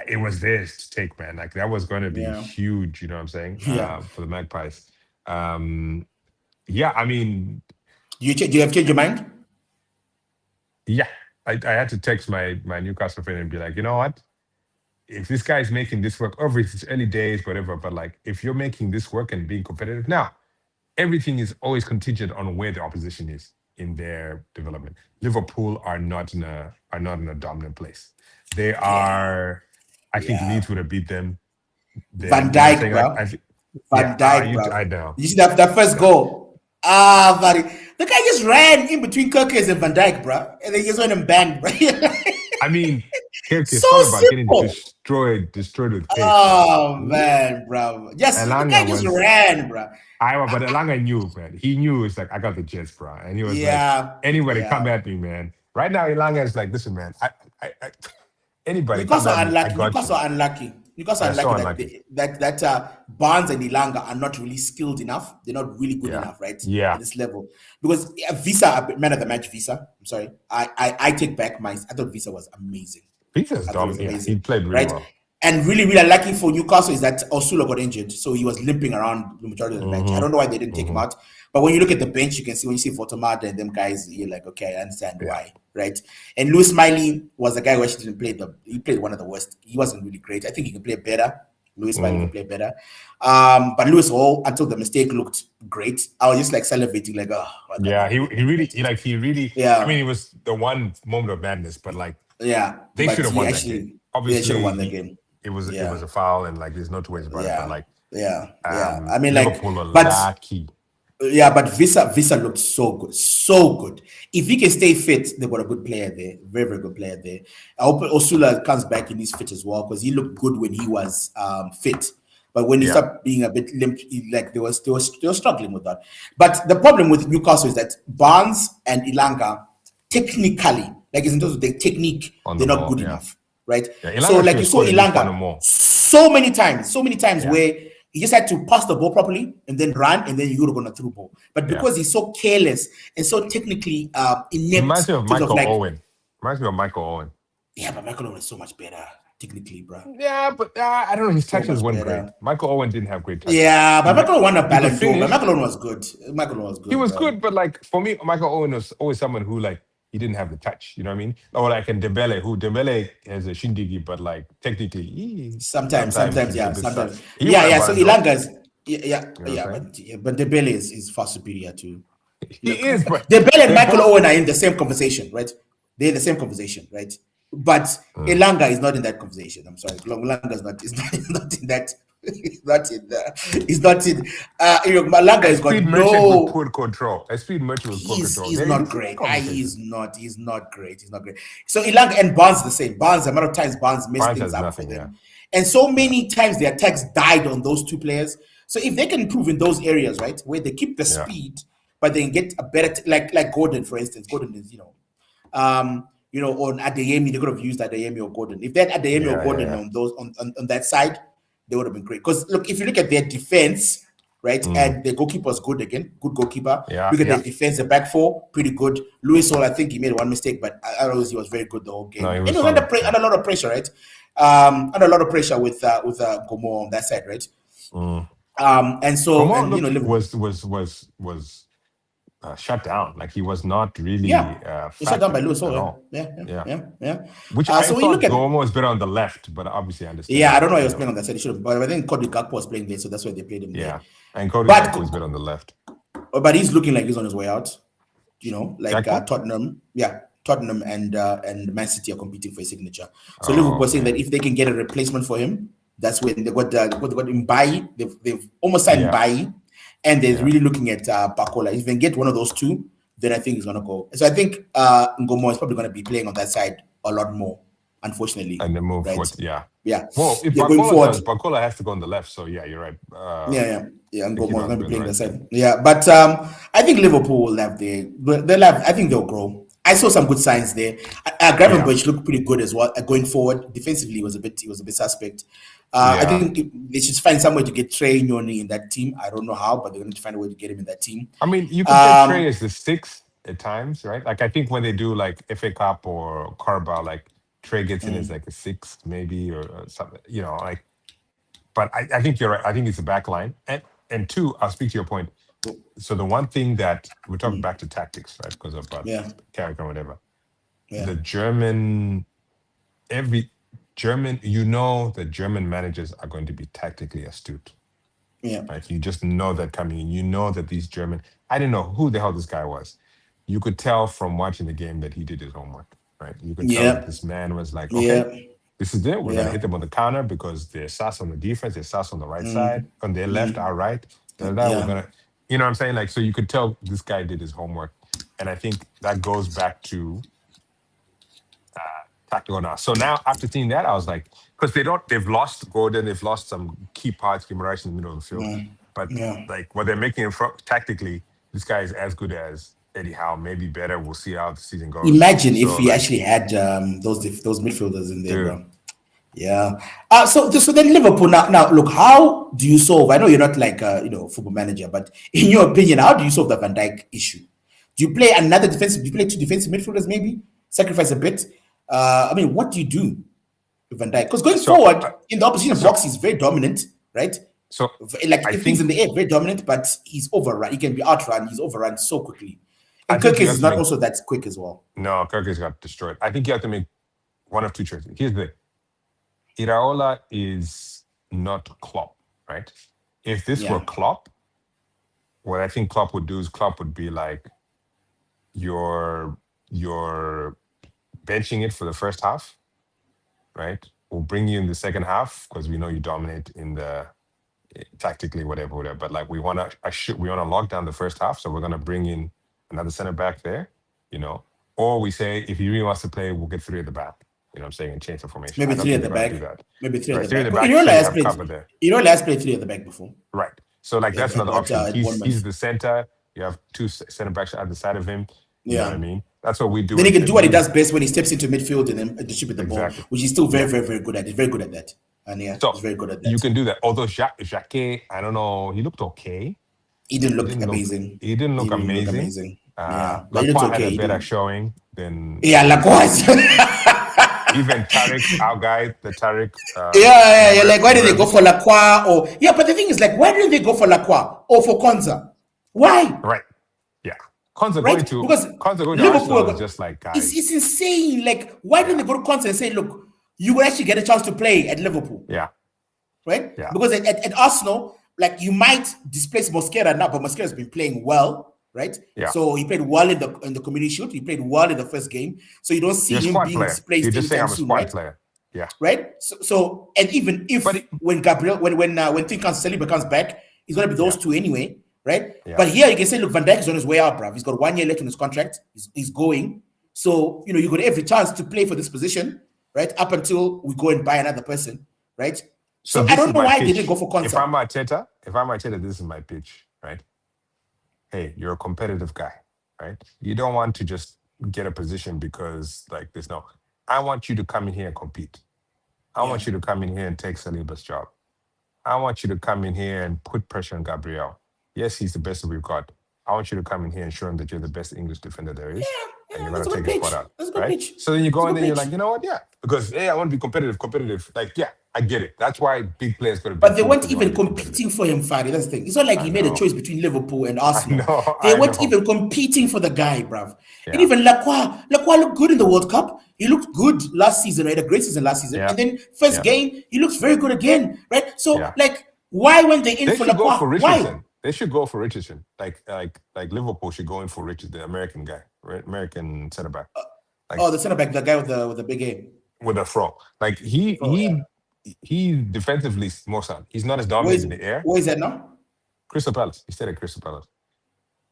[SPEAKER 2] it was theirs to take, man. Like that was going to be huge. You know what I'm saying? For the Magpies. Yeah, I mean,
[SPEAKER 1] Do you have changed your mind?
[SPEAKER 2] yeah, I had to text my Newcastle friend and be like, you know what? If this guy is making this work, obviously it's early days, whatever, but like if you're making this work and being competitive now, everything is always contingent on where the opposition is in their development. Liverpool are not in a dominant place. They
[SPEAKER 1] Yeah,
[SPEAKER 2] are. I think
[SPEAKER 1] yeah.
[SPEAKER 2] Leeds would have beat them.
[SPEAKER 1] Van
[SPEAKER 2] Then you know what I'm
[SPEAKER 1] Dijk,
[SPEAKER 2] saying, like
[SPEAKER 1] bro.
[SPEAKER 2] yeah.
[SPEAKER 1] Van Dijk,
[SPEAKER 2] You
[SPEAKER 1] bro.
[SPEAKER 2] I know.
[SPEAKER 1] You see that first goal? Buddy. The guy just ran in between Kirkes and Van Dijk, bro. And they just went and banged, bro.
[SPEAKER 2] I mean, Kirkis,
[SPEAKER 1] So
[SPEAKER 2] talk about getting
[SPEAKER 1] simple.
[SPEAKER 2] destroyed with pace, man.
[SPEAKER 1] Oh
[SPEAKER 2] Ooh.
[SPEAKER 1] man, bro. Just the
[SPEAKER 2] Elanga
[SPEAKER 1] guy just
[SPEAKER 2] was
[SPEAKER 1] ran, bro.
[SPEAKER 2] Iowa, but Elanga knew, man. He knew it's like I got the Jets, bro, and he was like,
[SPEAKER 1] Yeah,
[SPEAKER 2] anybody come
[SPEAKER 1] yeah.
[SPEAKER 2] at me, man. Right now, Elanga is like, listen, man. I anybody come
[SPEAKER 1] Newcastle
[SPEAKER 2] at
[SPEAKER 1] are
[SPEAKER 2] me, I
[SPEAKER 1] unlucky.
[SPEAKER 2] got you.
[SPEAKER 1] Newcastle are unlucky. Newcastle are
[SPEAKER 2] So
[SPEAKER 1] unlucky
[SPEAKER 2] unlucky.
[SPEAKER 1] that Barnes and Ilanga are not really skilled enough. They're not really good
[SPEAKER 2] Yeah,
[SPEAKER 1] enough, right, at
[SPEAKER 2] yeah.
[SPEAKER 1] this level. Because Visa, man of the match, Visa. I'm sorry, I take back my. I thought Visa was amazing.
[SPEAKER 2] Peter's
[SPEAKER 1] I thought it was
[SPEAKER 2] dominant. Yeah, he
[SPEAKER 1] amazing,
[SPEAKER 2] played really
[SPEAKER 1] right?
[SPEAKER 2] well.
[SPEAKER 1] And really, really unlucky for Newcastle is that Osula got injured, so he was limping around the majority of the match. I don't know why they didn't take him
[SPEAKER 2] Hmm.
[SPEAKER 1] out, but when you look at the bench, you can see when you see Votamada and them guys, you're like, okay, I understand
[SPEAKER 2] Yeah,
[SPEAKER 1] why, right? And Lewis Smiley was the guy who actually didn't play he played one of the worst. He wasn't really great. I think he can play better. Lewis Smiley can
[SPEAKER 2] mm.
[SPEAKER 1] play better. But Lewis Hall, until the mistake, looked great. I was just like salivating, like, oh, why can't they
[SPEAKER 2] Yeah.
[SPEAKER 1] do
[SPEAKER 2] He
[SPEAKER 1] better,
[SPEAKER 2] really
[SPEAKER 1] right?
[SPEAKER 2] he really. I mean,
[SPEAKER 1] Yeah,
[SPEAKER 2] it was the one moment of madness, but like
[SPEAKER 1] yeah.
[SPEAKER 2] they should
[SPEAKER 1] But
[SPEAKER 2] have
[SPEAKER 1] he
[SPEAKER 2] won that game.
[SPEAKER 1] actually, yeah, should have
[SPEAKER 2] Obviously,
[SPEAKER 1] won the game.
[SPEAKER 2] it
[SPEAKER 1] Yeah.
[SPEAKER 2] was a foul, and like there's no two ways about it. But
[SPEAKER 1] Yeah,
[SPEAKER 2] like
[SPEAKER 1] yeah, yeah. I mean, like,
[SPEAKER 2] Liverpool are
[SPEAKER 1] but
[SPEAKER 2] lucky.
[SPEAKER 1] yeah, but Visa looked so good, so good. If he can stay fit, they've got a good player there, very very good player there. I hope Osula comes back and he's fit as well because he looked good when he was fit. But when he
[SPEAKER 2] Yeah,
[SPEAKER 1] stopped being a bit limp, like they were struggling with that. But the problem with Newcastle is that Barnes and Ilanga, technically, like in terms of their technique,
[SPEAKER 2] on the
[SPEAKER 1] they're not
[SPEAKER 2] ball.
[SPEAKER 1] good
[SPEAKER 2] Yeah,
[SPEAKER 1] enough, right?
[SPEAKER 2] yeah.
[SPEAKER 1] So
[SPEAKER 2] Elanga should
[SPEAKER 1] like
[SPEAKER 2] have
[SPEAKER 1] you saw
[SPEAKER 2] scored at least one or
[SPEAKER 1] Ilanga
[SPEAKER 2] more.
[SPEAKER 1] so many times
[SPEAKER 2] Yeah,
[SPEAKER 1] where he just had to pass the ball properly and then run and then you would have gone a through ball. But
[SPEAKER 2] yeah.
[SPEAKER 1] because he's so careless and so technically inept
[SPEAKER 2] Reminds me of
[SPEAKER 1] in terms of
[SPEAKER 2] Michael
[SPEAKER 1] like,
[SPEAKER 2] Owen. Reminds me of Michael Owen.
[SPEAKER 1] yeah, but Michael Owen is so much better technically, bro.
[SPEAKER 2] Yeah, but I don't know. His
[SPEAKER 1] So
[SPEAKER 2] touches
[SPEAKER 1] much
[SPEAKER 2] weren't great.
[SPEAKER 1] better.
[SPEAKER 2] Michael Owen didn't have great touches.
[SPEAKER 1] Yeah, but Michael Owen won a
[SPEAKER 2] He could
[SPEAKER 1] Ballon d'Or, but
[SPEAKER 2] finish.
[SPEAKER 1] Michael Owen was good. Michael Owen was
[SPEAKER 2] He
[SPEAKER 1] good,
[SPEAKER 2] was
[SPEAKER 1] bro.
[SPEAKER 2] good, but like for me, Michael Owen was always someone who like he didn't have the touch. You know what I mean? Or like in Dembele, who Dembele has a shindigi, but like technically, sometimes
[SPEAKER 1] Sometimes,
[SPEAKER 2] he's a
[SPEAKER 1] yeah,
[SPEAKER 2] bit
[SPEAKER 1] sometimes,
[SPEAKER 2] sus. He
[SPEAKER 1] yeah,
[SPEAKER 2] won a
[SPEAKER 1] yeah. So
[SPEAKER 2] Ballon d'Or.
[SPEAKER 1] Ilanga's, yeah,
[SPEAKER 2] You know what I'm saying?
[SPEAKER 1] but Dembele is far superior to.
[SPEAKER 2] He
[SPEAKER 1] Look,
[SPEAKER 2] is, but
[SPEAKER 1] Dembele and
[SPEAKER 2] they're
[SPEAKER 1] Michael
[SPEAKER 2] both.
[SPEAKER 1] Owen are in the same conversation, right? They're in the same conversation, right? But
[SPEAKER 2] Mm.
[SPEAKER 1] Elanga is not in that conversation. I'm sorry, Elanga is not. Is not, is not in that. He's not in. He's not in. Elanga
[SPEAKER 2] A
[SPEAKER 1] has got
[SPEAKER 2] speed merchant with
[SPEAKER 1] no.
[SPEAKER 2] poor control. A speed merchant with poor control.
[SPEAKER 1] He's not
[SPEAKER 2] He's in that
[SPEAKER 1] great.
[SPEAKER 2] conversation.
[SPEAKER 1] He's not great. He's not great. So Elanga and Barnes the same. Barnes, the amount of times Barnes messed
[SPEAKER 2] Barnes
[SPEAKER 1] things
[SPEAKER 2] has
[SPEAKER 1] up for
[SPEAKER 2] nothing. Yeah,
[SPEAKER 1] them, and so
[SPEAKER 2] yeah,
[SPEAKER 1] many times the attacks died on those two players. So if they can improve in those areas, right, where they keep the
[SPEAKER 2] yeah,
[SPEAKER 1] speed, but they can get a better, like Gordon, for instance. Gordon is on Adeyemi, they could have used Adeyemi or Gordon. If they had Adeyemi or
[SPEAKER 2] yeah, yeah,
[SPEAKER 1] Gordon
[SPEAKER 2] yeah.
[SPEAKER 1] on those on that side, they would have been great. Because look, if you look at their defense, right,
[SPEAKER 2] Mm.
[SPEAKER 1] and the goalkeeper was good again, good goalkeeper.
[SPEAKER 2] Yeah,
[SPEAKER 1] Look at their
[SPEAKER 2] yeah.
[SPEAKER 1] defense, the back four, pretty good. Luis Hall, I think he made one mistake, but I don't know, he was very good the whole
[SPEAKER 2] No,
[SPEAKER 1] game.
[SPEAKER 2] he
[SPEAKER 1] And
[SPEAKER 2] was
[SPEAKER 1] he was
[SPEAKER 2] solid. Yeah.
[SPEAKER 1] under a lot of pressure, right? Under a lot of pressure with Gomo on that side, right?
[SPEAKER 2] Mm.
[SPEAKER 1] And so
[SPEAKER 2] Coman
[SPEAKER 1] and
[SPEAKER 2] looked
[SPEAKER 1] Liverpool,
[SPEAKER 2] was shut down. Like he was not
[SPEAKER 1] yeah,
[SPEAKER 2] really
[SPEAKER 1] it's shut down by
[SPEAKER 2] factoring
[SPEAKER 1] Luis
[SPEAKER 2] at
[SPEAKER 1] Hall,
[SPEAKER 2] all.
[SPEAKER 1] yeah, yeah,
[SPEAKER 2] Yeah,
[SPEAKER 1] yeah, yeah,
[SPEAKER 2] which
[SPEAKER 1] yeah.
[SPEAKER 2] I
[SPEAKER 1] So when you look
[SPEAKER 2] thought
[SPEAKER 1] at
[SPEAKER 2] Gomo was better on the left, but obviously I
[SPEAKER 1] yeah, I
[SPEAKER 2] understand.
[SPEAKER 1] don't know why he
[SPEAKER 2] You
[SPEAKER 1] was playing
[SPEAKER 2] know,
[SPEAKER 1] on that side. He should have, but I think Cody Gakpo was playing there, so that's why they played him there.
[SPEAKER 2] yeah, and Cody
[SPEAKER 1] But
[SPEAKER 2] Gakpo is better on the left.
[SPEAKER 1] he's looking like he's on his way out. Like
[SPEAKER 2] Gakpo?
[SPEAKER 1] Tottenham, yeah, Tottenham and Man City are competing for a signature. So Liverpool
[SPEAKER 2] Oh
[SPEAKER 1] are saying that
[SPEAKER 2] man,
[SPEAKER 1] if they can get a replacement for him, that's when they got Mbaye. They've almost signed
[SPEAKER 2] yeah,
[SPEAKER 1] Mbaye, and they're
[SPEAKER 2] yeah,
[SPEAKER 1] really looking at Bakola. If they can get one of those two, then I think he's gonna go. So I think Ngomo is probably gonna be playing on that side a lot more, unfortunately,
[SPEAKER 2] and then move
[SPEAKER 1] right?
[SPEAKER 2] forward. Yeah.
[SPEAKER 1] Yeah,
[SPEAKER 2] Well, if
[SPEAKER 1] yeah, going
[SPEAKER 2] Barcola
[SPEAKER 1] forward.
[SPEAKER 2] does, Barcola has to go on the left. So yeah, you're right.
[SPEAKER 1] Yeah, and
[SPEAKER 2] Thinking
[SPEAKER 1] Gomez
[SPEAKER 2] about
[SPEAKER 1] going to be
[SPEAKER 2] going the
[SPEAKER 1] playing
[SPEAKER 2] right
[SPEAKER 1] the
[SPEAKER 2] side.
[SPEAKER 1] side. Yeah, but I think Liverpool will have they'll have. I think they'll grow. I saw some good signs there.
[SPEAKER 2] Yeah,
[SPEAKER 1] Gravenberch looked pretty good as well. Going forward, defensively he was a bit suspect. I
[SPEAKER 2] yeah.
[SPEAKER 1] think they should find some way to get Trey Nyoni in that team. I don't know how, but they're going to find a way to get him in that team.
[SPEAKER 2] I mean, you could get Trey
[SPEAKER 1] Um,
[SPEAKER 2] as the six at times, right? Like I think when they do like FA Cup or Carabao, like Trey gets in as like a six, maybe or something. You know, like. But I think you're right. I think it's the back line, and two. I'll speak to your point. So the one thing that we're talking back to tactics, right? Because of
[SPEAKER 1] Yeah.
[SPEAKER 2] character or whatever.
[SPEAKER 1] Yeah.
[SPEAKER 2] The German, the German managers are going to be tactically astute.
[SPEAKER 1] Yeah.
[SPEAKER 2] Right? You just know that coming in. You know that these German, I didn't know who the hell this guy was. You could tell from watching the game that he did his homework, right? You could tell that this man was like, okay, this is it. We're going to hit them on the counter because they're sus on the defense, they're sus on the right side, on their left, our right. We're going to, you know what I'm saying? Like, so you could tell this guy did his homework. And I think that goes back to tactical now. So now after seeing that, I was like, because they've lost Gordon, they've lost some key parts, Guimaraes in the middle of the field. But like what they're making him tactically, this guy is as good as Eddie Howe, maybe better. We'll see how the season goes.
[SPEAKER 1] Imagine if he actually had those midfielders in there, bro. Yeah. So then Liverpool now look, how do you solve? I know you're not like football manager, but in your opinion, how do you solve the Van Dijk issue? Do you play another defensive? Do you play two defensive midfielders? Maybe sacrifice a bit. I mean, what do you do with Van Dijk? Because going forward in the opposition box, he's very dominant, right?
[SPEAKER 2] So
[SPEAKER 1] like if he's in the air, very dominant, but he's overrun. He can be outrun. He's overrun so quickly. And Kirk is not also that quick as well.
[SPEAKER 2] No, Kirk has got destroyed. I think you have to make one of two choices. Here's the Iraola is not Klopp, right? If this were Klopp, what I think Klopp would do is Klopp would be like, you're benching it for the first half, right? We'll bring you in the second half because we know you dominate in the tactically, whatever. But like we want to lock down the first half, so we're gonna bring in another center back there, or we say if he really wants to play, we'll get three at the back. You know what I'm saying, and change the formation.
[SPEAKER 1] Maybe three at the back.
[SPEAKER 2] Maybe
[SPEAKER 1] three at the back. You know, last played three at the back before.
[SPEAKER 2] Right. So like that's another option. He's the center. You have two center backs at the side of him. You know what I mean? That's what we do.
[SPEAKER 1] Then he can do what he does best when he steps into midfield and then distribute the ball, which he's still very, very, very good at. He's very good at that. And he's very good at that.
[SPEAKER 2] You can do that. Although Jacquet, I don't know, he looked okay.
[SPEAKER 1] He didn't look amazing.
[SPEAKER 2] He didn't look amazing.
[SPEAKER 1] But he looked okay.
[SPEAKER 2] Had a better showing than
[SPEAKER 1] Lacroix.
[SPEAKER 2] Even Tariq, our guy, the Tariq.
[SPEAKER 1] Like why did they go for Lacroix but the thing is like why didn't they go for Lacroix or for Konza? Why?
[SPEAKER 2] Right. Yeah. Konza going to Liverpool is just like guys.
[SPEAKER 1] It's insane. Like why didn't they go to Konza and say, look, you will actually get a chance to play at Liverpool?
[SPEAKER 2] Yeah.
[SPEAKER 1] Right?
[SPEAKER 2] Yeah.
[SPEAKER 1] Because at Arsenal, like you might displace Mosquera now, but Mosquera's been playing well. Right, so he played well in the Community Shield. He played well in the first game, so you don't see him being displaced.
[SPEAKER 2] You're just saying I'm a squad
[SPEAKER 1] right?
[SPEAKER 2] player, yeah.
[SPEAKER 1] Right. So and even if when Saliba comes back, he's gonna be those two anyway, right? Yeah. But here you can say, look, Van Dijk is on his way out, bruv. He's got 1 year left on his contract. He's going, so you got every chance to play for this position, right? Up until we go and buy another person, right? So I don't know why they didn't go for Konsa.
[SPEAKER 2] If I'm Arteta, this is my pitch, right? Hey, you're a competitive guy, right? You don't want to just get a position because like this. No, I want you to come in here and compete. I want you to come in here and take Saliba's job. I want you to come in here and put pressure on Gabriel. Yes, he's the best that we've got. I want you to come in here and show him that you're the best English defender there is. And you're going to take a spot out, right? So then you go in there and you're like, you know what? Yeah. Because, I want to be competitive. Like, yeah, I get it. That's why big players got to be.
[SPEAKER 1] But they weren't even competing for him, Fadi. That's the thing. It's not like he made a choice between Liverpool and Arsenal. They weren't even competing for the guy, bruv. Yeah. And even Lacroix looked good in the World Cup. He looked good last season, right? A great season last season. Yeah. And then first game, he looks very good again, right? So, like, why weren't they in for Lacroix? Why?
[SPEAKER 2] They should go for Richardson. Like Liverpool should go in for Richardson, the American guy, right? American center back.
[SPEAKER 1] The center back, the guy with the big game.
[SPEAKER 2] With a fro. Like he defensively more sound. He's not as dominant in the air.
[SPEAKER 1] Where is that now?
[SPEAKER 2] Crystal Palace. He stayed at Crystal Palace.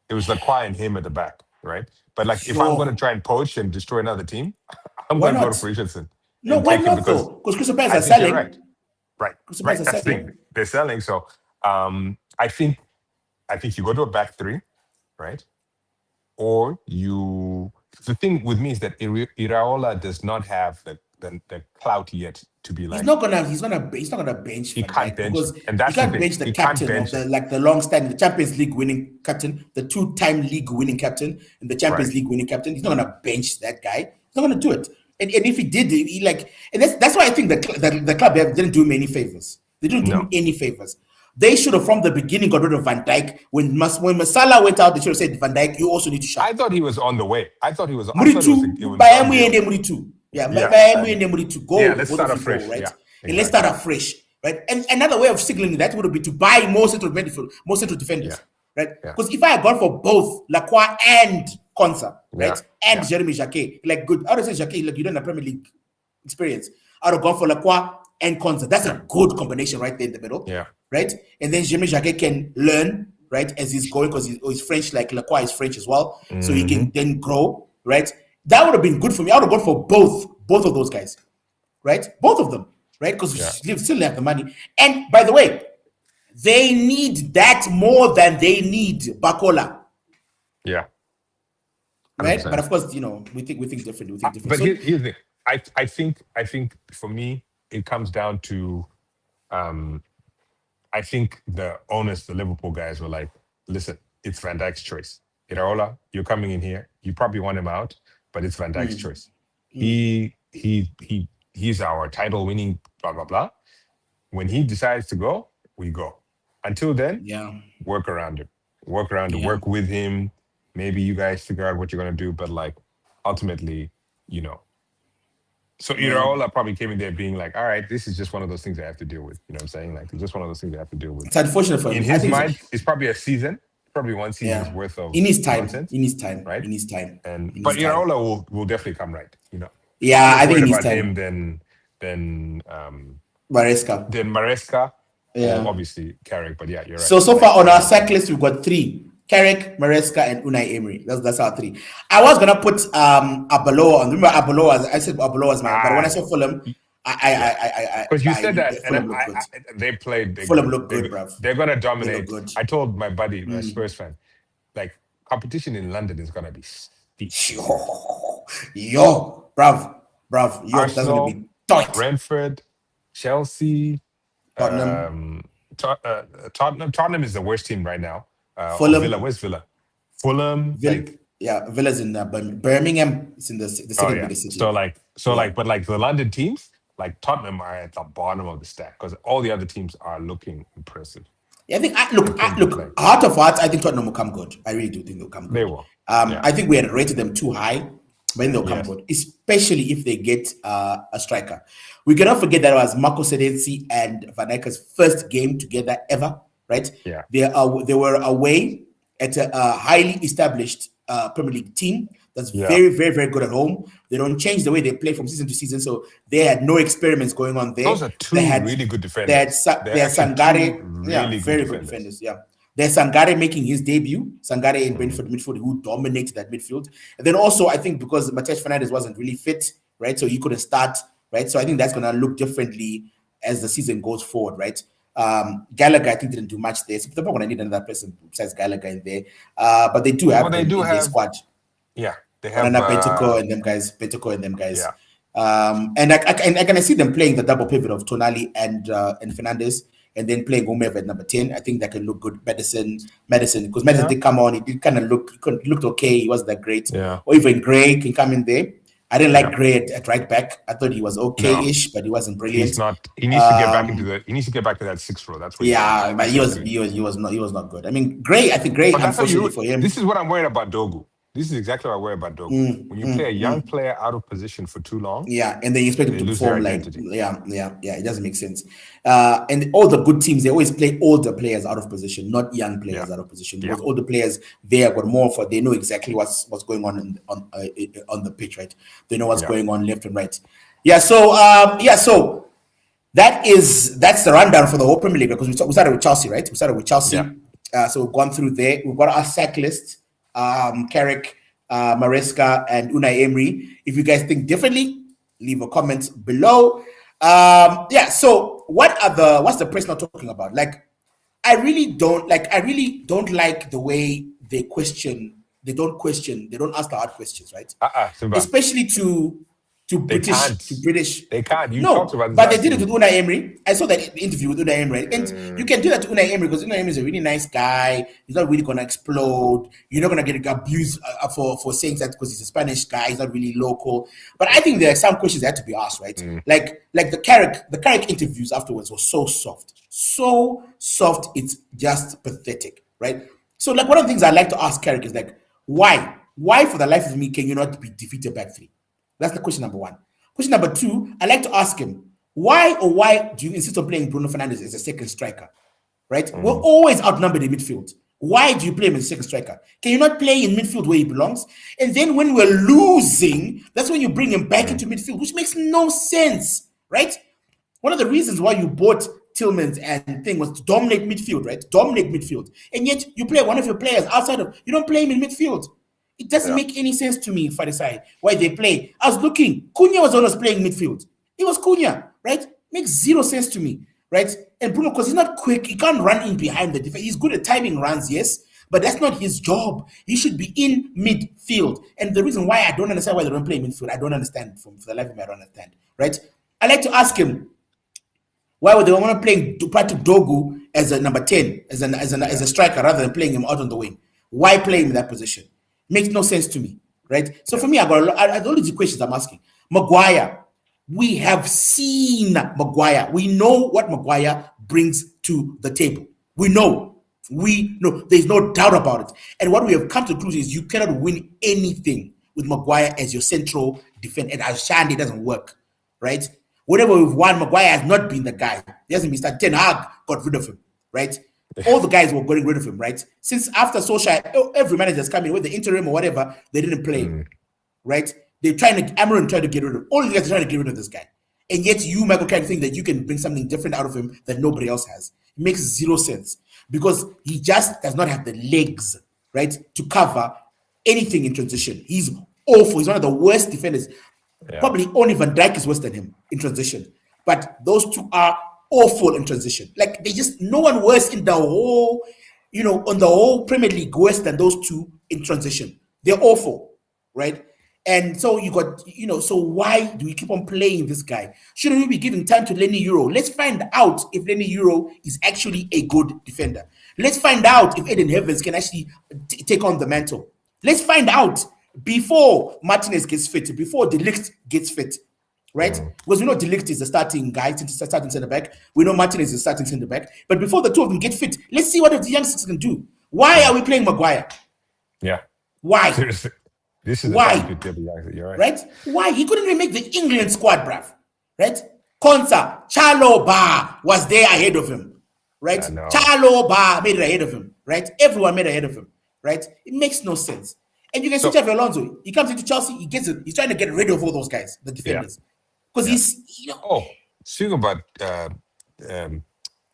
[SPEAKER 2] It was Lacroix and him at the back, right? But like if I'm going to try and poach and destroy another team, I'm going to go for Richardson.
[SPEAKER 1] No, why not though? Because Crystal Palace are selling.
[SPEAKER 2] Right. That's the thing. They're selling. So I think you go to a back three, right? Or the thing with me is that Iraola does not have the clout yet to be like.
[SPEAKER 1] He's not gonna bench.
[SPEAKER 2] He can't bench,
[SPEAKER 1] and that's the bench the captain of the long-standing, the Champions League winning captain, the 2-time league winning captain, and the Champions League winning captain. He's not gonna bench that guy. He's not gonna do it. And if he did, and that's why I think the club didn't do him any favors. They didn't do him any favors. They should have from the beginning got rid of Van Dijk. When Masala went out, they should have said, Van Dijk, you also need to shut.
[SPEAKER 2] I thought he was on the way. I thought he was.
[SPEAKER 1] Muritu, Bayamwe and Muritu. Yeah, Bayamwe and Muritu go.
[SPEAKER 2] Yeah, let's start afresh.
[SPEAKER 1] Go, right?
[SPEAKER 2] Yeah,
[SPEAKER 1] exactly. And let's start afresh, right? And another way of signaling that would be to buy more central defenders, right? Because if I had gone for both Lacroix and Konsa, right, and Jeremy Jacquet, like good. I would say Jacquet, like you don't have Premier League experience. I would have gone for Lacroix and Konsa. That's a good combination right there in the middle.
[SPEAKER 2] Yeah.
[SPEAKER 1] Right? And then Jeremy Jacquet can learn, right, as he's going, because he's French, like Lacroix is French as well. So he can then grow, right? That would have been good for me. I would have gone for both of those guys, right? Both of them, right? Because we still have the money. And by the way, they need that more than they need Bakola.
[SPEAKER 2] Yeah. 100%.
[SPEAKER 1] Right? But of course, we think differently.
[SPEAKER 2] But here's the thing. I think for me, it comes down to I think the owners, the Liverpool guys, were like, listen, it's Van Dijk's choice. Iraola, you're coming in here. You probably want him out, but it's Van Dijk's choice. He's our title winning, blah, blah, blah. When he decides to go, we go. Until then, work around it. Work work with him. Maybe you guys figure out what you're going to do, but like ultimately, So Iraola probably came in there being like, all right, this is just one of those things I have to deal with. You know what I'm saying? Like, it's just one of those things I have to deal with.
[SPEAKER 1] It's unfortunate for him.
[SPEAKER 2] In his mind, it's probably a season, probably one season's worth of nonsense.
[SPEAKER 1] In his time,
[SPEAKER 2] right?
[SPEAKER 1] In his time.
[SPEAKER 2] But Iraola will definitely come right,
[SPEAKER 1] Yeah, I think in his time.
[SPEAKER 2] Him than
[SPEAKER 1] Maresca.
[SPEAKER 2] Then Maresca. Obviously Carrick, but yeah, you're right.
[SPEAKER 1] So far on our sack list, we've got 3. Carrick, Maresca, and Unai Emery. That's our 3. I was gonna put Abaloa on. Remember Abaloa? I said Abaloa was mine, but when I saw Fulham,
[SPEAKER 2] because you said that, and they played.
[SPEAKER 1] Fulham look good, bruv.
[SPEAKER 2] They're gonna dominate. I told my buddy, a Spurs fan, like competition in London is gonna be steep.
[SPEAKER 1] Yo, bruv,
[SPEAKER 2] Arsenal,
[SPEAKER 1] that's gonna be tight.
[SPEAKER 2] Brentford, Chelsea,
[SPEAKER 1] Tottenham.
[SPEAKER 2] Tottenham is the worst team right now.
[SPEAKER 1] Fulham.
[SPEAKER 2] Villa. Where's Villa? Fulham.
[SPEAKER 1] Villa's in Birmingham. It's in the second biggest city.
[SPEAKER 2] But the London teams, like Tottenham, are at the bottom of the stack because all the other teams are looking impressive.
[SPEAKER 1] Yeah, I think look. Heart of hearts, I think Tottenham will come good. I really do think they'll come good.
[SPEAKER 2] They will.
[SPEAKER 1] I think we had rated them too high, but they'll come good, especially if they get a striker. We cannot forget that it was Marco Senesi and Van Dijk's first game together ever. Right?
[SPEAKER 2] Yeah.
[SPEAKER 1] They were away at a highly established Premier League team that's very, very, very good at home. They don't change the way they play from season to season, so they had no experiments going on there.
[SPEAKER 2] Those are two really good defenders.
[SPEAKER 1] They had Sangare, very good defenders. Yeah. There's Sangare making his debut. Sangare in Brentford midfield, who dominated that midfield. And then also, I think because Matheus Fernandes wasn't really fit, right? So he couldn't start, right? So I think that's going to look differently as the season goes forward, right? Gallagher, I think, didn't do much there. So they're probably going to need another person besides Gallagher in there. But they do have their squad.
[SPEAKER 2] Yeah, they have
[SPEAKER 1] Pettico and them guys. Yeah. And I can see them playing the double pivot of Tonali and Fernandes, and then playing Umev at number 10. I think that can look good. Madison, because Madison did come on. He did kind of looked okay. He wasn't that great.
[SPEAKER 2] Yeah.
[SPEAKER 1] Or even Gray can come in there. I didn't like Gray at right back. I thought he was okay-ish, but he wasn't brilliant.
[SPEAKER 2] He's not. He needs to get back He needs to get back to that 6th row. That's what.
[SPEAKER 1] Yeah, but he was not good. I mean, Gray. I think Gray. Unfortunately for him,
[SPEAKER 2] this is what I'm worried about Dogu. This is exactly what I worry about Dogu. When you play a young player out of position for too long,
[SPEAKER 1] and then you expect him to perform like, it doesn't make sense. And all the good teams, they always play older players out of position, not young players out of position. Because older players, they have got more for. They know exactly what's going on the pitch, right? They know what's going on left and right. So that's the rundown for the whole Premier League, because we started with Chelsea, right? So we've gone through there. We've got our sack list. Carrick, Maresca, and Unai Emery. If you guys think differently, leave a comment below. So what's the press not talking about? Like, I really don't like the way they question. They don't ask the hard questions, right? Especially to to
[SPEAKER 2] They
[SPEAKER 1] British.
[SPEAKER 2] They can't. You
[SPEAKER 1] No,
[SPEAKER 2] talked about this
[SPEAKER 1] but they
[SPEAKER 2] last
[SPEAKER 1] did it
[SPEAKER 2] week.
[SPEAKER 1] with Unai Emery. I saw that interview with Unai Emery, and you can do that to Unai Emery because Unai Emery is a really nice guy. He's not really gonna explode. You're not gonna get abused for saying that because he's a Spanish guy. He's not really local. But I think there are some questions that had to be asked, right? Like the Carrick interviews afterwards were so soft. It's just pathetic, right? So like one of the things I like to ask Carrick is like, why for the life of me can you not be defeated back three? That's the question number one. Question number two, I like to ask him, why do you insist on playing Bruno Fernandes as a second striker? Right? We're always outnumbered in midfield. Why do you play him as a second striker? Can you not play in midfield where he belongs? And then when we're losing, that's when you bring him back into midfield, which makes no sense, right? One of the reasons why you bought Tillmans and thing was to dominate midfield, right? Dominate midfield. And yet you play one of your players outside of, you don't play him in midfield. It doesn't make any sense to me, Farisai, why they play. I was looking, Cunha was always playing midfield. It was Cunha, right? Makes zero sense to me, right? And Bruno, because he's not quick, he can't run in behind the defense. He's good at timing runs, yes, but that's not his job. He should be in midfield. And the reason why I don't understand why they don't play midfield, I don't understand. For the life of me, I don't understand, right? I like to ask him, why would they want to play Patrick Dogu as a number 10, as a striker, rather than playing him out on the wing? Why play him in that position? Makes no sense to me, right? So for me, I got all these questions I'm asking. Maguire, we have seen Maguire. We know what Maguire brings to the table. We know. There's no doubt about it. And what we have come to the conclusion is you cannot win anything with Maguire as your central defender. And Ashande doesn't work, right? Whenever we've won, Maguire has not been the guy. He hasn't been started. Ten Hag got rid of him, right? All the guys were getting rid of him, right? Since after Solskjaer, every manager's coming with the interim or whatever, they didn't play, right? Amarin tried to get rid of him. All the guys are trying to get rid of this guy. And yet you, Michael, can think that you can bring something different out of him that nobody else has. It makes zero sense because he just does not have the legs, right, to cover anything in transition. He's awful. He's one of the worst defenders. Yeah. Probably only Van Dijk is worse than him in transition. But those two are awful in transition. Like they just no one worse in the whole, on the whole Premier League worse than those two in transition. They're awful, right? And so you got, so why do we keep on playing this guy? Shouldn't we be giving time to Lenny Euro? Let's find out if Lenny Euro is actually a good defender. Let's find out if Eden Heavens can actually take on the mantle. Let's find out before Martinez gets fit, before De Ligt gets fit. Right? Because we know De Ligt is the starting guy, starting centre back. We know Martinez is the starting centre back. But before the two of them get fit, let's see what the youngsters can do. Why are we playing Maguire?
[SPEAKER 2] Yeah.
[SPEAKER 1] Why?
[SPEAKER 2] Seriously. This is
[SPEAKER 1] why?
[SPEAKER 2] You're right.
[SPEAKER 1] Right? Why? He couldn't even make the England squad, bruv. Right? Konsa, Chaloba was there ahead of him. Right? Chaloba made it ahead of him. Right? Everyone made it ahead of him. Right? It makes no sense. And you can see Xabi Alonso. He comes into Chelsea, he gets it. He's trying to get rid of all those guys, the defenders. Because he's,
[SPEAKER 2] speaking about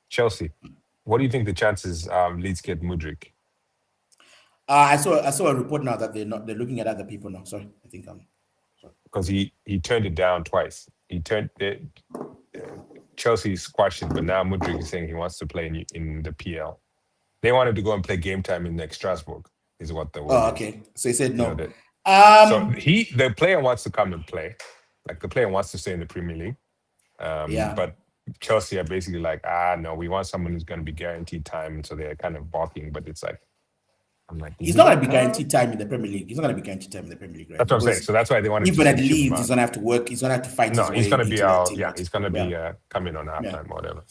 [SPEAKER 2] Chelsea, what do you think the chances Leeds get Mudryk?
[SPEAKER 1] I saw a report now that they're looking at other people now. Sorry, I think
[SPEAKER 2] because he turned it down twice. Chelsea squashed it, but now Mudryk is saying he wants to play in the PL. They wanted to go and play game time in Strasbourg. Is what the word is.
[SPEAKER 1] Okay. So he said no.
[SPEAKER 2] So the player wants to come and play. Like the player wants to stay in the Premier League. But Chelsea are basically like, no, we want someone who's going to be guaranteed time. And so they're kind of balking, but it's like, I'm like,
[SPEAKER 1] he's not going to be guaranteed time in the Premier League. He's not going to be guaranteed time in the Premier League, right?
[SPEAKER 2] That's what I'm saying. So that's why they want to.
[SPEAKER 1] Even at Leeds, he's going to have to work. He's going to have to fight.
[SPEAKER 2] No, he's going to be out. Yeah, he's going to be coming on halftime or whatever.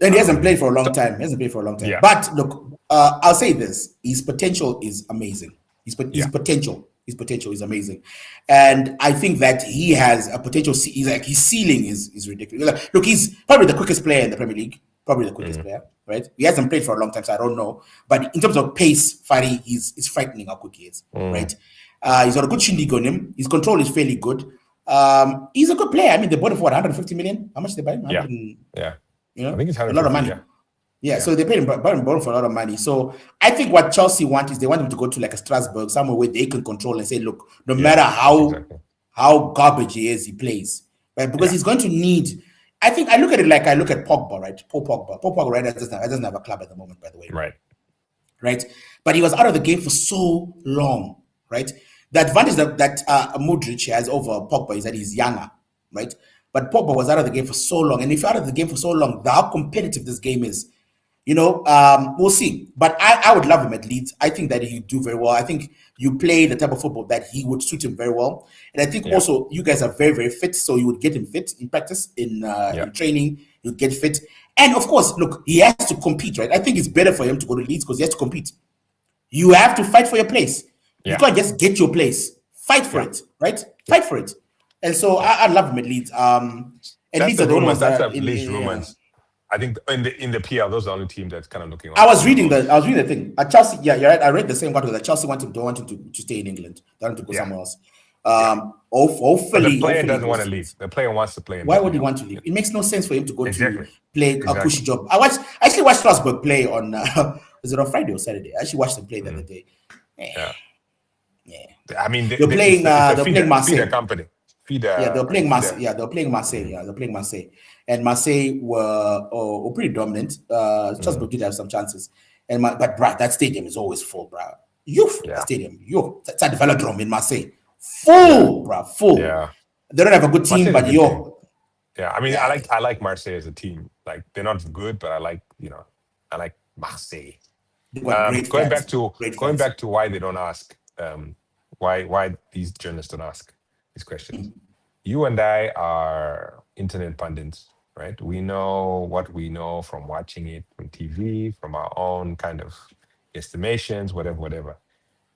[SPEAKER 1] And he hasn't played for a long time.
[SPEAKER 2] Yeah.
[SPEAKER 1] But look, I'll say this: his potential is amazing. His potential is amazing, and I think that he has a potential. His ceiling is ridiculous. Look, he's probably the quickest player in the Premier League. Probably the quickest player, right? He hasn't played for a long time, so I don't know. But in terms of pace, Fari, it's frightening how quick he is, right? He's got a good shindig on him. His control is fairly good. He's a good player. I mean, they bought him for 150 million. How much did they buy him?
[SPEAKER 2] Yeah.
[SPEAKER 1] I
[SPEAKER 2] think it's
[SPEAKER 1] a lot of money. Yeah, so they paid him for a lot of money. So I think what Chelsea want is they want him to go to like a Strasbourg, somewhere where they can control and say, look, no matter how garbage he is, he plays, right? Because he's going to need. I think I look at it like I look at Pogba, right? Paul Pogba, right? Doesn't have a club at the moment, by the way.
[SPEAKER 2] Right.
[SPEAKER 1] But he was out of the game for so long, right? The advantage that Modric has over Pogba is that he's younger, right? But Pogba was out of the game for so long, and if you're out of the game for so long, how competitive this game is, we'll see. But I would love him at Leeds. I think that he'd do very well. I think you play the type of football that he would suit him very well. And I think also you guys are very, very fit, so you would get him fit in practice, in training, you'd get fit. And of course, look, he has to compete, right? I think it's better for him to go to Leeds because he has to compete. You have to fight for your place. You can't just get your place. Fight for it, right? Fight for it. And so I love him at Leeds. And
[SPEAKER 2] that's
[SPEAKER 1] Leeds
[SPEAKER 2] the
[SPEAKER 1] are the only
[SPEAKER 2] rumors.
[SPEAKER 1] ones
[SPEAKER 2] That's
[SPEAKER 1] that
[SPEAKER 2] Leeds rumors. I think in the PL, those are the only team that's kind of looking.
[SPEAKER 1] I was reading the thing. At Chelsea, yeah, you're right. I read the same one that Chelsea don't want him to stay in England. They want him to go somewhere else. Hopefully,
[SPEAKER 2] but the player doesn't want to leave. The player wants to play.
[SPEAKER 1] Why would he want to leave? It makes no sense for him to go to play a cushy job. I actually watched Strasbourg play on was it on Friday or Saturday? I actually watched them play the other day. Yeah.
[SPEAKER 2] I mean,
[SPEAKER 1] they're playing Marseille.
[SPEAKER 2] Feeder company.
[SPEAKER 1] They're playing Marseille. Yeah, they're playing Marseille. Yeah, they're playing Marseille. And Marseille were pretty dominant. Strasbourg did have some chances. But bruh, that stadium is always full, bruh. That stadium. That's a velodrome in Marseille. Full, bruh, full.
[SPEAKER 2] Yeah.
[SPEAKER 1] They don't have a good team, but
[SPEAKER 2] Yeah, I mean, I like Marseille as a team. Like, they're not good, but I like Marseille. Going back to why they don't ask, why these journalists don't ask these questions. You and I are internet pundits, right? We know what we know from watching it on TV, from our own kind of estimations, whatever.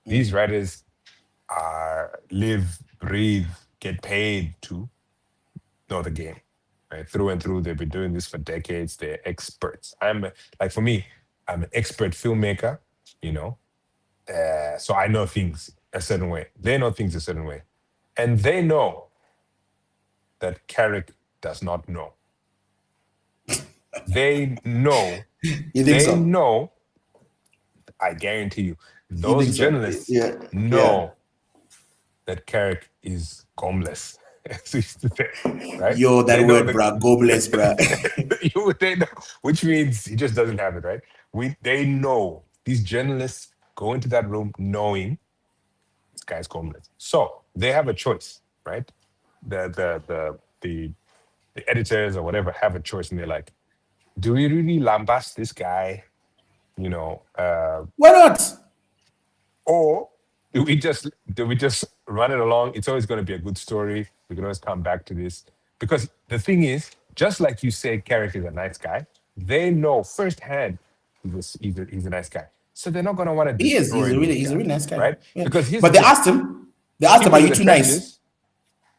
[SPEAKER 2] These writers live, breathe, get paid to know the game, right? Through and through. They've been doing this for decades. They're experts. For me, I'm an expert filmmaker, so I know things a certain way. They know things a certain way. And they know that Carrick does not know. They know. Know. I guarantee you, those journalists know that Carrick is gomeless. Right?
[SPEAKER 1] That word, bruh, gomeless, bruh.
[SPEAKER 2] They know, which means he just doesn't have it, right? They know. These journalists go into that room knowing this guy's gomeless. So they have a choice, right? The editors or whatever have a choice, and they're like, do we really lambast this guy?
[SPEAKER 1] Why not?
[SPEAKER 2] Or do we just run it along? It's always going to be a good story. We can always come back to this. Because the thing is, just like you say, Carrick is a nice guy, they know firsthand he's a nice guy. So they're not going to want to destroy him.
[SPEAKER 1] He's a really nice guy.
[SPEAKER 2] Right?
[SPEAKER 1] Yeah.
[SPEAKER 2] Because
[SPEAKER 1] but they asked him, are you too nice?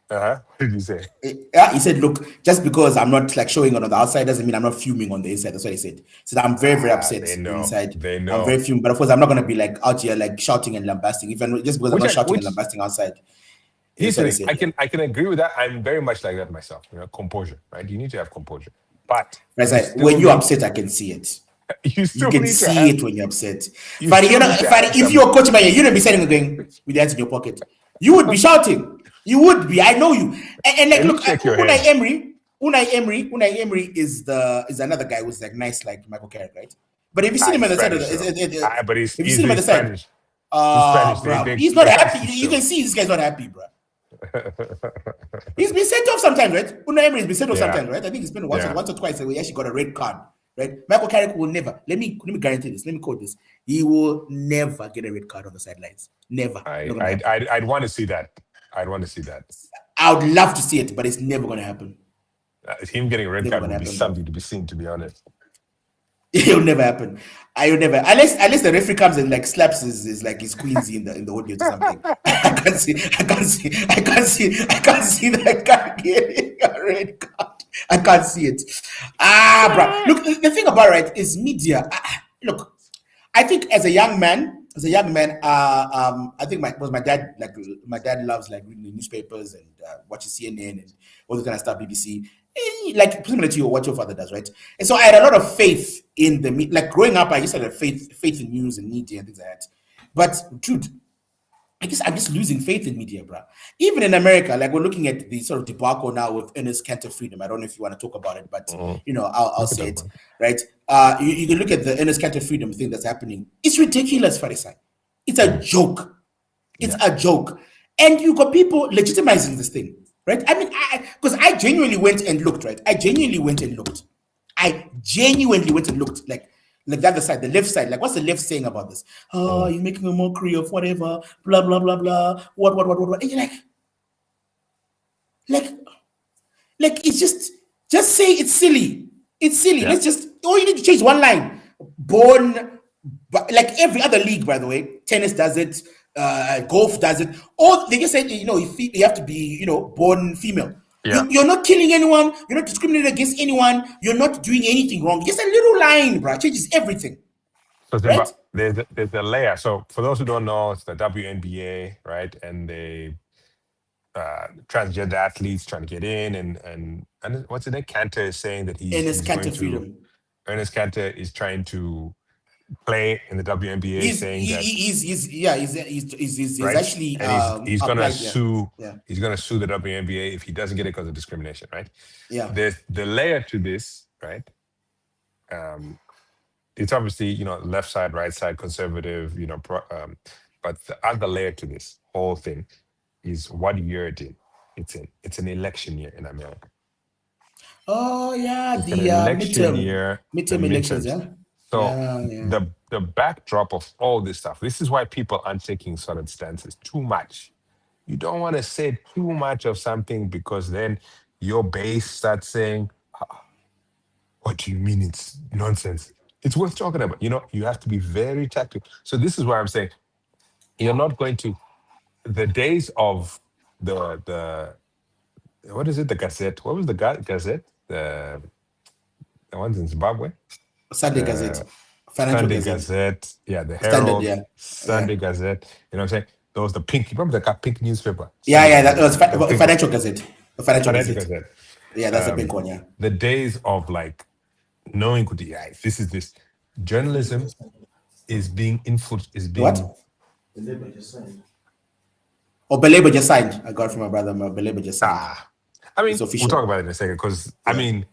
[SPEAKER 2] What did you say?
[SPEAKER 1] He said, look, just because I'm not like showing on the outside doesn't mean I'm not fuming on the inside. That's what he said. He said, I'm very, very upset inside.
[SPEAKER 2] They know.
[SPEAKER 1] I'm very fuming. But of course, I'm not going to be like out here like shouting and lambasting. Just because I'm not shouting and lambasting outside.
[SPEAKER 2] I can agree with that. I'm very much like that myself. Composure, right? You need to have composure. But
[SPEAKER 1] when you're upset, I can see it.
[SPEAKER 2] You
[SPEAKER 1] can see it when you're upset. But if you're coaching by you don't be sitting going with your hands in your pocket. You would be shouting. You would be. I know you. And like, look, Unai Emery is another guy who's like nice, like Michael Carrick, right? But if you see him on the side,
[SPEAKER 2] but he's
[SPEAKER 1] Spanish. He's not happy. You can see this guy's not happy, bro. He's been sent off sometimes, right? Unai Emery's been sent off sometimes, right? I think it's been once or twice that we actually got a red card, right? Michael Carrick will never. Let me guarantee this. Let me quote this. He will never get a red card on the sidelines. Never.
[SPEAKER 2] I'd want to see that. I
[SPEAKER 1] would love to see it, but it's never going to happen.
[SPEAKER 2] Him getting a red card would be something to be seen, to be honest.
[SPEAKER 1] It'll never happen. I will never, unless the referee comes and like slaps his like his Queensy in the audience or something. I can't see that guy getting a red card. I can't see it. Bro. Look, the thing about it is media. Look, I think as a young man, I think my dad loves like reading the newspapers and watching CNN and all the kind of stuff, BBC. Like similar to what your father does, right? And so I had a lot of faith in the like growing up. I used to have faith in news and media and things like that. But dude, I guess I'm just losing faith in media, bro. Even in America, like we're looking at the sort of debacle now with Ernest Cantor Freedom. I don't know if you want to talk about it, but I'll say it, right? You can look at the Ernest Cantor Freedom thing that's happening. It's ridiculous, Farisai. It's a joke. It's a joke. And you got people legitimizing this thing, right? I mean, because I genuinely went and looked, right? I genuinely went and looked, like the other side, the left side. Like, what's the left saying about this? Oh, you're making a mockery of whatever, blah blah blah blah. What? And you're like it's just say it's silly. It's silly. Let's just. All you need to change one line. Born, like every other league, by the way. Tennis does it. Golf does it. Or they just say, you have to be, born female.
[SPEAKER 2] Yeah.
[SPEAKER 1] You're not killing anyone. You're not discriminating against anyone. You're not doing anything wrong. Just a little line, bro, changes everything.
[SPEAKER 2] So
[SPEAKER 1] right?
[SPEAKER 2] there's a layer. So for those who don't know, it's the WNBA, right? And they transgender athletes trying to get in, and what's the name? Cantor is saying that he's going to
[SPEAKER 1] freedom.
[SPEAKER 2] Ernest Cantor is trying to play in the WNBA,
[SPEAKER 1] he's actually
[SPEAKER 2] he's gonna sue.
[SPEAKER 1] Yeah.
[SPEAKER 2] He's gonna sue the WNBA if he doesn't get it because of discrimination, right?
[SPEAKER 1] Yeah.
[SPEAKER 2] There's the layer to this, right? It's obviously left side, right side, conservative, but the other layer to this whole thing is what year it in. It's an election year in America.
[SPEAKER 1] Oh yeah,
[SPEAKER 2] it's
[SPEAKER 1] the
[SPEAKER 2] election year,
[SPEAKER 1] midterm elections, yeah.
[SPEAKER 2] So the backdrop of all this stuff, this is why people aren't taking solid stances too much. You don't want to say too much of something because then your base starts saying, what do you mean it's nonsense? It's worth talking about. You have to be very tactical. So this is why I'm saying you're not going to, the days of the what is it, the Gazette? What was the Gazette? The ones in Zimbabwe?
[SPEAKER 1] Sunday Gazette.
[SPEAKER 2] Sunday Gazette. Yeah, the Herald. Sunday Gazette. You know what I'm saying? Those the pink. Remember the pink newspaper?
[SPEAKER 1] That was Financial Gazette. The Financial Gazette. Yeah, that's a pink one. Yeah.
[SPEAKER 2] The days of like knowing this journalism is being influenced. Is being
[SPEAKER 1] what? Belabor just signed. Belabor just signed. I got it from my brother. Belabor just signed.
[SPEAKER 2] I mean, we'll talk about it in a second because I mean.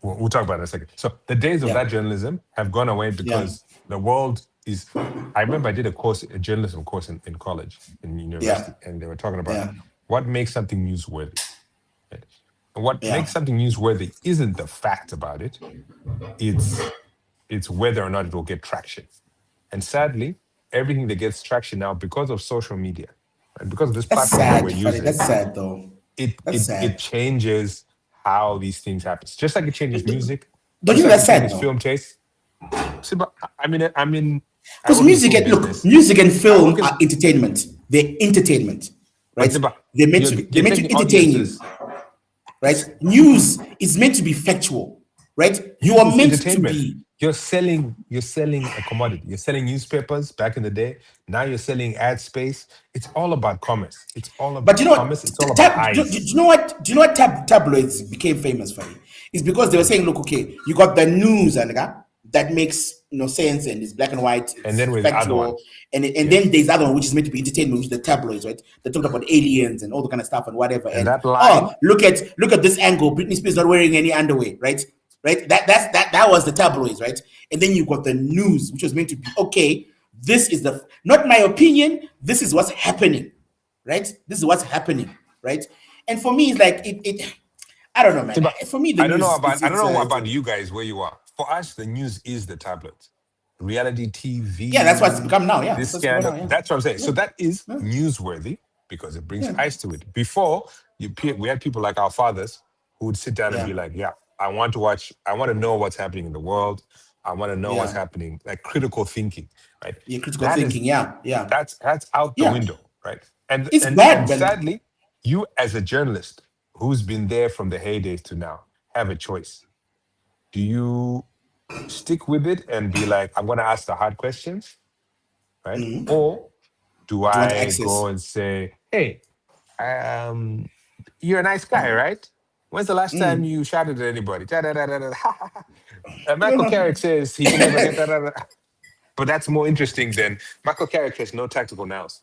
[SPEAKER 2] We'll talk about it in a second. So the days of that journalism have gone away because the world is. I remember I did a journalism course in college, in university, and they were talking about what makes something newsworthy. Right? And what makes something newsworthy isn't the fact about it; it's whether or not it will get traction. And sadly, everything that gets traction now because of social media, and because of this platform that we're using,
[SPEAKER 1] that's sad though.
[SPEAKER 2] It changes how these things happen. Just like it changes music.
[SPEAKER 1] Don't you think that's sad?
[SPEAKER 2] Film taste. See, but I mean,
[SPEAKER 1] because music and film are entertainment. They're entertainment, right? They're meant to entertain you, right? News is meant to be factual, right? You are meant to be.
[SPEAKER 2] You're selling a commodity. You're selling newspapers back in the day. Now you're selling ad space. It's all about commerce. It's all about commerce. It's all about eyes.
[SPEAKER 1] Do you know what tabloids became famous for? It's because they were saying, look, okay, you got the news and that makes sense and it's black and white.
[SPEAKER 2] And then with the other one.
[SPEAKER 1] And then there's the other one which is meant to be entertainment, which is the tabloids, right? They talk about aliens and all the kind of stuff and whatever.
[SPEAKER 2] And that line,
[SPEAKER 1] look at this angle. Britney Spears not wearing any underwear, right? Right, that was the tabloids, right? And then you got the news, which was meant to be okay. This is not my opinion. This is what's happening, right? This is what's happening, right? And for me, it's like it. I don't know, man. For me,
[SPEAKER 2] I don't know about you guys where you are. For us, the news is the tablet, reality TV.
[SPEAKER 1] Yeah, that's what it's become now. Yeah,
[SPEAKER 2] that's what I'm saying. Yeah. So that is newsworthy because it brings eyes to it. Before we had people like our fathers who would sit down and be like, I want to know what's happening in the world. I want to know what's happening, like critical thinking, right?
[SPEAKER 1] Yeah, critical thinking,
[SPEAKER 2] That's out the window, right? And
[SPEAKER 1] it's bad.
[SPEAKER 2] And sadly, you as a journalist who's been there from the heydays to now have a choice. Do you stick with it and be like, I'm going to ask the hard questions, right? Mm-hmm. Or do I go and say, hey, you're a nice guy, right? When's the last time you shouted at anybody? Michael Carrick says he never get but that's more interesting than Michael Carrick has no tactical nous,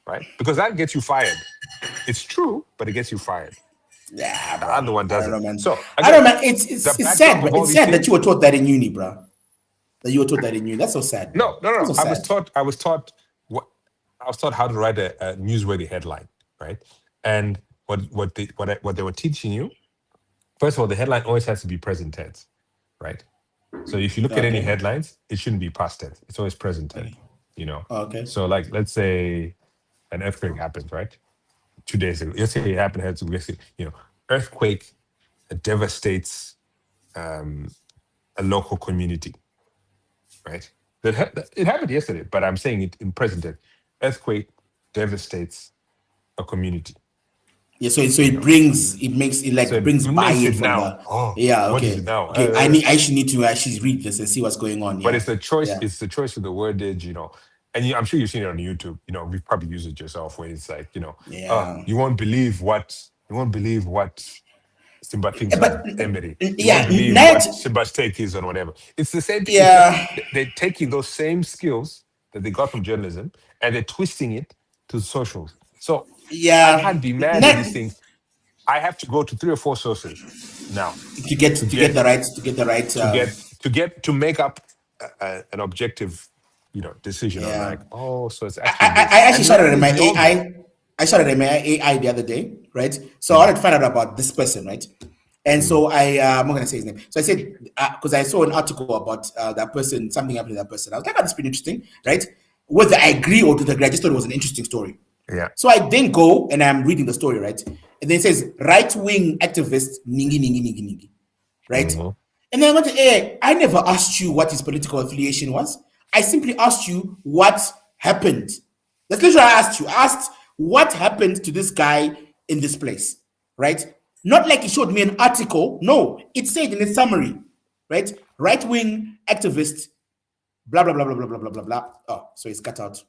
[SPEAKER 2] right? Because that gets you fired. It's true, but it gets you fired.
[SPEAKER 1] Yeah,
[SPEAKER 2] the other one doesn't.
[SPEAKER 1] I don't know, man.
[SPEAKER 2] So
[SPEAKER 1] I don't know, man. It's sad, but it's sad that you were taught that in uni, bro. That you were taught that in uni. That's so sad.
[SPEAKER 2] No.
[SPEAKER 1] So
[SPEAKER 2] I was taught was taught how to write a newsworthy headline, right? And what they were teaching you, first of all, the headline always has to be present tense, right? So if you look at any headlines, it shouldn't be past tense. It's always present tense, you know.
[SPEAKER 1] Okay.
[SPEAKER 2] So like, let's say an earthquake happens, right? 2 days ago. Let's say it happened, you know, earthquake devastates a local community, right? It happened yesterday, but I'm saying it in present tense. Earthquake devastates a community.
[SPEAKER 1] Yeah, so it brings brings buy-in from
[SPEAKER 2] now.
[SPEAKER 1] the
[SPEAKER 2] Oh,
[SPEAKER 1] yeah.
[SPEAKER 2] what
[SPEAKER 1] Okay,
[SPEAKER 2] is it now?
[SPEAKER 1] okay. I should need to actually read this and see what's going on.
[SPEAKER 2] But
[SPEAKER 1] Yeah.
[SPEAKER 2] it's the choice.
[SPEAKER 1] Yeah.
[SPEAKER 2] It's the choice of the wordage, you know. And I'm sure you've seen it on YouTube. You know, we've probably used it yourself, where it's like, you know, you won't believe what Simba thinks
[SPEAKER 1] But
[SPEAKER 2] of Emery. You
[SPEAKER 1] yeah,
[SPEAKER 2] won't believe
[SPEAKER 1] not
[SPEAKER 2] what Simba's take is on whatever. It's the same thing.
[SPEAKER 1] yeah.
[SPEAKER 2] They're taking those same skills that they got from journalism and they're twisting it to socials. So
[SPEAKER 1] Yeah.
[SPEAKER 2] I can't be mad at these things. I have to go to 3 or 4 sources now
[SPEAKER 1] to get the right
[SPEAKER 2] to make up an objective, you know, decision.
[SPEAKER 1] Yeah.
[SPEAKER 2] I'm like, oh, so it's actually
[SPEAKER 1] I actually started in my
[SPEAKER 2] dog.
[SPEAKER 1] AI. I started in my AI the other day, right? So I wanted to find out about this person, right? And so I'm not gonna say his name. So I said because I saw an article about that person, something happened to that person. I was like, oh, that's pretty interesting, right? Whether I agree or disagree, I just thought it was an interesting story.
[SPEAKER 2] Yeah.
[SPEAKER 1] So I then go and I'm reading the story, right? And then it says right-wing activist ningi ningi ningi ningi, right?
[SPEAKER 2] Mm-hmm.
[SPEAKER 1] And then I went to, hey, I never asked you what his political affiliation was. I simply asked you what happened. That's literally what I asked you. I asked what happened to this guy in this place, right? Not like he showed me an article. No, it said in its summary, right? Right-wing activist, blah, blah, blah, blah, blah, blah, blah, blah, blah. Oh, so it's cut out.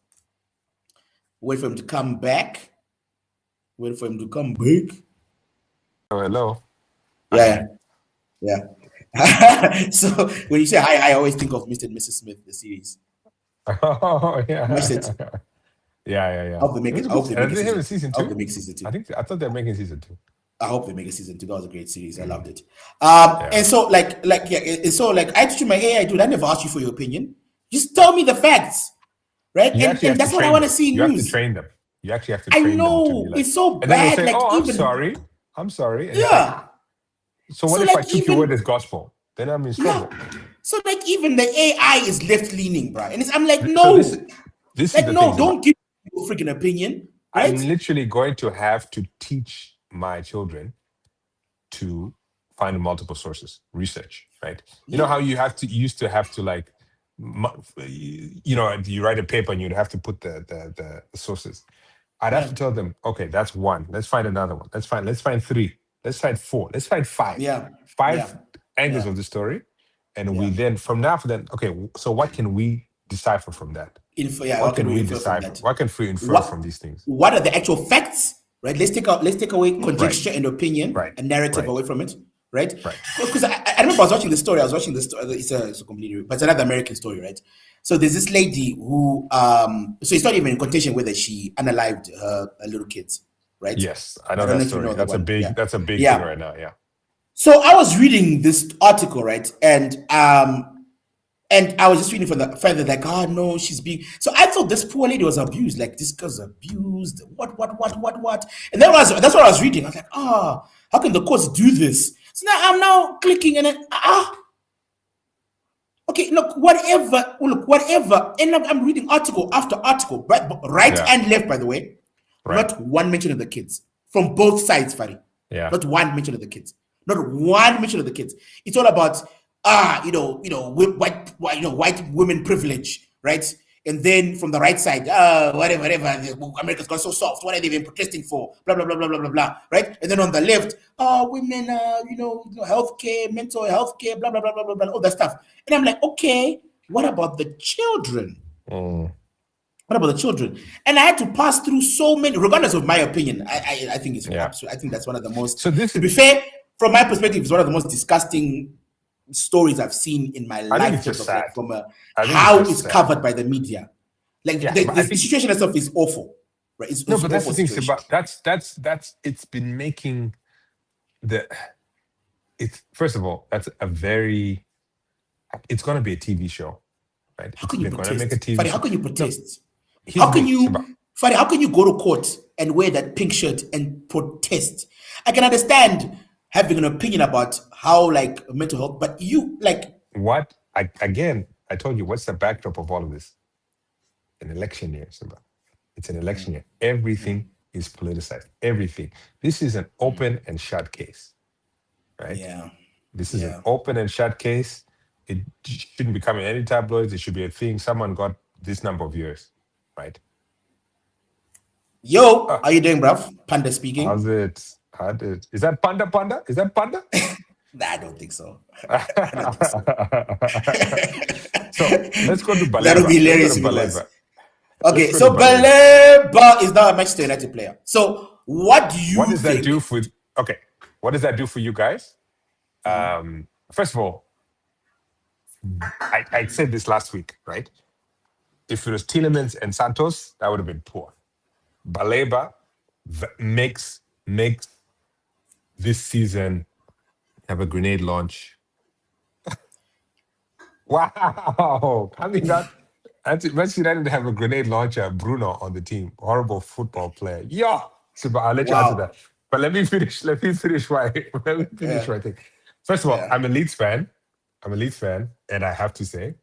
[SPEAKER 1] Wait for him to come back. Wait for him to come back.
[SPEAKER 2] Oh, hello.
[SPEAKER 1] Yeah. So when you say hi, I always think of Mr. and Mrs. Smith, the series.
[SPEAKER 2] Oh, yeah.
[SPEAKER 1] Watched it.
[SPEAKER 2] Yeah.
[SPEAKER 1] I hope they make it. I hope they make
[SPEAKER 2] season 2.
[SPEAKER 1] I hope they make season 2.
[SPEAKER 2] I thought they're making season 2.
[SPEAKER 1] I hope they make a season 2. That was a great series. I loved it. And so like I told you my AI dude, I never asked you for your opinion. Just tell me the facts. Right? And that's what I want to see in
[SPEAKER 2] news.
[SPEAKER 1] You
[SPEAKER 2] have to train them. You actually have to train them.
[SPEAKER 1] I know.
[SPEAKER 2] Like,
[SPEAKER 1] it's so
[SPEAKER 2] and
[SPEAKER 1] bad.
[SPEAKER 2] Then say,
[SPEAKER 1] like,
[SPEAKER 2] oh,
[SPEAKER 1] even,
[SPEAKER 2] I'm sorry. And
[SPEAKER 1] yeah.
[SPEAKER 2] Like, so what if I took your word as gospel? Then I'm in trouble.
[SPEAKER 1] Yeah. So like even the AI is left leaning, bro. And I'm like, no.
[SPEAKER 2] So this
[SPEAKER 1] like,
[SPEAKER 2] is the
[SPEAKER 1] no,
[SPEAKER 2] thing
[SPEAKER 1] don't give your freaking opinion. Right?
[SPEAKER 2] I'm literally going to have to teach my children to find multiple sources, research, right? You know how you used to have to like, you know, you write a paper and you'd have to put the sources. I'd have to tell them, okay, that's one. Let's find another one. Let's find 3. Let's find 4. Let's find 5.
[SPEAKER 1] Yeah.
[SPEAKER 2] 5 angles of the story. And we then, from now for then, okay, so what can we decipher from that? What can we decipher? What can we infer from these things?
[SPEAKER 1] What are the actual facts? Right? Let's take away conjecture and opinion and narrative away from it. Right? Because I remember I was watching the story. It's a completely, but it's another American story, right? So there's this lady who, so it's not even in contention whether she unalived her little kids, right?
[SPEAKER 2] Yes, I know that story. That's a big thing right now. Yeah.
[SPEAKER 1] So I was reading this article, right, and I was just reading from the further, like, oh no, she's being. So I thought this poor lady was abused. Like this girl's abused. What? And that's what I was reading. I was like, how can the courts do this? So now I'm now clicking and then okay, look, whatever. And I'm reading article after article, right and left, by the way. Not one mention of the kids from both sides, Fari.
[SPEAKER 2] Yeah.
[SPEAKER 1] Not one mention of the kids. Not one mention of the kids. It's all about white women privilege, right? And then from the right side, whatever, America's got so soft. What are they even protesting for? Blah blah blah blah blah blah blah. Right? And then on the left, women, healthcare, mental health care, blah blah blah blah blah, all that stuff. And I'm like, okay, what about the children? What about the children? And I had to pass through so many, regardless of my opinion. I think it's absolute. I think that's one of the most. So this, to be fair, from my perspective, it's one of the most disgusting stories I've seen in my life. From how it's covered by the media. Like the situation itself is awful, right?
[SPEAKER 2] But that's the thing. About that's it's been making it's first of all, that's it's going to be a TV show, right?
[SPEAKER 1] How can you protest?
[SPEAKER 2] Make a TV
[SPEAKER 1] Funny,
[SPEAKER 2] show.
[SPEAKER 1] how can you protest? How can you Fadi, how can you go to court and wear that pink shirt and protest? I can understand having an opinion about how like mental health, but you like
[SPEAKER 2] what? I told you what's the backdrop of all of this? An election year, Simba. It's an election year. Everything is politicized. Everything. This is an open and shut case, right?
[SPEAKER 1] Yeah.
[SPEAKER 2] This is an open and shut case. It shouldn't be coming any tabloids. It should be a thing. Someone got this number of years, right?
[SPEAKER 1] Yo, how you doing, bruv? Panda speaking.
[SPEAKER 2] How's it? Is that Panda? Is that Panda?
[SPEAKER 1] Nah, I don't think so.
[SPEAKER 2] So let's go to Baleba.
[SPEAKER 1] That'll be hilarious if it was. Okay,
[SPEAKER 2] Let's go
[SPEAKER 1] so
[SPEAKER 2] to Baleba.
[SPEAKER 1] Baleba is now a Manchester United player. So what do you
[SPEAKER 2] What does
[SPEAKER 1] think?
[SPEAKER 2] that do for? Okay, what does that do for you guys? First of all, I said this last week, right? If it was Tielemans and Santos, that would have been poor. Baleba makes this season have a grenade launch. Wow! I mean that. Manchester United have a grenade launcher, Bruno, on the team. Horrible football player. Yeah. So, but I'll let you answer that. But let me finish. Let me finish what I think. First of all, I'm a Leeds fan, and I have to say,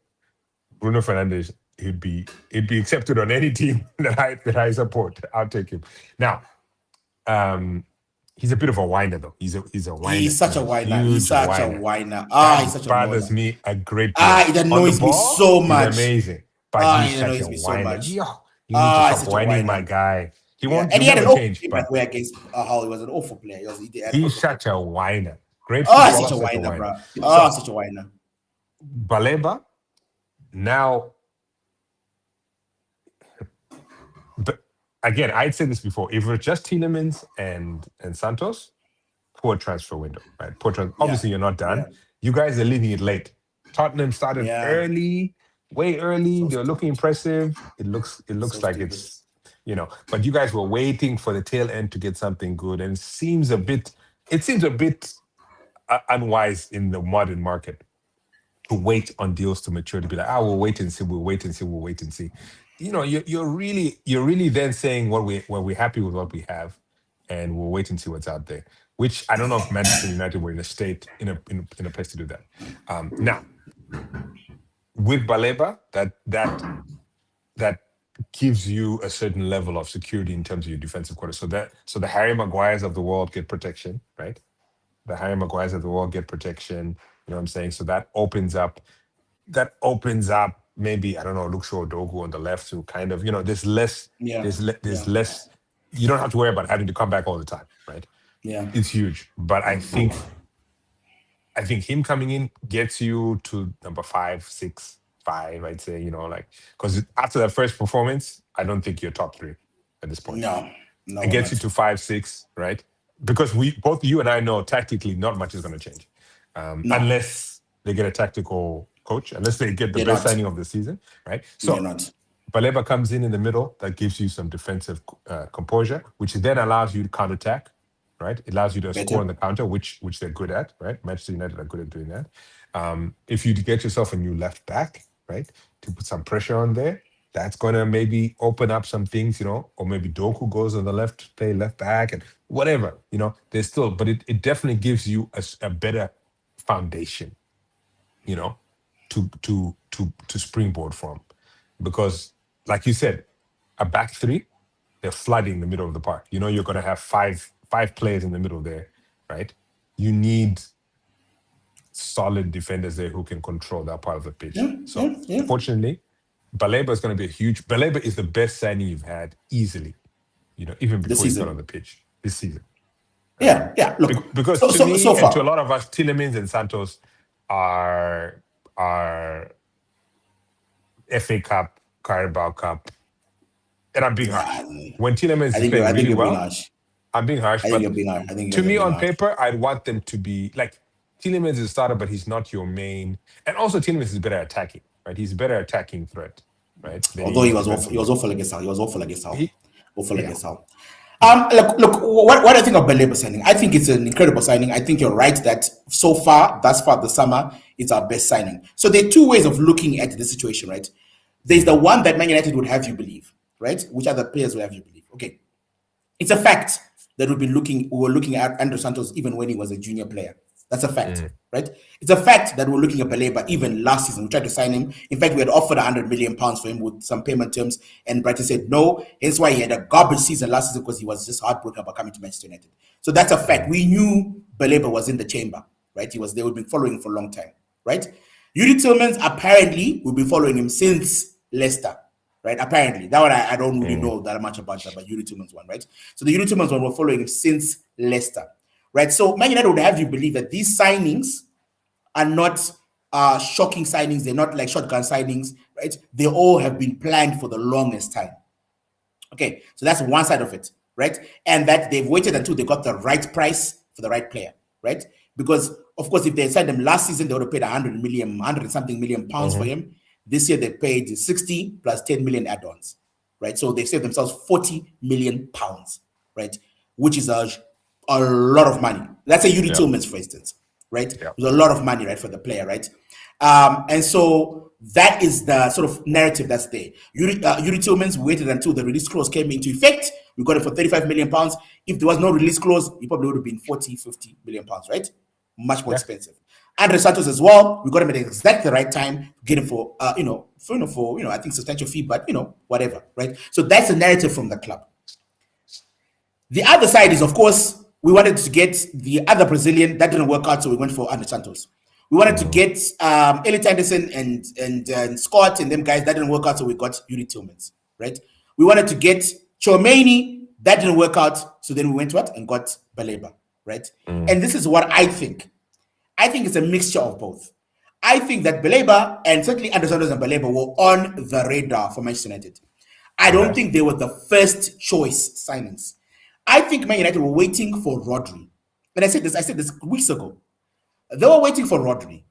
[SPEAKER 2] Bruno Fernandes, he'd be accepted on any team that I support. I'll take him. Now, he's a bit of a whiner, though. He's a whiner.
[SPEAKER 1] He's such a whiner. He's such a whiner. He's such a
[SPEAKER 2] bothers me a great deal.
[SPEAKER 1] It annoys me so much.
[SPEAKER 2] He's amazing. But he's such a whiner. You need to stop whining, my guy. He won't.
[SPEAKER 1] And he had an awful
[SPEAKER 2] change.
[SPEAKER 1] game way against Hull. He was an awful player.
[SPEAKER 2] He's such a whiner. Great.
[SPEAKER 1] Such a whiner, bro. Such a whiner.
[SPEAKER 2] Baleba. Now, but again, I'd said this before. If it was just Tielemans and Santos, poor transfer window, right? Obviously, you're not done. Yeah. You guys are leaving it late. Tottenham started early, way early. They're looking impressive. It looks like stupid. It's, but you guys were waiting for the tail end to get something good, and it seems a bit unwise in the modern market to wait on deals to mature, to be like, we'll wait and see. You're really then saying we're happy with what we have, and we'll wait and see what's out there. Which I don't know if Manchester United were in a place to do that. Now, with Baleba, that gives you a certain level of security in terms of your defensive quarter. So the Harry Maguires of the world get protection, right? The Harry Maguires of the world get protection. You know what I'm saying? So that opens up maybe, I don't know, Luke Shaw Dogu on the left, who kind of, there's less. There's less. You don't have to worry about having to come back all the time, right?
[SPEAKER 1] Yeah,
[SPEAKER 2] it's huge. But I think him coming in gets you to number 5, 6, 5. I'd say, because after that first performance, I don't think you're top 3 at this point.
[SPEAKER 1] No,
[SPEAKER 2] it gets you to 5, 6, right? Because both you and I know tactically not much is going to change, unless they get a tactical coach, unless they get the best signing of the season, right? So Baleba comes in the middle. That gives you some defensive composure, which then allows you to counterattack, right? It allows you to score on the counter, which they're good at, right? Manchester United are good at doing that. If you get yourself a new left back, right, to put some pressure on there, that's going to maybe open up some things, or maybe Doku goes on the left, play left back and whatever, there's still, but it definitely gives you a better foundation, to springboard from. Because like you said, a back 3, they're flooding the middle of the park. You're going to have five players in the middle there, right? You need solid defenders there who can control that part of the pitch. Unfortunately, Baleba is going to be Baleba is the best signing you've had easily, even before he got on the pitch this season.
[SPEAKER 1] Yeah. Look,
[SPEAKER 2] because to me and to a lot of us, Tielemans and Santos are FA Cup, Carabao Cup, and I'm being harsh. When Tielemans is playing really well, I'm being harsh.
[SPEAKER 1] I think you're being harsh.
[SPEAKER 2] To me, on paper, I'd want them to be like Tielemans is a starter, but he's not your main. And also, Tielemans is better at attacking, right? He's a better attacking threat, right?
[SPEAKER 1] Although he was awful against Hull. Look. What I think of Baleba signing, I think it's an incredible signing. I think you're right that thus far this summer, it's our best signing. So there are two ways of looking at the situation, right? There's the one that Man United would have you believe. right? Which other players will have you believe? Okay, it's a fact that we were looking at Andre Santos even when he was a junior player. That's a fact, right? It's a fact that we're looking at Baleba even last season. We tried to sign him. In fact, we had offered £100 million for him with some payment terms, and Brighton said no. Hence why he had a garbage season last season, because he was just heartbroken about coming to Manchester United. So that's a fact. We knew Baleba was in the chamber, right? They would be following him for a long time, right? Yuri Tillmans, apparently, we've been following him since Leicester, right? Apparently. That one I don't really know that much about that, but Yuri Tillmans one, right? So the Yuri Tillmans one, we're following him since Leicester, right? So Man United would have you believe that these signings are not shocking signings. They're not like shotgun signings, right? They all have been planned for the longest time. Okay, so that's one side of it, right? And that they've waited until they got the right price for the right player, right? Because, of course, if they signed him last season, they would have paid 100 and something million pounds for him. This year, they paid 60 plus 10 million add-ons, right? So they've saved themselves 40 million pounds, right? Which is a lot of money. Let's say Yuri Tillmans, for instance, right? It was a lot of money, right, for the player, right? And so that is the sort of narrative that's there. Yuri Tillmans waited until the release clause came into effect. We got it for 35 million pounds. If there was no release clause, it probably would have been 40, 50 million pounds, right? Much more expensive. Andre Santos as well. We got him at exactly the right time. Get him for I think substantial fee, but whatever, right? So that's the narrative from the club. The other side is, of course, we wanted to get the other Brazilian. That didn't work out, so we went for Andre Santos. We wanted to get Elliot Anderson and Scott and them guys. That didn't work out, so we got Yuri Tillmans, right? We wanted to get Chouameni. That didn't work out, so then we went and got Baleba, right? And this is what I think. I think it's a mixture of both. I think that Baleba, and certainly Andre Santos and Baleba, were on the radar for Manchester United. I don't think they were the first choice signings. I think Man United were waiting for Rodri. And I said this weeks ago. They were waiting for Rodri.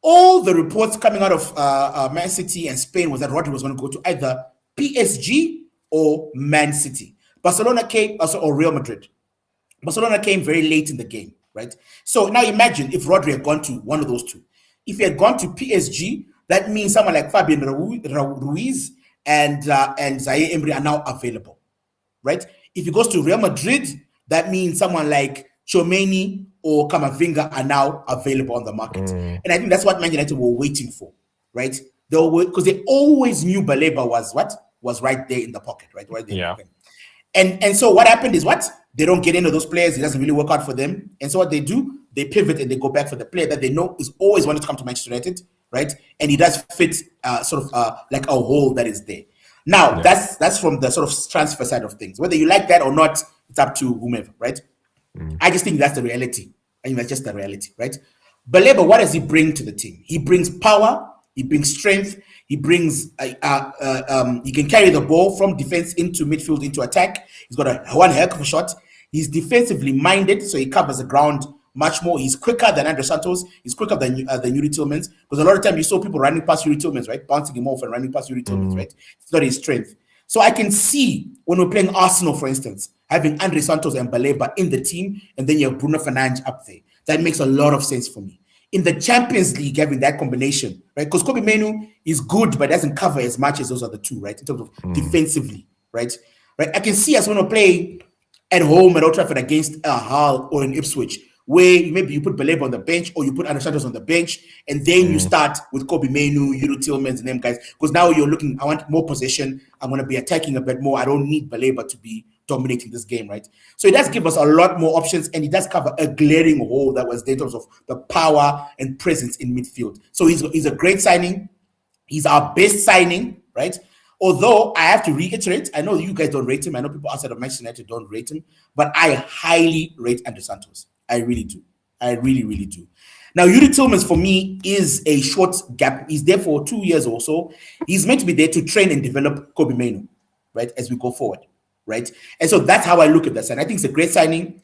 [SPEAKER 1] All the reports coming out of Man City and Spain was that Rodri was going to go to either PSG or Man City. Barcelona came, or Real Madrid. Barcelona came very late in the game, right? So now imagine if Rodri had gone to one of those two. If he had gone to PSG, that means someone like Fabian Ruiz and Zaire Emery are now available, right? If he goes to Real Madrid, that means someone like Chouameni or Camavinga are now available on the market. And I think that's what Man United were waiting for, right? Because they always knew Baleba was right there in the pocket, right? Right there. Yeah. And so what happened is they don't get into those players. It doesn't really work out for them. And so what they do, they pivot and they go back for the player that they know is always wanted to come to Manchester United, right? And he does fit like a hole that is there. Now, that's from the sort of transfer side of things. Whether you like that or not, it's up to whomever, right? I just think that's the reality. I think that's just the reality, right? Baleba, what does he bring to the team? He brings power, he brings strength, he brings, he can carry the ball from defense into midfield, into attack. He's got one heck of a shot. He's defensively minded, so he covers the ground much more. He's quicker than Andre Santos. He's quicker than Yuri Tillmans, because a lot of time you saw people running past Yuri Tillmans, right? Bouncing him off and running past Yuri Tillmans, right? It's not his strength. So I can see when we're playing Arsenal, for instance, having Andre Santos and Baleba in the team, and then you have Bruno Fernandes up there. That makes a lot of sense for me. In the Champions League, having that combination, right? Because Kobe Menu is good, but doesn't cover as much as those other two, right? In terms of defensively, right? I can see us when we play at home at Old Trafford against Hull or in Ipswich, where maybe you put Baleba on the bench or you put Andre Santos on the bench, and then you start with Kobe Menu, Yuri Tillmans, and them guys. Because now you're looking, I want more possession. I'm going to be attacking a bit more. I don't need Baleba to be dominating this game, right? So it does give us a lot more options, and it does cover a glaring hole that was there in terms of the power and presence in midfield. So he's a great signing. He's our best signing, right? Although I have to reiterate, I know you guys don't rate him. I know people outside of Manchester United don't rate him, but I highly rate Andre Santos. I really do. I really, really do. Now, Yuri Tillmans, for me, is a short gap. He's there for 2 years or so. He's meant to be there to train and develop Kobe Menu, right, as we go forward, right? And so that's how I look at that sign. I think it's a great signing.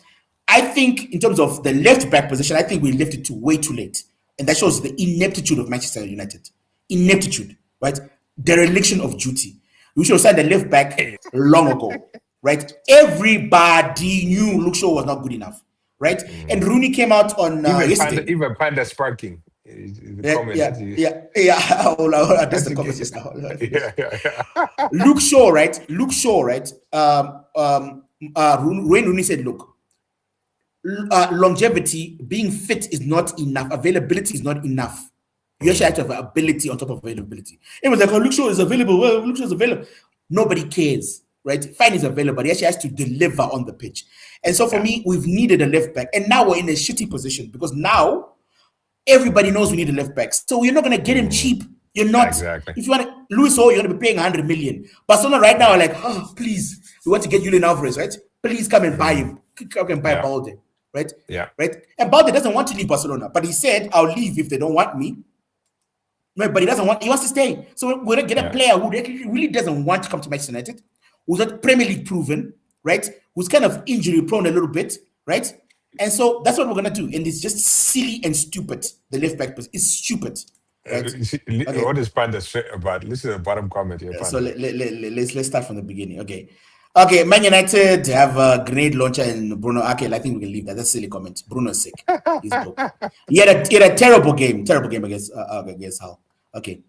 [SPEAKER 1] I think in terms of the left-back position, I think we left it way too late. And that shows the ineptitude of Manchester United. Ineptitude, right? Dereliction of duty. We should have signed the left-back long ago, right? Everybody knew Luke Shaw was not good enough. Right, and Rooney came out on
[SPEAKER 2] even Panda sparking.
[SPEAKER 1] That's the comment just now.
[SPEAKER 2] Yeah.
[SPEAKER 1] Luke Shaw, right? Wayne Rooney said, look, longevity, being fit is not enough. Availability is not enough. You actually have to have ability on top of availability. It was like, oh, Luke Shaw is available. Well, Luke Shaw is available. Nobody cares, right? Fine is available, but he actually has to deliver on the pitch. And so for me, we've needed a left back. And now we're in a shitty position because now everybody knows we need a left back. So you're not going to get him cheap. You're not.
[SPEAKER 2] Exactly.
[SPEAKER 1] If you want Luis Hall, you're going to be paying 100 million. Barcelona right now are like, oh, please, we want to get Julian Alvarez, right? Please come and buy him. Come and buy Balde, right?
[SPEAKER 2] Yeah.
[SPEAKER 1] Right? And Balde doesn't want to leave Barcelona, but he said, I'll leave if they don't want me. No, but he wants to stay. So we're going to get a player who really doesn't want to come to Manchester United, who's not Premier League proven, right? Who's kind of injury prone a little bit, right? And so that's what we're going to do. And it's just silly and stupid. The left back is stupid. Right?
[SPEAKER 2] What is Panda straight about? Listen to the bottom comment here.
[SPEAKER 1] So let's start from the beginning. Okay, Man United have a grenade launcher and Bruno. Okay, I think we can leave that. That's a silly comment. Bruno's sick. He's broke. He had a terrible game against Hull. Okay,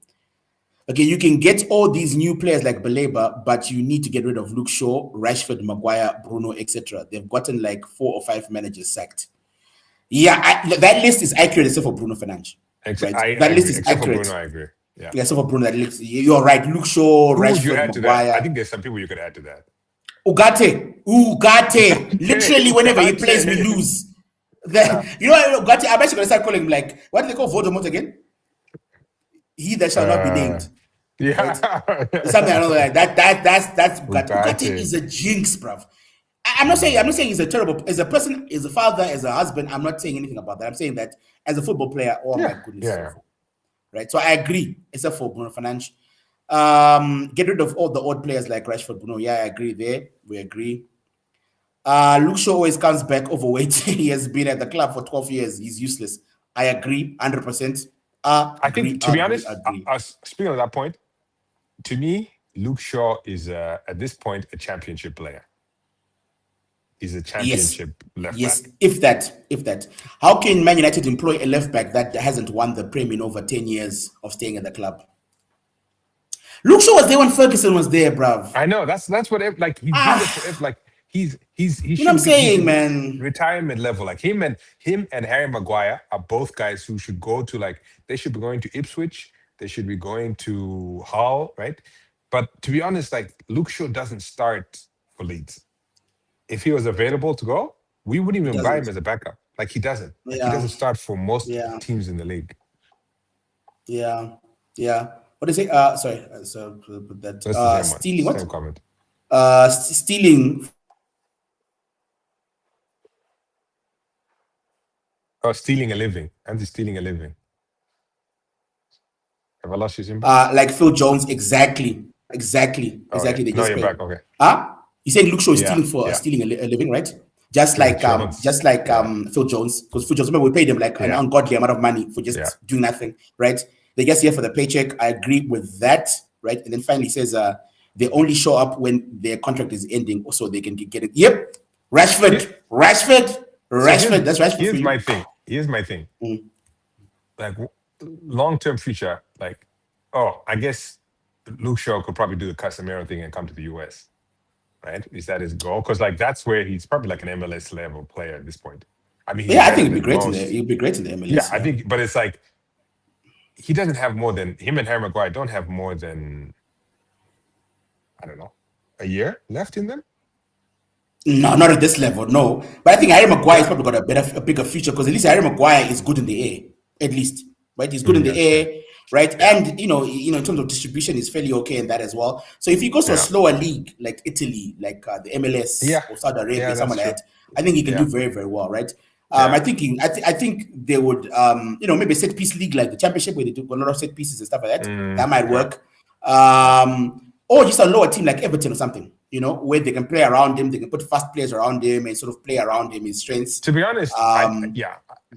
[SPEAKER 1] you can get all these new players like Baleba, but you need to get rid of Luke Shaw, Rashford, Maguire, Bruno, etc. They've gotten like 4 or 5 managers sacked. Yeah, that list is accurate except for Bruno Fernandes. Right? That list is accurate.
[SPEAKER 2] Bruno, I agree. Yeah,
[SPEAKER 1] except for Bruno, that list, you're right. Luke Shaw, Rashford, Maguire.
[SPEAKER 2] I think there's some people you could add to that.
[SPEAKER 1] Ugarte. Literally, whenever he plays, we lose. You know, Ugarte, I'm actually going to start calling him like, what do they call Voldemort again? He that shall not be named.
[SPEAKER 2] Yeah.
[SPEAKER 1] Right? Something I don't know like that. That's Ugarte. Ugarte is a jinx, bruv. I'm not saying he's a terrible, as a person, as a father, as a husband, I'm not saying anything about that. I'm saying that as a football player, my goodness.
[SPEAKER 2] Yeah.
[SPEAKER 1] Right. So I agree, except for Bruno Fernandes. Get rid of all the odd players like Rashford, Bruno. Yeah, I agree there. We agree. Luke Shaw always comes back overweight. He has been at the club for 12 years. He's useless. I agree, 100%.
[SPEAKER 2] I think, to be honest, speaking of that point, to me, Luke Shaw is, at this point, a championship player. He's a championship left back.
[SPEAKER 1] Yes, if that. How can Man United employ a left back that hasn't won the Premier in over 10 years of staying at the club? Luke Shaw was there when Ferguson was there, bruv.
[SPEAKER 2] I know that's what he
[SPEAKER 1] you know what I'm saying, man.
[SPEAKER 2] Retirement level, like him and Harry Maguire are both guys who should go to they should be going to Ipswich, they should be going to Hull, right? But to be honest, Luke Shaw doesn't start for Leeds. If he was available to go, we wouldn't even buy him as a backup. He doesn't. He doesn't start for most teams in the league.
[SPEAKER 1] Yeah. What is it? Sorry. So put that. Stealing what?
[SPEAKER 2] Same comment.
[SPEAKER 1] Stealing.
[SPEAKER 2] Oh, stealing a living. Anti-stealing a living. Have I lost you, Simba?
[SPEAKER 1] Like Phil Jones, exactly.
[SPEAKER 2] Okay.
[SPEAKER 1] They
[SPEAKER 2] no, you're back. Okay.
[SPEAKER 1] You said Luke Shaw is stealing a living, right? Just like Phil Jones, because Phil Jones, remember we paid him an ungodly amount of money for just doing nothing, right? They just here for the paycheck. I agree with that, right? And then finally says they only show up when their contract is ending, so they can get it. Yep, Rashford. That's Rashford.
[SPEAKER 2] Here's my thing. Long-term future, I guess Luke Shaw could probably do the Casemiro thing and come to the US. Right? Is that his goal? Because that's where he's probably an MLS level player at this point. I mean,
[SPEAKER 1] I think he'd be great in there. He'd be great in the MLS.
[SPEAKER 2] Yeah, I think, but it's he doesn't have more than him and Harry Maguire don't have more than a year left in them.
[SPEAKER 1] No, not at this level, no. But I think Harry Maguire has probably got a bigger future because at least Harry Maguire is good in the air, at least, right? He's good in the air. Right, and in terms of distribution, he's fairly okay in that as well. So if he goes to a slower league like Italy, like the MLS or Saudi Arabia, something like that, I think he can do very, very well. Right, I think they would, maybe a set piece league like the Championship where they do a lot of set pieces and stuff like that. That might work. Or just a lower team like Everton or something, where they can play around him, they can put fast players around him and sort of play around him, his strengths.
[SPEAKER 2] To be honest,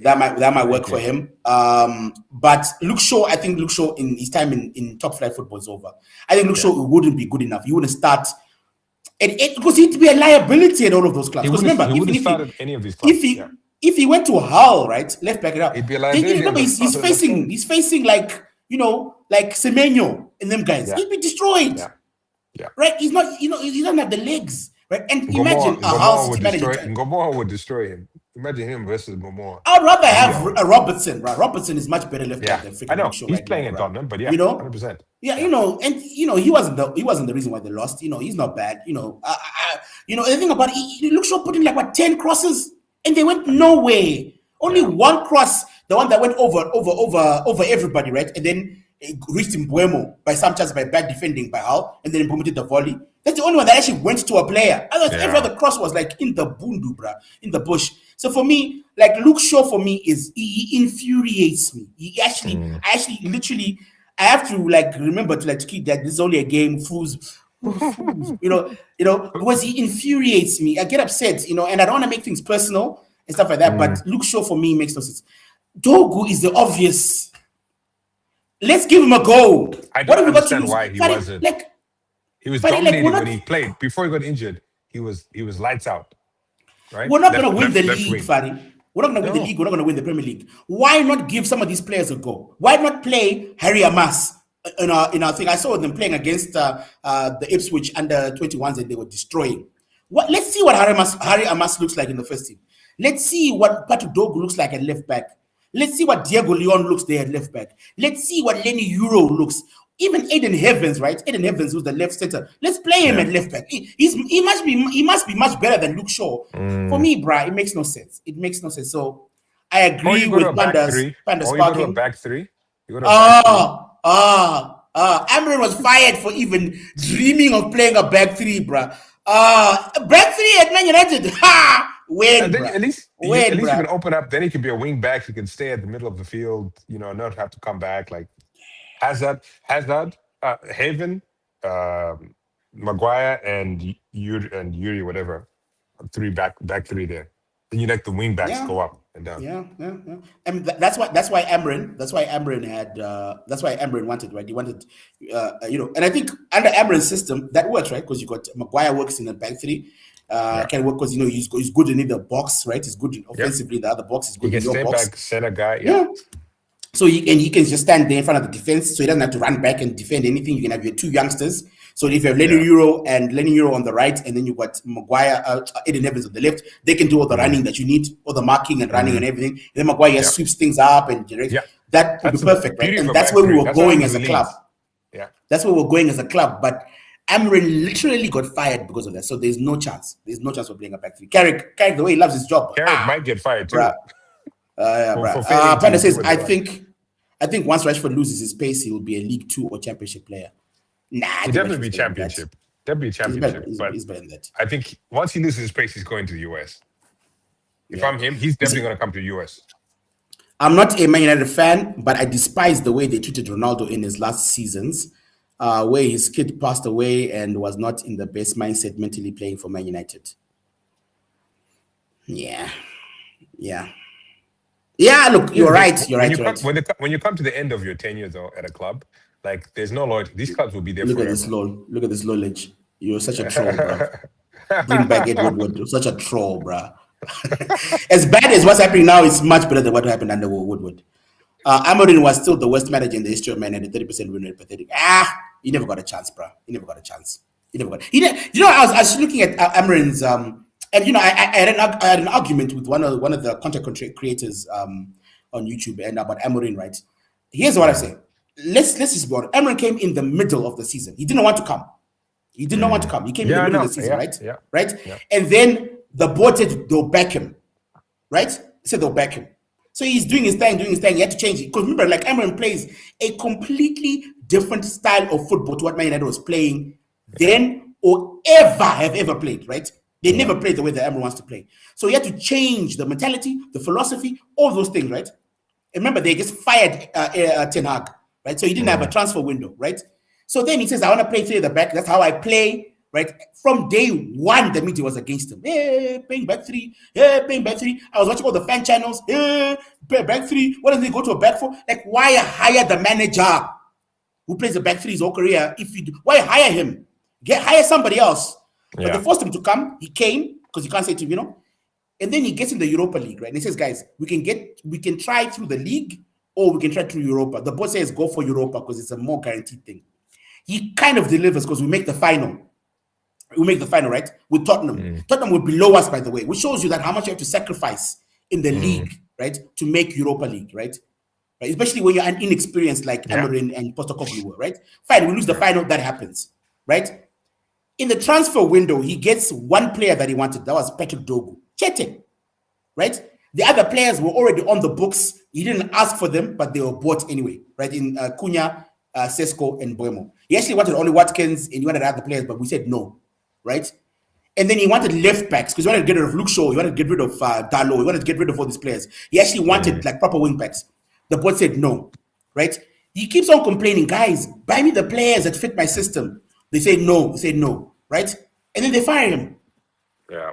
[SPEAKER 1] that might work for him. But Luke Shaw, I think Luke Shaw in his time in top flight football is over. I think Luke Shaw wouldn't be good enough. He wouldn't start. Because he'd be a liability at all of those clubs. Because remember,
[SPEAKER 2] he wouldn't start at any of these clubs.
[SPEAKER 1] if he went to Hull, right, left back it up,
[SPEAKER 2] He'd be a
[SPEAKER 1] then
[SPEAKER 2] liability.
[SPEAKER 1] remember he's facing like like Semenyo and them guys.
[SPEAKER 2] Yeah.
[SPEAKER 1] He'd be destroyed.
[SPEAKER 2] Yeah.
[SPEAKER 1] Right? He's not, he doesn't have the legs. Right? And imagine a
[SPEAKER 2] Gomorrah
[SPEAKER 1] Hull City manager.
[SPEAKER 2] Gomorrah would destroy him. Imagine him versus Gomorrah.
[SPEAKER 1] I'd rather have a Robertson, right? Robertson is much better left back than freaking
[SPEAKER 2] I know.
[SPEAKER 1] Shaw
[SPEAKER 2] He's
[SPEAKER 1] right
[SPEAKER 2] playing
[SPEAKER 1] now,
[SPEAKER 2] at
[SPEAKER 1] bro.
[SPEAKER 2] Tottenham, but yeah, 100%.
[SPEAKER 1] Yeah, and he wasn't the reason why they lost. He's not bad. The thing about Luke Shaw put in like 10 crosses and they went nowhere. Only one cross, the one that went over everybody, right? And then it reached Mbuemo by some chance by bad defending by Hull, and then implemented the volley. That's the only one that actually went to a player. Otherwise, every other cross was like in the bundu, bruh, in the bush. So for me, like Luke Shaw for me is he infuriates me. He actually, I have to like remember to keep that this is only a game, fools, because he infuriates me. I get upset, and I don't want to make things personal and stuff like that. But Luke Shaw for me makes no sense. Dogu is the obvious. Let's give him a go.
[SPEAKER 2] I don't understand why he wasn't. He was dominating when he played. Before he got injured, he was lights out. Right?
[SPEAKER 1] We're not going to win the league, Fadi. We're not going to win the league. We're not going to win the Premier League. Why not give some of these players a go? Why not play Harry Amas in our thing? I saw them playing against the Ipswich under 21s and they were destroying. Let's see what Harry Amas looks like in the first team. Let's see what Patrick Dogu looks like at left back. Let's see what Diego Leon looks there at left back. Let's see what Lenny Euro looks. Even Aiden Heavens, right? Aiden Heavens, who's the left center. Let's play him at left back. He must be much better than Luke Shaw. For me, bruh, it makes no sense. It makes no sense. So I agree with Panda's
[SPEAKER 2] sparking. You go to a back three.
[SPEAKER 1] Amrin was fired for even dreaming of playing a back three, bruh. Back three at Man United. Ha! When
[SPEAKER 2] at least you can open up. Then he can be a wing back. He can stay at the middle of the field. Not have to come back. Like Hazard, Haven, Maguire, and Yuri, whatever. Back three there. Then you let the wing backs go up and down.
[SPEAKER 1] Yeah. I mean that's why Amrin had. That's why Amrin wanted, right? He wanted, and I think under Amrin's system that works, right? Because you got Maguire works in the back three. Can work because he's good in the box, right? He's good offensively in the other box. He's good in your box.
[SPEAKER 2] Back center guy,
[SPEAKER 1] So he can just stand there in front of the defense, so he doesn't have to run back and defend anything. You can have your two youngsters. So if you have Lenny Euro on the right, and then you got Maguire, Aiden Evans on the left, they can do all the running that you need, all the marking and running and everything. And then Maguire sweeps things up and directs. That would be perfect, right? And that's where we were going as a club.
[SPEAKER 2] Yeah,
[SPEAKER 1] that's where we're going as a club, but Amrin literally got fired because of that. So there's no chance. There's no chance for playing a back three. Carrick, the way he loves his job.
[SPEAKER 2] Carrick might get fired too.
[SPEAKER 1] Panda says, I think once Rashford loses his pace, he will be a League 2 or Championship player. Nah,
[SPEAKER 2] he'll definitely be Championship. Definitely Championship.
[SPEAKER 1] He's better than that.
[SPEAKER 2] I think once he loses his pace, he's going to the US. If I'm him, he's definitely going to come to the US.
[SPEAKER 1] I'm not a Man United fan, but I despise the way they treated Ronaldo in his last seasons. Where his kid passed away and was not in the best mindset mentally playing for Man United. Yeah. Look, you're right.
[SPEAKER 2] When you come to the end of your tenure though at a club, like there's no loyalty. These clubs will be there forever.
[SPEAKER 1] Look at this knowledge. You're such a troll, bro. Bring back Edward Wood. You're such a troll, bro. As bad as what's happening now, it's much better than what happened under Woodward. Amorim was still the worst manager in the history of Man United, 30% win rate, pathetic. He never got a chance, bro. He never got a chance. I was looking at Amorim's, and I had an argument with one of the content creators on YouTube and about Amorim, right? Here's what I say. Let's just be honest. Amorim came in the middle of the season. He didn't want to come. He did not want to come. He came in the middle of the season, right?
[SPEAKER 2] Yeah.
[SPEAKER 1] Right?
[SPEAKER 2] Yeah.
[SPEAKER 1] And then the board said they'll back him, right? They said they'll back him. So he's doing his thing. He had to change it. Because remember, like Amorim plays a completely different style of football to what Man United was playing then or have ever played, right? They never played the way that Amorim wants to play. So he had to change the mentality, the philosophy, all those things, right? And remember, they just fired Ten Hag, right? So he didn't have a transfer window, right? So then he says, I want to play three at the back. That's how I play, right? From day one, the media was against him. Hey, playing back three. Hey, playing back three. I was watching all the fan channels. Hey, play back three. What does he go to a back four? Like, why hire the manager who plays the back three his whole career? Why hire him? Hire somebody else. But they forced him to come. He came because you can't say to him, And then he gets in the Europa League, right? And he says, guys, we can try through the league or we can try through Europa. The boss says go for Europa because it's a more guaranteed thing. He kind of delivers because we make the final. We make the final, right? With Tottenham. Tottenham will below us, by the way, which shows you that how much you have to sacrifice in the league, right? To make Europa League, right? Especially when you're an inexperienced like Amorim and Postecoglou were, right? Fine, we lose the final, that happens, right? In the transfer window, he gets one player that he wanted. That was Patrick Dogu. Chete, right? The other players were already on the books. He didn't ask for them, but they were bought anyway, right? In Cunha, Sesko, and Buemo. He actually wanted only Watkins and he wanted other players, but we said no, right? And then he wanted left backs because he wanted to get rid of Luke Shaw, he wanted to get rid of Darlow, he wanted to get rid of all these players. He actually wanted like proper wing backs. The board said no, right? He keeps on complaining, guys, buy me the players that fit my system. They say no, right? And then they fire him.
[SPEAKER 2] Yeah.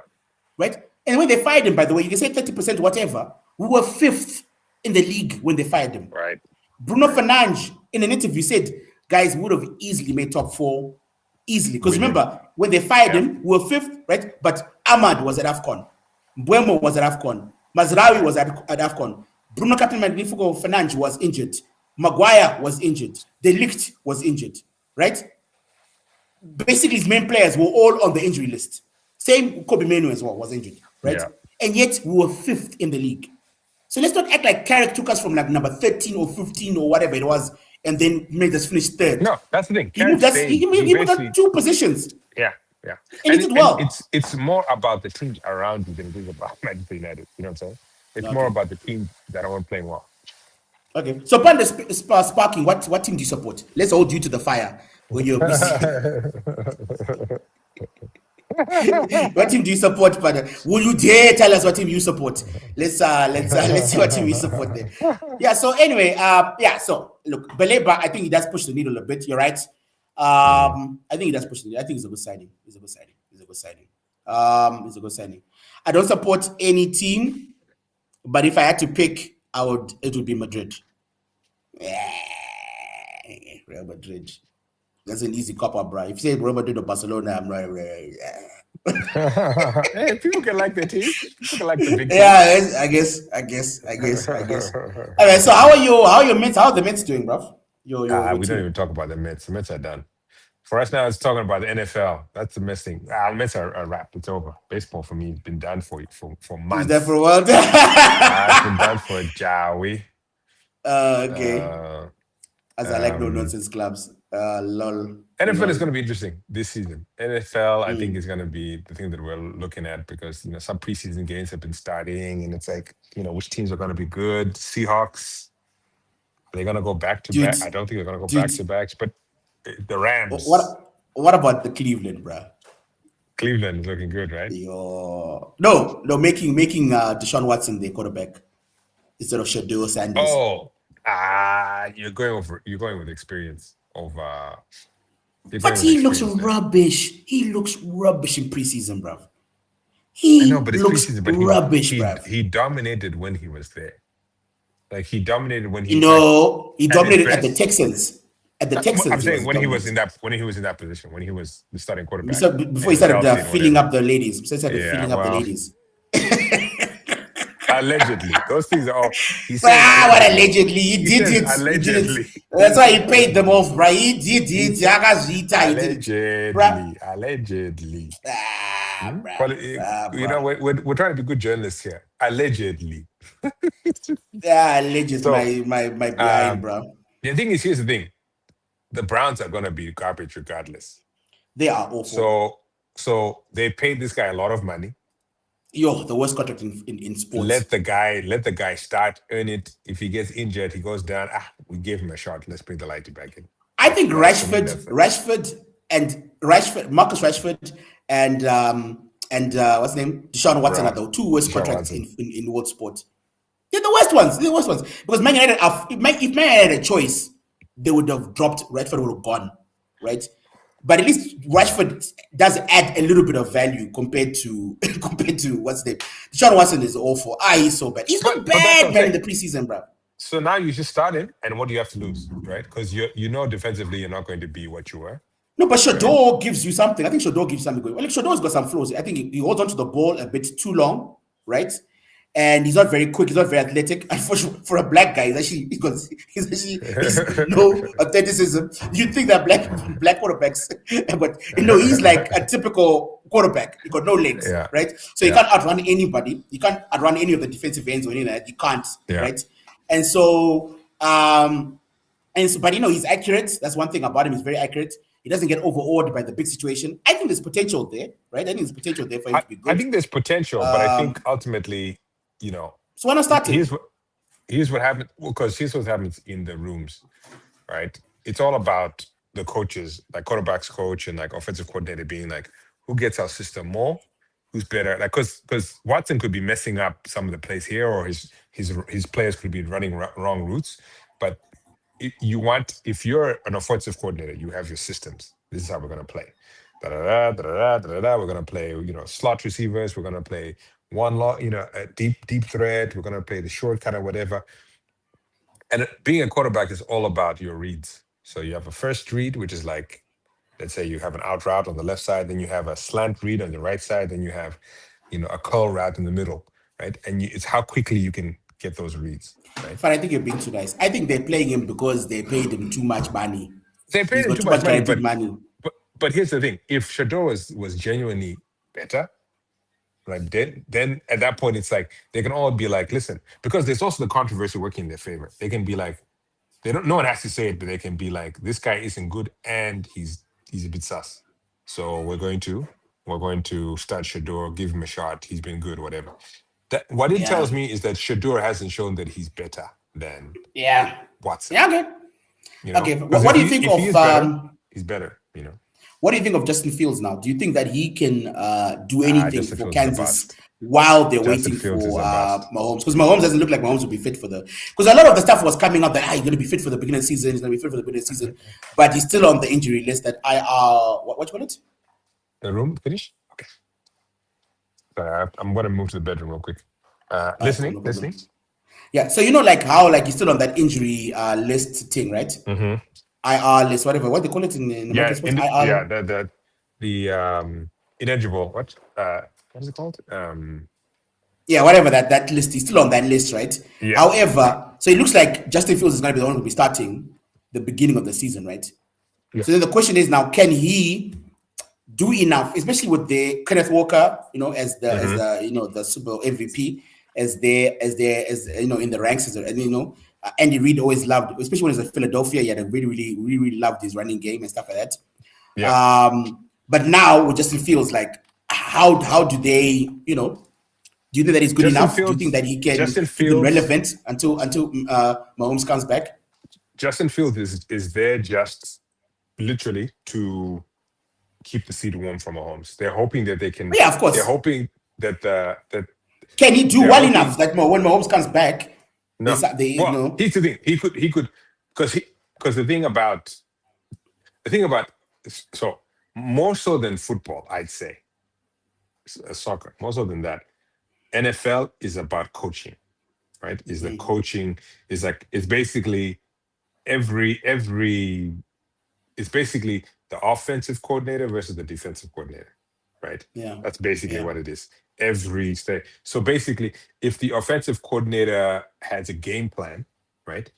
[SPEAKER 1] Right? And when they fired him, by the way, you can say 30%, whatever. We were 5th in the league when they fired him.
[SPEAKER 2] Right.
[SPEAKER 1] Bruno Fernandes, in an interview, said, guys, we would have easily made top 4. Easily. Because remember, when they fired him, we were 5th, right? But Ahmad was at AFCON. Buemo was at AFCON. Mazraoui was at AFCON. Bruno Captain Magnifico Fernandes was injured. Maguire was injured. De Ligt was injured, right? Basically, his main players were all on the injury list. Same Kobe Menu as well was injured, right? Yeah. And yet we were 5th in the league. So let's not act like Carrick took us from like number 13 or 15 or whatever it was and then made us finish 3rd.
[SPEAKER 2] No, that's the thing.
[SPEAKER 1] He moved us 2 positions.
[SPEAKER 2] Yeah.
[SPEAKER 1] And he did well.
[SPEAKER 2] It's more about the teams around you than it is about Manchester United. You know what I'm saying? It's more about the teams that aren't playing well.
[SPEAKER 1] Okay. So, upon the sparking, what team do you support? Let's hold you to the fire when you're busy. What team do you support, brother? Will you dare tell us what team you support? Let's see what team you support there. Yeah. So anyway, So look, Baleba, I think he does push the needle a bit. You're right. I think he does push the needle. I think it's a good signing. It's a good signing. I don't support any team, but if I had to pick, it would be Madrid. Real Madrid. That's an easy cop-up, bro. If you say Real Madrid or Barcelona, I'm right.
[SPEAKER 2] Hey, people can like the team. People can like the big team.
[SPEAKER 1] Yeah, I guess. All right, so how are your Mets? How are the Mets doing, bro?
[SPEAKER 2] We don't even talk about the Mets. The Mets are done. For us now, it's talking about the NFL. That's the Mets thing. The Mets are wrapped. It's over. Baseball for me has been done for months.
[SPEAKER 1] Is that for a while?
[SPEAKER 2] It's been done for Jowie.
[SPEAKER 1] Okay. As I like no nonsense clubs. Lol.
[SPEAKER 2] NFL is going to be interesting this season. NFL, I think, is going to be the thing that we're looking at because some preseason games have been starting, and it's like which teams are going to be good. Seahawks, are they going to go back to back? I don't think they're going to go back to backs, but the Rams.
[SPEAKER 1] What about the Cleveland, bro?
[SPEAKER 2] Cleveland is looking good, right?
[SPEAKER 1] No, making Deshaun Watson the quarterback instead of Shadow Sanders.
[SPEAKER 2] Oh, you're going with experience over.
[SPEAKER 1] But he looks rubbish. He looks rubbish in preseason, bro.
[SPEAKER 2] I know, but it's preseason. But
[SPEAKER 1] rubbish, bro.
[SPEAKER 2] He dominated when he was there. Like he dominated when he.
[SPEAKER 1] He dominated at the Texans. At the Texans,
[SPEAKER 2] I'm saying when he was in that position, when he was the starting quarterback.
[SPEAKER 1] Before he started filling up the ladies.
[SPEAKER 2] Allegedly, those things are all.
[SPEAKER 1] What allegedly? He did it.
[SPEAKER 2] Allegedly.
[SPEAKER 1] That's why he paid them off, bro. He did it.
[SPEAKER 2] Allegedly. We're trying to be good journalists here. Allegedly.
[SPEAKER 1] Allegedly. So, my behind, bro.
[SPEAKER 2] The thing is, here's the thing: the Browns are gonna be garbage regardless.
[SPEAKER 1] They are awful.
[SPEAKER 2] So they paid this guy a lot of money.
[SPEAKER 1] The worst contract in sports.
[SPEAKER 2] Let the guy start, earn it. If he gets injured, he goes down. We gave him a shot. Let's bring the lighty back in.
[SPEAKER 1] I think Marcus Rashford, and what's his name? Deshaun Watson are the 2 worst contracts in world sport. They're the worst ones. Because Man United, if Man United had a choice, they would have dropped. Rashford would have gone, right? But at least Rashford does add a little bit of value compared to what's the name. Deshaun Watson is awful. He's so bad. He's not bad, man, in the preseason, bro.
[SPEAKER 2] So now you just start him, and what do you have to lose, right? Because defensively you're not going to be what you were.
[SPEAKER 1] No, but Shadow gives you something. I think Shadow gives something going. Shadow has got some flaws. I think he holds on to the ball a bit too long. right? And he's not very quick. He's not very athletic. And for a black guy, he's no athleticism. You'd think that black quarterbacks, but he's like a typical quarterback. He got no legs,
[SPEAKER 2] Yeah.
[SPEAKER 1] right? So he can't outrun anybody. You can't outrun any of the defensive ends or any of that. You can't,
[SPEAKER 2] Yeah.
[SPEAKER 1] right? And so, but he's accurate. That's one thing about him. He's very accurate. He doesn't get overawed by the big situation. I think there's potential there, right? I think there's potential there for him to be good.
[SPEAKER 2] I think there's potential, but I think ultimately,
[SPEAKER 1] so why not start him?
[SPEAKER 2] Here's what happens. Because here's what happens in the rooms, right? It's all about the coaches, like quarterbacks coach and like offensive coordinator being like, who gets our system more, who's better. Like, because Watson could be messing up some of the plays here, or his players could be running wrong routes. But if you're an offensive coordinator, you have your systems. This is how we're going to play. We're going to play, slot receivers. We're going to play a deep threat. We're going to play the short kind of whatever. And being a quarterback is all about your reads. So you have a first read, which is like, let's say you have an out route on the left side, then you have a slant read on the right side, then you have, a curl route in the middle, right? And it's how quickly you can get those reads, right?
[SPEAKER 1] But I think you're being too nice. I think they're playing him because they paid him too much money.
[SPEAKER 2] They paid him too much money, but here's the thing: if Shador was genuinely better, right, then at that point it's like they can all be like, listen, because there's also the controversy working in their favor. They can be like, no one has to say it, but they can be like, this guy isn't good and he's a bit sus. So we're going to start Shador, give him a shot. He's been good, whatever. What it tells me is that Shador hasn't shown that he's better than Watson.
[SPEAKER 1] Yeah, okay. Okay. What do you think of?
[SPEAKER 2] He's better.
[SPEAKER 1] What do you think of Justin Fields now? Do you think that he can do anything for Kansas while they're waiting for Mahomes? Because Mahomes doesn't look like Mahomes will be fit for because a lot of the stuff was coming up that he's going to be fit for the beginning of the season. He's going to be fit for the beginning of the season, but he's still on the injury list. That what you call it?
[SPEAKER 2] The room finish. Okay. Sorry, I'm going to move to the bedroom real quick. Listening.
[SPEAKER 1] Yeah. So like how he's still on that injury list thing, right?
[SPEAKER 2] Mm-hmm.
[SPEAKER 1] IR list, whatever. What they call it in American sports? IR.
[SPEAKER 2] The ineligible. What is it called?
[SPEAKER 1] Whatever that list. He's still on that list, right?
[SPEAKER 2] Yeah.
[SPEAKER 1] However, so it looks like Justin Fields is going to be the one who will be starting the beginning of the season, right? Yeah. So then the question is now, can he do enough, especially with the Kenneth Walker, as the Super Bowl MVP, as in the ranks, Andy Reid always loved, especially when he was at Philadelphia, he had a really loved his running game and stuff like that.
[SPEAKER 2] Yeah.
[SPEAKER 1] But now it just feels like how do they, do you think that he's good enough? Do you think that he can be relevant until Mahomes comes back?
[SPEAKER 2] Justin Fields is there just literally to keep the seat warm from Mahomes. They're hoping that they can.
[SPEAKER 1] Yeah, of course.
[SPEAKER 2] They're hoping that
[SPEAKER 1] can he do well enough that when Mahomes comes back?
[SPEAKER 2] No. Here's the thing. He could because the thing about so more so than football, I'd say soccer, more so than that. NFL is about coaching, right? Is the coaching is like it's basically it's basically the offensive coordinator versus the defensive coordinator, right?
[SPEAKER 1] Yeah,
[SPEAKER 2] that's basically what it is. Every state. So basically, if the offensive coordinator has a game plan, right,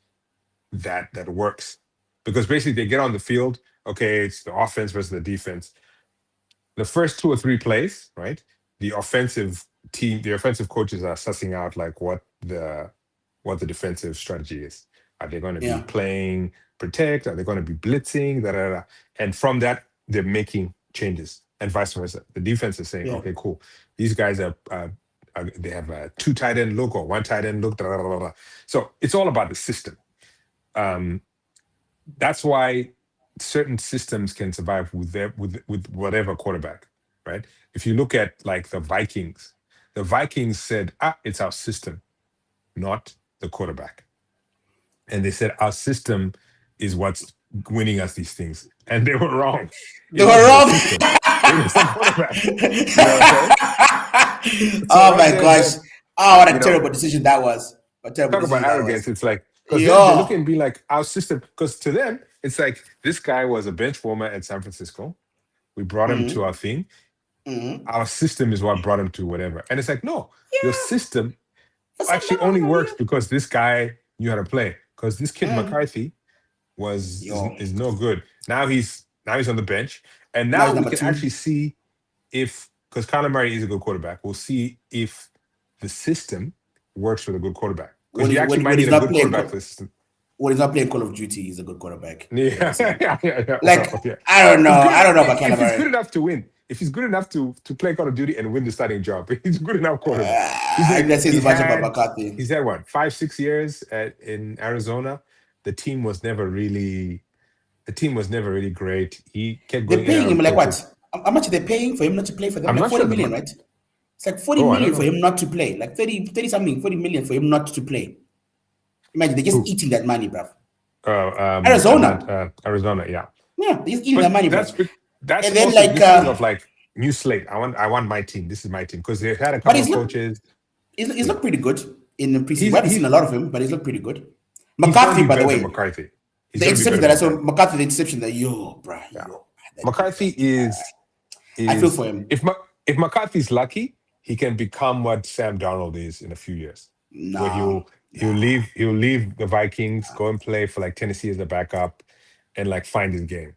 [SPEAKER 2] that works, because basically they get on the field. Okay, it's the offense versus the defense. The first 2 or 3 plays, right? The offensive coaches are sussing out like what the defensive strategy is. Are they going to be playing protect? Are they going to be blitzing? And from that, they're making changes, and vice versa. The defense is saying, okay, cool. These guys they have a 2 tight end look or 1 tight end look. So it's all about the system. That's why certain systems can survive with whatever quarterback, right? If you look at like the Vikings said, it's our system, not the quarterback. And they said our system is what's winning us these things, and they were wrong.
[SPEAKER 1] They were wrong.
[SPEAKER 2] It was the quarterback. You know what I'm saying?
[SPEAKER 1] Oh my gosh! Oh, what a terrible decision that was.
[SPEAKER 2] Talk about arrogance. It's like because they look and be like our system. Because to them, it's like this guy was a bench warmer at San Francisco. We brought him to our thing. Our system is what brought him to whatever. And it's like, no, your system
[SPEAKER 1] For
[SPEAKER 2] actually
[SPEAKER 1] some
[SPEAKER 2] only
[SPEAKER 1] level,
[SPEAKER 2] works because this guy knew how to play. Because this kid McCarthy
[SPEAKER 1] Yo.
[SPEAKER 2] is no good. Now he's on the bench, and
[SPEAKER 1] Now
[SPEAKER 2] now
[SPEAKER 1] he's
[SPEAKER 2] we
[SPEAKER 1] number
[SPEAKER 2] can
[SPEAKER 1] 2.
[SPEAKER 2] actually see if, because Kyler Murray is a good quarterback, we'll see if the system works with a good quarterback. Because you actually might need a good quarterback for the system.
[SPEAKER 1] When he's not playing Call of Duty, he's a good quarterback.
[SPEAKER 2] Yeah, yeah.
[SPEAKER 1] Like,
[SPEAKER 2] Well, yeah.
[SPEAKER 1] I don't know. I don't know about
[SPEAKER 2] If he's good
[SPEAKER 1] Calabari.
[SPEAKER 2] enough to win, if he's good enough to play Call of Duty and win the starting job, he's a good enough quarterback.
[SPEAKER 1] I think that says a bunch about McCarthy.
[SPEAKER 2] He's had what, 5-6 years in Arizona. The team was never really great. He kept
[SPEAKER 1] They're
[SPEAKER 2] going in and
[SPEAKER 1] paying
[SPEAKER 2] out
[SPEAKER 1] him
[SPEAKER 2] of
[SPEAKER 1] like
[SPEAKER 2] coaches.
[SPEAKER 1] what? How much are they paying for him not to play for them?
[SPEAKER 2] I'm
[SPEAKER 1] Like
[SPEAKER 2] not
[SPEAKER 1] 40
[SPEAKER 2] sure
[SPEAKER 1] million, right? It's like 40
[SPEAKER 2] Oh, I don't
[SPEAKER 1] million for
[SPEAKER 2] know.
[SPEAKER 1] him not to play. Like 30 something, 40 million for him not to play. Imagine they're just
[SPEAKER 2] Who?
[SPEAKER 1] eating that money, bruv.
[SPEAKER 2] Arizona. Arizona, yeah.
[SPEAKER 1] Yeah, they're just eating
[SPEAKER 2] But
[SPEAKER 1] that money,
[SPEAKER 2] that's
[SPEAKER 1] bruv.
[SPEAKER 2] that's
[SPEAKER 1] And then
[SPEAKER 2] also
[SPEAKER 1] like,
[SPEAKER 2] this thing of like new slate. I want my team. This is my team because they've had a
[SPEAKER 1] but
[SPEAKER 2] couple of coaches.
[SPEAKER 1] he's looked pretty good in the preseason.
[SPEAKER 2] He's-
[SPEAKER 1] We haven't
[SPEAKER 2] he's-
[SPEAKER 1] seen a lot of him, but he's looked pretty good.
[SPEAKER 2] He's gonna
[SPEAKER 1] McCarthy,
[SPEAKER 2] be
[SPEAKER 1] by the
[SPEAKER 2] better
[SPEAKER 1] way,
[SPEAKER 2] than McCarthy. He's
[SPEAKER 1] the
[SPEAKER 2] gonna be
[SPEAKER 1] interception
[SPEAKER 2] better
[SPEAKER 1] that I
[SPEAKER 2] than
[SPEAKER 1] saw,
[SPEAKER 2] McCarthy.
[SPEAKER 1] McCarthy, the interception that that
[SPEAKER 2] McCarthy is
[SPEAKER 1] I feel for him.
[SPEAKER 2] If McCarthy's lucky, he can become what Sam Darnold is in a few years. Where
[SPEAKER 1] No.
[SPEAKER 2] he'll leave the Vikings, go and play for like Tennessee as a backup, and like find his game.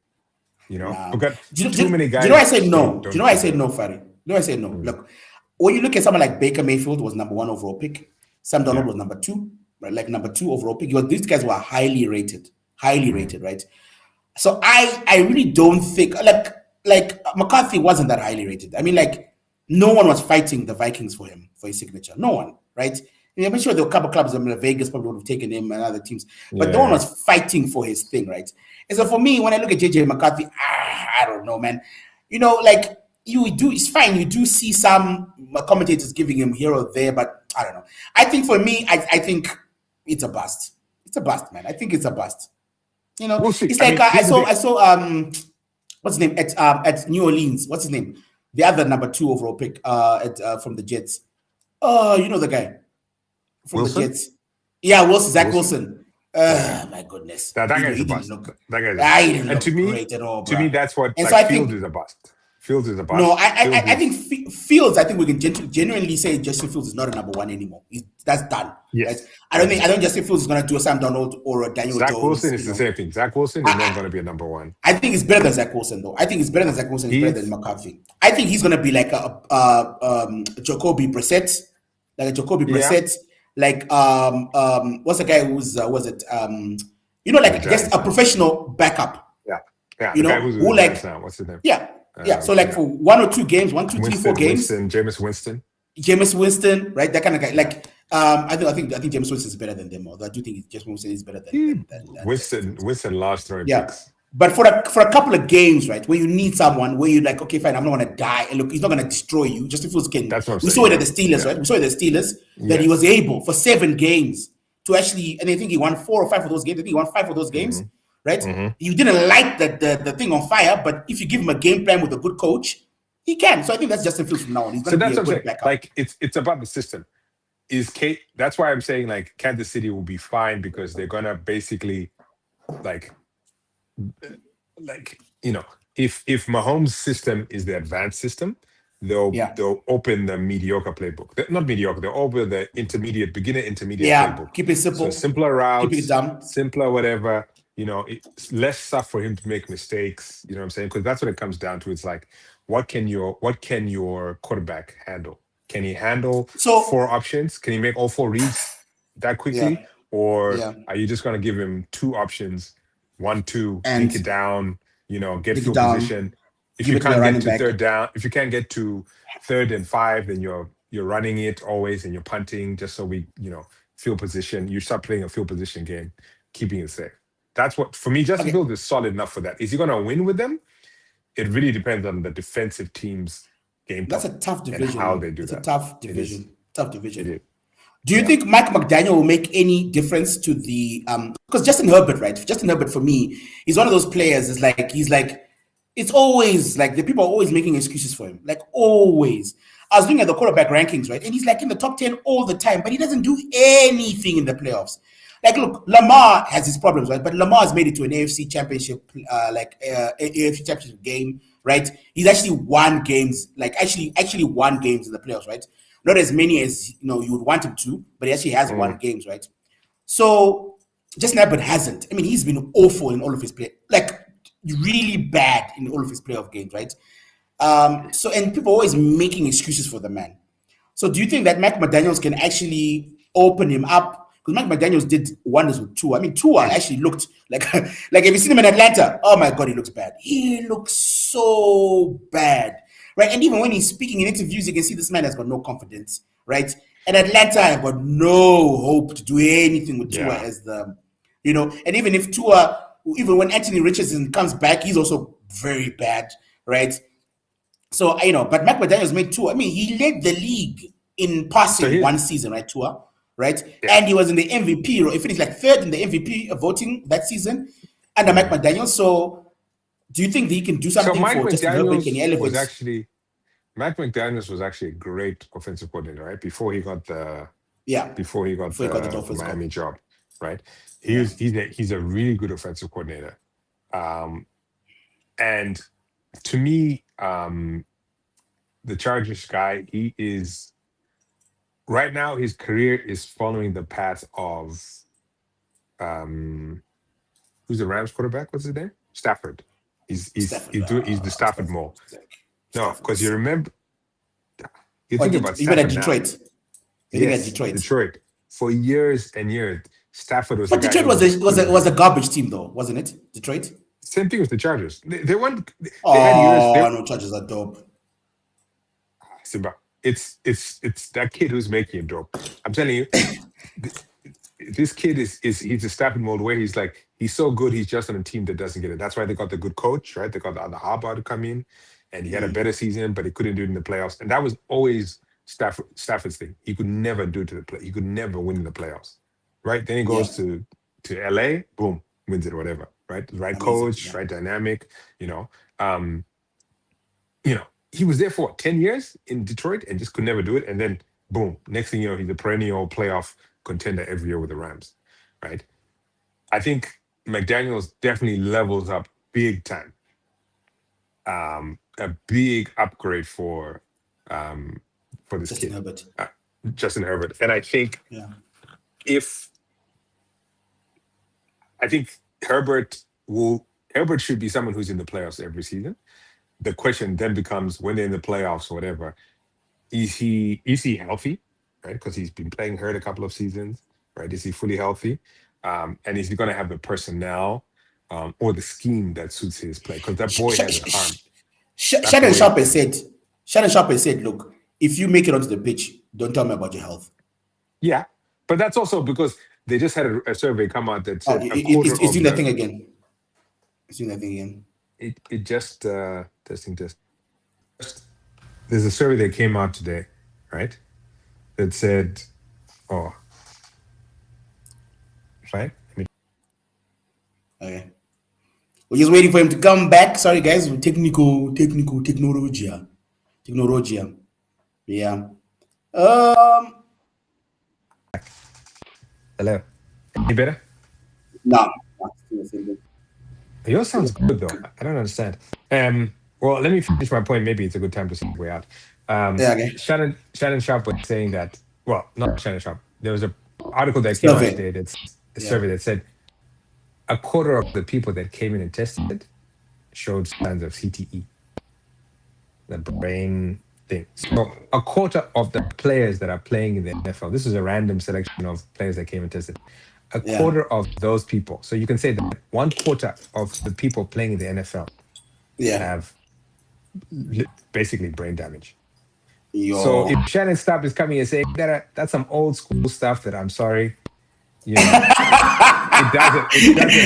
[SPEAKER 2] You know,
[SPEAKER 1] Nah.
[SPEAKER 2] we've got
[SPEAKER 1] Do
[SPEAKER 2] too many guys.
[SPEAKER 1] you know I said no?
[SPEAKER 2] don't
[SPEAKER 1] Do you know I
[SPEAKER 2] fit
[SPEAKER 1] said
[SPEAKER 2] in.
[SPEAKER 1] no, Fari? Do you know I said no? Look, when you look at someone like Baker Mayfield was number 1 overall pick, Sam Donald
[SPEAKER 2] Yeah.
[SPEAKER 1] was number 2, right? Like number 2 overall pick. These guys were highly rated, right? So I really don't think like McCarthy wasn't that highly rated. I mean, like no one was fighting the Vikings for him for his signature. No one, right? I mean, I'm sure there were a couple of clubs. I mean, Vegas probably would have taken him and other teams, but no one
[SPEAKER 2] Yeah.
[SPEAKER 1] was fighting for his thing, right? And so for me, when I look at JJ McCarthy, I don't know, man. You know, like it's fine. You do see some commentators giving him here or there, but I don't know. I think for me, I think it's a bust. It's a bust, man. I think it's a bust. You know,
[SPEAKER 2] We'll see.
[SPEAKER 1] it's
[SPEAKER 2] I
[SPEAKER 1] like
[SPEAKER 2] mean,
[SPEAKER 1] I
[SPEAKER 2] here's the
[SPEAKER 1] saw what's his name at New Orleans? What's his name? The other number 2 overall pick from the Jets. Oh, you know the guy from
[SPEAKER 2] Wilson?
[SPEAKER 1] the Jets. Yeah, Zach Wilson. My goodness.
[SPEAKER 2] That
[SPEAKER 1] He
[SPEAKER 2] guy's a
[SPEAKER 1] didn't
[SPEAKER 2] bust.
[SPEAKER 1] look-
[SPEAKER 2] That guy's a
[SPEAKER 1] he
[SPEAKER 2] bust.
[SPEAKER 1] didn't
[SPEAKER 2] And
[SPEAKER 1] look
[SPEAKER 2] to me,
[SPEAKER 1] great at all,
[SPEAKER 2] to me,
[SPEAKER 1] bruh.
[SPEAKER 2] that's what
[SPEAKER 1] And
[SPEAKER 2] like
[SPEAKER 1] so I
[SPEAKER 2] Fields
[SPEAKER 1] think-
[SPEAKER 2] is a bust. Fields is a bust.
[SPEAKER 1] No, I
[SPEAKER 2] Fields
[SPEAKER 1] think Fields. I think we can genuinely say Justin Fields is not a number 1 anymore. That's done.
[SPEAKER 2] Yes.
[SPEAKER 1] Right? I don't think Justin Fields is going to do a Sam Donald or a Daniel
[SPEAKER 2] Zach
[SPEAKER 1] Jones.
[SPEAKER 2] Wilson is
[SPEAKER 1] you
[SPEAKER 2] the
[SPEAKER 1] know.
[SPEAKER 2] same thing. Zach Wilson is never going to be a number 1.
[SPEAKER 1] I think it's better than Zach Wilson, though. I think it's better than Zach Wilson. It's better than McCarthy. I think he's going to be like a Jacoby Brissett, Brissett, like what's the guy who's was it you know, like just a professional backup.
[SPEAKER 2] Yeah,
[SPEAKER 1] You
[SPEAKER 2] the
[SPEAKER 1] know,
[SPEAKER 2] guy who's
[SPEAKER 1] who
[SPEAKER 2] in
[SPEAKER 1] like-
[SPEAKER 2] the now. What's his name?
[SPEAKER 1] Yeah. So like for 1 or 2 games, 1, 2, 3, 4 games,
[SPEAKER 2] Jameis Winston.
[SPEAKER 1] Jameis Winston, right? That kind of guy. Like I think Jameis Winston is better than them. Although I do think Jameis Winston is better than
[SPEAKER 2] Winston lost throwing
[SPEAKER 1] yeah.
[SPEAKER 2] picks.
[SPEAKER 1] But for a couple of games, right, where you need someone, where you're like, okay, fine, I'm not going to die. And look, he's not going to destroy you. Justin Fields can.
[SPEAKER 2] That's what I'm
[SPEAKER 1] We
[SPEAKER 2] saying,
[SPEAKER 1] saw it at the Steelers, right? We saw it at the Steelers that he was able for 7 games to actually, and I think he won 4 or 5 of those games. I think he won 5 of those games, right? You didn't light the thing on fire, but if you give him a game plan with a good coach, he can. So I think that's Justin Fields from now on. He's going to be a good backup.
[SPEAKER 2] Like it's about the system. That's why I'm saying like Kansas City will be fine because they're gonna basically like you know, if Mahomes' system is the advanced system, they'll open the mediocre playbook. Not mediocre, they'll open the beginner intermediate playbook.
[SPEAKER 1] Keep it simple.
[SPEAKER 2] So simpler routes,
[SPEAKER 1] keep it dumb.
[SPEAKER 2] simpler whatever. You know, it's less stuff for him to make mistakes. You know what I'm saying? Because that's what it comes down to. It's like, what can your quarterback handle? Can he handle 4 options? Can he make all 4 reads that quickly? Or are you just going to give him 2 options, 1, 2, link it down, you know, get field position? If you can't get to third down, if you can't get to 3rd and 5, then you're running it always and you're punting just so we, you know, field position. You start playing a field position game, keeping it safe. That's what, for me, Justin Fields is solid enough for that. Is he going to win with them? It really depends on the defensive team's game plan.
[SPEAKER 1] That's a tough division.
[SPEAKER 2] And how they do
[SPEAKER 1] it's
[SPEAKER 2] that.
[SPEAKER 1] a tough division. Tough division.
[SPEAKER 2] It is.
[SPEAKER 1] Do you think Mike McDaniel will make any difference to the because Justin Herbert, right? Justin Herbert for me is one of those players. It's always like the people are always making excuses for him. Like always. I was looking at the quarterback rankings, right? And he's like in the top 10 all the time, but he doesn't do anything in the playoffs. Like, look, Lamar has his problems, right? But Lamar has made it to an AFC championship, AFC championship game right? He's actually won games, like actually won games in the playoffs, right? Not as many as you would want him to, but he actually has won games, right? So Justin Herbert hasn't. I mean, he's been awful in all of his play, like really bad in all of his playoff games, right? And people always making excuses for the man. So do you think that Mike McDaniels can actually open him up? Because Mike McDaniels did wonders with Tua. I mean, Tua actually looked like if you seen him in Atlanta, oh my God, he looks bad. He looks so bad, right? And even when he's speaking in interviews, you can see this man has got no confidence, right? And Atlanta have got no hope to do anything with Tua as and even if Tua, even when Anthony Richardson comes back, he's also very bad, right? So, but Mike McDaniels made Tua. I mean, he led the league in passing one season, right, Tua, right? Yeah. And he was in the MVP. He finished like third in the MVP voting that season under Mike McDaniels. So, do you think that he can do something for Justin Herbert? Can he elevate?
[SPEAKER 2] Mike McDaniels was actually a great offensive coordinator, right? Before he got the Miami job, right? He's a really good offensive coordinator, and to me, the Chargers guy, he is right now. His career is following the path of who's the Rams quarterback? What's his name? Stafford. He's the Stafford mole. No, because you remember, you think about Stafford
[SPEAKER 1] even at Detroit.
[SPEAKER 2] Detroit. For years and years, Stafford was.
[SPEAKER 1] But Detroit was a garbage team, though, wasn't it? Detroit.
[SPEAKER 2] Same thing with the Chargers. They won.
[SPEAKER 1] No, Chargers are dope.
[SPEAKER 2] Simba, it's that kid who's making it dope. I'm telling you, this kid he's a Stafford mode where he's so good, he's just on a team that doesn't get it. That's why they got the good coach, right? They got the Harbaugh to come in, and he had a better season, but he couldn't do it in the playoffs. And that was always Stafford's thing. He could never do it to the play. He could never win in the playoffs, right? Then he goes to LA, boom, wins it or whatever, right? Right coach, right dynamic, he was there for 10 years in Detroit and just could never do it. And then, boom, next thing you know, he's a perennial playoff contender every year with the Rams, right? I think McDaniels definitely levels up big time. A big upgrade for this
[SPEAKER 1] Justin Herbert.
[SPEAKER 2] Justin Herbert. And I think I think Herbert should be someone who's in the playoffs every season. The question then becomes, when they're in the playoffs or whatever, is he healthy, right? Because he's been playing hurt a couple of seasons, right? Is he fully healthy? And is he going to have the personnel or the scheme that suits his play? Because that boy has an arm.
[SPEAKER 1] Shannon Sharp has said, look, if you make it onto the pitch, don't tell me about your health.
[SPEAKER 2] Yeah, but that's also because they just had a survey come out that said
[SPEAKER 1] it's doing that thing again. It's doing that thing again.
[SPEAKER 2] It just testing. There's a survey that came out today, right? That said, right?
[SPEAKER 1] Okay. We're just waiting for him to come back. Sorry, guys. Technology. Yeah.
[SPEAKER 2] Hello. Any better?
[SPEAKER 1] No.
[SPEAKER 2] Yours sounds good though. I don't understand. Well, let me finish my point. Maybe it's a good time to segue out.
[SPEAKER 1] Okay.
[SPEAKER 2] Shannon Sharp was saying that. Well, not Shannon Sharp. There was an article that came out today. That's a survey that said a quarter of the people that came in and tested showed signs of CTE, the brain thing. So a quarter of the players that are playing in the NFL. This is a random selection of players that came and tested. A quarter of those people. So you can say that 1/4 of the people playing in the NFL have basically brain damage. So if Shannon Sharp is coming and saying that's some old school stuff, that I'm sorry, it doesn't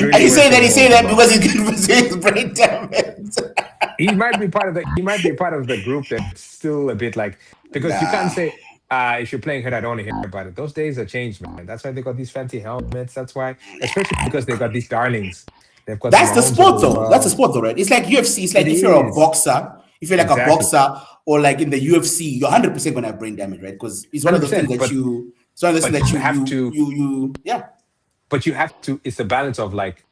[SPEAKER 2] really.
[SPEAKER 1] He say that because he's brain damage.
[SPEAKER 2] He might be part of the group that's still a bit like, because you can't say. If you're playing hurt, I don't want to hear about it. Those days are changed, man. That's why they got these fancy helmets. That's why, especially because they got these darlings. They've got.
[SPEAKER 1] That's the sport, though. That's the sport, though, right? It's like UFC. It's like if you're a boxer, if you're like a boxer, or like in the UFC, you're 100% gonna have brain damage, right? Because it's one of those things that you. It's one of those things that you have to.
[SPEAKER 2] But you have to. It's a balance of like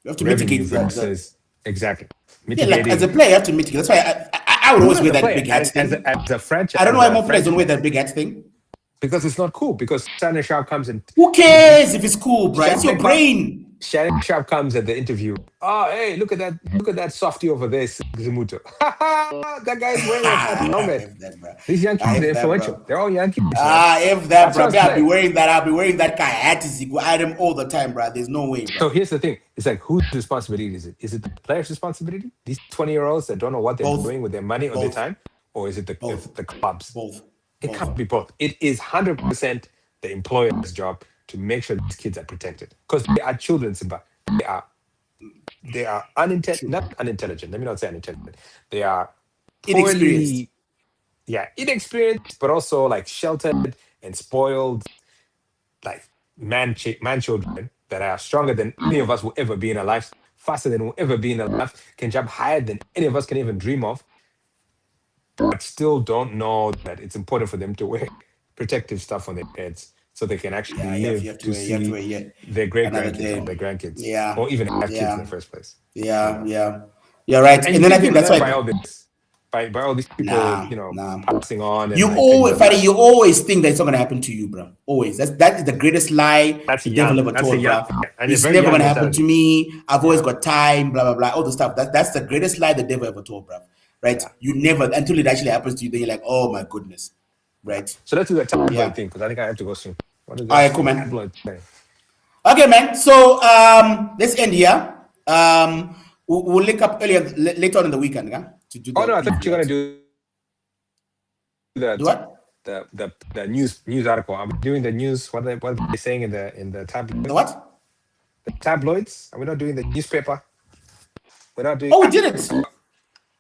[SPEAKER 1] you have to mitigate
[SPEAKER 2] versus Exactly.
[SPEAKER 1] Yeah, like as a player, you have to mitigate. That's why I would always wear that big hat thing.
[SPEAKER 2] As a franchise.
[SPEAKER 1] I don't know why more players don't wear that big hat thing.
[SPEAKER 2] Because it's not cool. Because Shannon Sharp comes and
[SPEAKER 1] who cares if it's cool, bro? It's your brain.
[SPEAKER 2] Shannon Sharp comes at the interview. Oh, hey, look at that softie over there, Zimuto. That guy's wearing a helmet. These young kids are influential. They're all young kids.
[SPEAKER 1] If that, bro, I'll be wearing that guy hat. I them all the time, bro. There's no way, bro.
[SPEAKER 2] So here's the thing. It's like, whose responsibility is it? Is it the player's responsibility? These 20-year-olds that don't know what they're doing with their money or their time? Or is it the clubs?
[SPEAKER 1] Both.
[SPEAKER 2] It can't be both. It is 100% the employer's job to make sure these kids are protected. Because they are children, Simba. They are not unintelligent. Let me not say unintelligent. They are
[SPEAKER 1] inexperienced.
[SPEAKER 2] Inexperienced, but also like sheltered and spoiled, like man children that are stronger than any of us will ever be in our lives, faster than we'll ever be in our life, can jump higher than any of us can even dream of, but still don't know that it's important for them to wear protective stuff on their heads so they can actually live to see their great-grandkids or their grandkids, or even have kids in the first place.
[SPEAKER 1] You're right. And then I think that's why
[SPEAKER 2] by all these people, passing on. And
[SPEAKER 1] you always think that it's not going to happen to you, bro. Always. That is the greatest lie the devil ever told, bro. It's never going to happen to me. I've always got time, blah, blah, blah, all the stuff. That's the greatest lie the devil ever told, bro. Right? Yeah. You never, until it actually happens to you, then you're like, oh my goodness. Right?
[SPEAKER 2] So let's do that tabloid thing, because I think I have to go soon.
[SPEAKER 1] All right, cool, man. Okay, man. So let's end here. We'll link up later on in the weekend, yeah? To do
[SPEAKER 2] I thought you're gonna do
[SPEAKER 1] the
[SPEAKER 2] news article. I'm doing the news. What are they saying in the tabloids?
[SPEAKER 1] The what?
[SPEAKER 2] The tabloids. Are we not doing the newspaper? We're not doing.
[SPEAKER 1] Oh, we did it.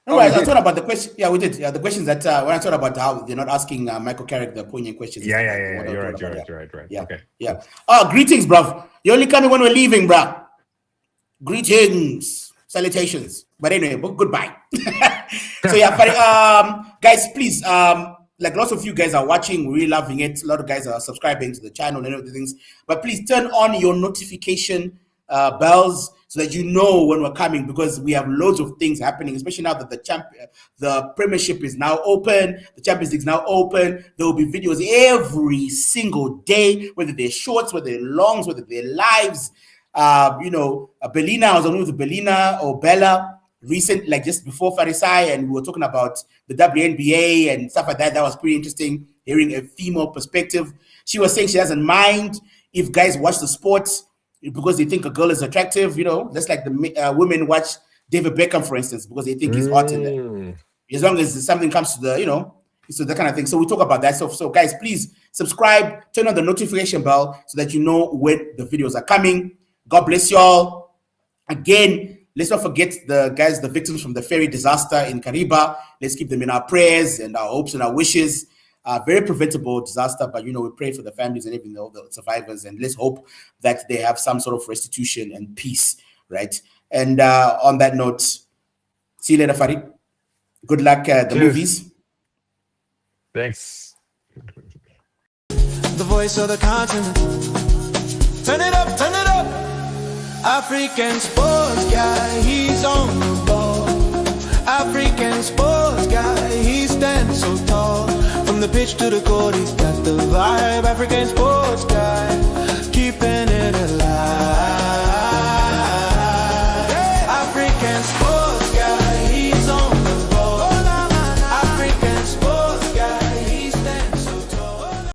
[SPEAKER 1] No, I thought about the question. Yeah, we did. Yeah, the questions that when I thought about how they're not asking Michael Carrick the poignant questions.
[SPEAKER 2] Yeah. You're right.
[SPEAKER 1] Yeah.
[SPEAKER 2] Okay.
[SPEAKER 1] Yeah. Oh, greetings, bruv. You're only coming when we're leaving, bruv. Greetings, salutations. But anyway, goodbye. So guys, please, like lots of you guys are watching, we're really loving it. A lot of guys are subscribing to the channel and other things. But please turn on your notification bells so that you know when we're coming, because we have loads of things happening, especially now that the Premiership is now open, the Champions League is now open. There will be videos every single day, whether they're shorts, whether they're longs, whether they're lives. Belina, I was on with Belina or Bella recent, like just before Farisai, and we were talking about the WNBA and stuff like that. That was pretty interesting, hearing a female perspective. She was saying she doesn't mind if guys watch the sports because they think a girl is attractive, just like the women watch David Beckham, for instance, because they think he's hot in there. As long as something comes to so that kind of thing. So we talk about that stuff. So guys, please subscribe, turn on the notification bell so that you know when the videos are coming. God bless you all. Again, let's not forget the victims from the ferry disaster in Kariba. Let's keep them in our prayers and our hopes and our wishes. Very preventable disaster, but we pray for the families and even all the survivors, and let's hope that they have some sort of restitution and peace, right? And on that note, see you later, Farid. Good luck at the movies.
[SPEAKER 2] Thanks.
[SPEAKER 3] The voice of the continent. Turn it up, turn it up. African sports guy, he's on the ball. African sports guy, he stands so tall. From the pitch to the court, he's got the vibe. African sports guy.